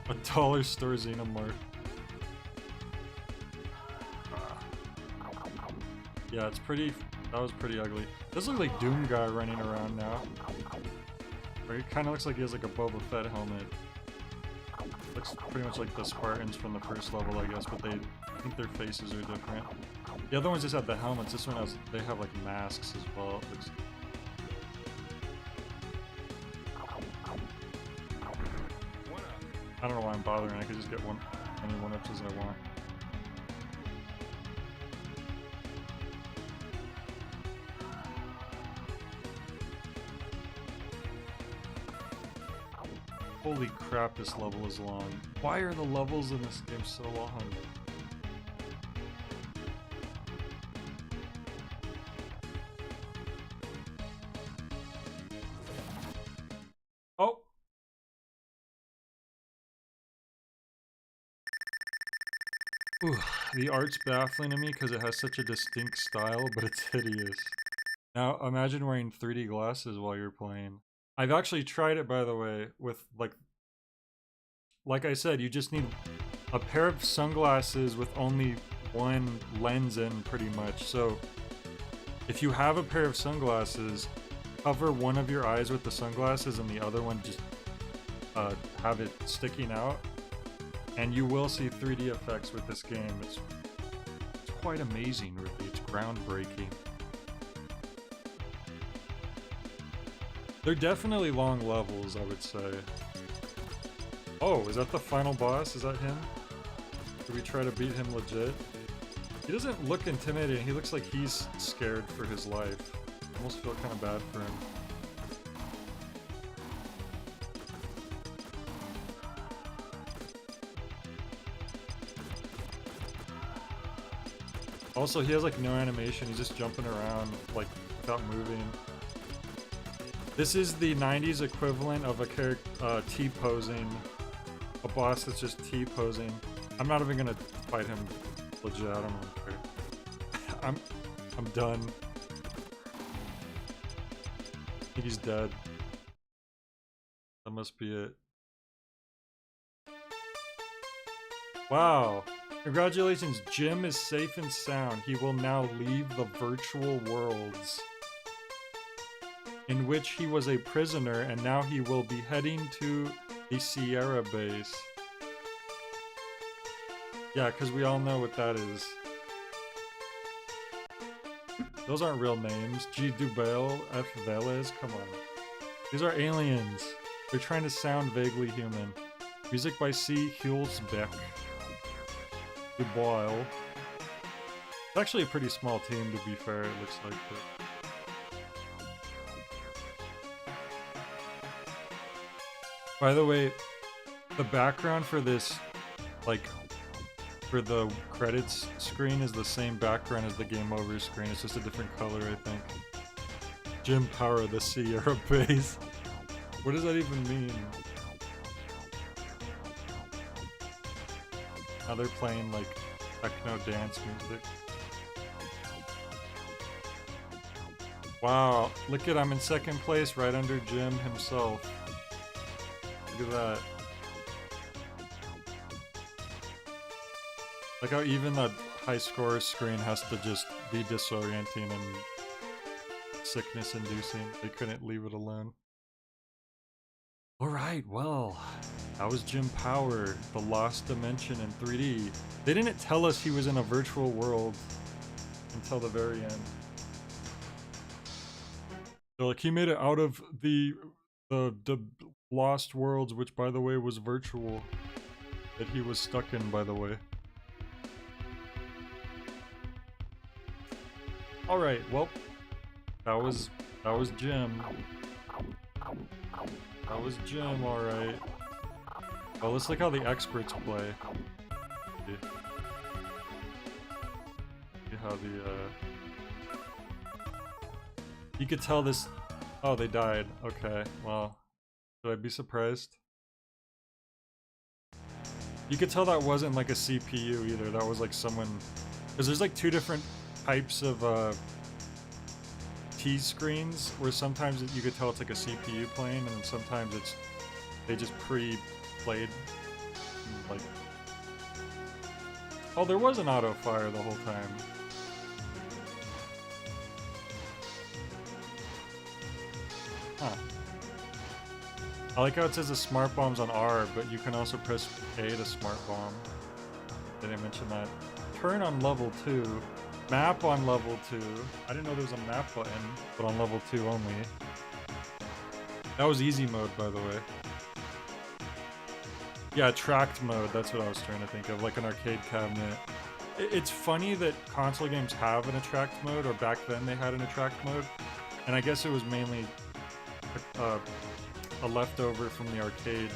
A dollar store Xenomart. Yeah, it's pretty. That was pretty ugly. This looks like Doom Guy running around now. Or he kind of looks like he has like a Boba Fett helmet. Looks pretty much like the Spartans from the first level, I guess, but I think their faces are different. The other ones just have the helmets. This one has. They have like masks as well. It looks. I don't know why I'm bothering. I could just get any one-ups as I want. Holy crap, this level is long. Why are the levels in this game so long? Oh! Ooh, the art's baffling to me because it has such a distinct style, but it's hideous. Now, imagine wearing 3D glasses while you're playing. I've actually tried it, by the way, with, like I said, you just need a pair of sunglasses with only one lens in, pretty much. So, if you have a pair of sunglasses, cover one of your eyes with the sunglasses and the other one just have it sticking out. And you will see 3D effects with this game. It's quite amazing, really. It's groundbreaking. They're definitely long levels, I would say. Oh, is that the final boss? Is that him? Should we try to beat him legit? He doesn't look intimidating. He looks like he's scared for his life. I almost feel kind of bad for him. Also, he has like no animation. He's just jumping around like without moving. This is the 90s equivalent of a character T-posing. A boss that's just T-posing. I'm not even gonna fight him legit. I don't really care. I'm done. I think he's dead. That must be it. Wow. Congratulations, Jim is safe and sound. He will now leave the virtual worlds in which he was a prisoner, and now he will be heading to the Sierra base. Yeah, because we all know what that is. Those aren't real names. G. Dubel, F. Velez, come on. These are aliens. They're trying to sound vaguely human. Music by C. Hulsbeck. Dubois. It's actually a pretty small team, to be fair, it looks like. But... By the way, the background for this, like, for the credits screen is the same background as the game over screen. It's just a different color, I think. Jim Power of the Sierra Base. What does that even mean? Now they're playing like techno dance music. Wow, look at I'm in second place right under Jim himself. Look at that. Like how even the high score screen has to just be disorienting and sickness inducing. They couldn't leave it alone. Alright, well, that was Jim Power, the Lost Dimension in 3D. They didn't tell us he was in a virtual world until the very end. So like he made it out of the Lost Worlds, which by the way was virtual, that he was stuck in, by the way. Alright, well, that was Jim. That was Jim, alright. Well, let's look how the experts play. See how the, You could tell this... Oh, they died. Okay, well... Should I be surprised? You could tell that wasn't like a CPU either, that was like someone... Because there's like two different types of, T-screens, where sometimes you could tell it's like a CPU playing, and then sometimes it's... They just pre-played, like... Oh, there was an auto-fire the whole time. Huh. I like how it says the smart bomb's on R, but you can also press A to smart bomb. Did I mention that? Turn on level 2. Map on level 2. I didn't know there was a map button, but on level 2 only. That was easy mode, by the way. Yeah, tracked mode, that's what I was trying to think of, like an arcade cabinet. It's funny that console games have an attract mode, or back then they had an attract mode, and I guess it was mainly a leftover from the arcade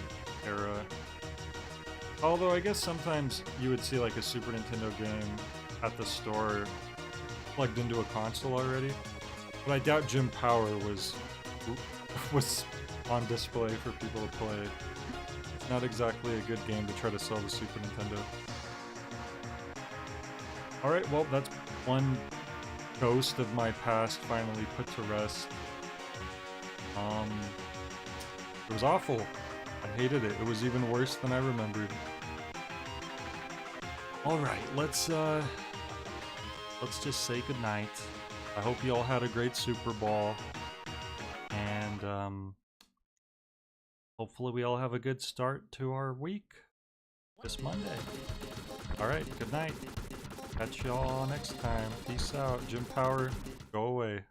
era. Although I guess sometimes you would see like a Super Nintendo game at the store plugged into a console already, but I doubt Jim Power was on display for people to play. It's not exactly a good game to try to sell the Super Nintendo. Alright, well that's one ghost of my past finally put to rest. It was awful. I hated it. It was even worse than I remembered. Alright, let's just say goodnight. I hope you all had a great Super Bowl. And hopefully we all have a good start to our week this Monday. Alright, good night. Catch y'all next time. Peace out. Jim Power, go away.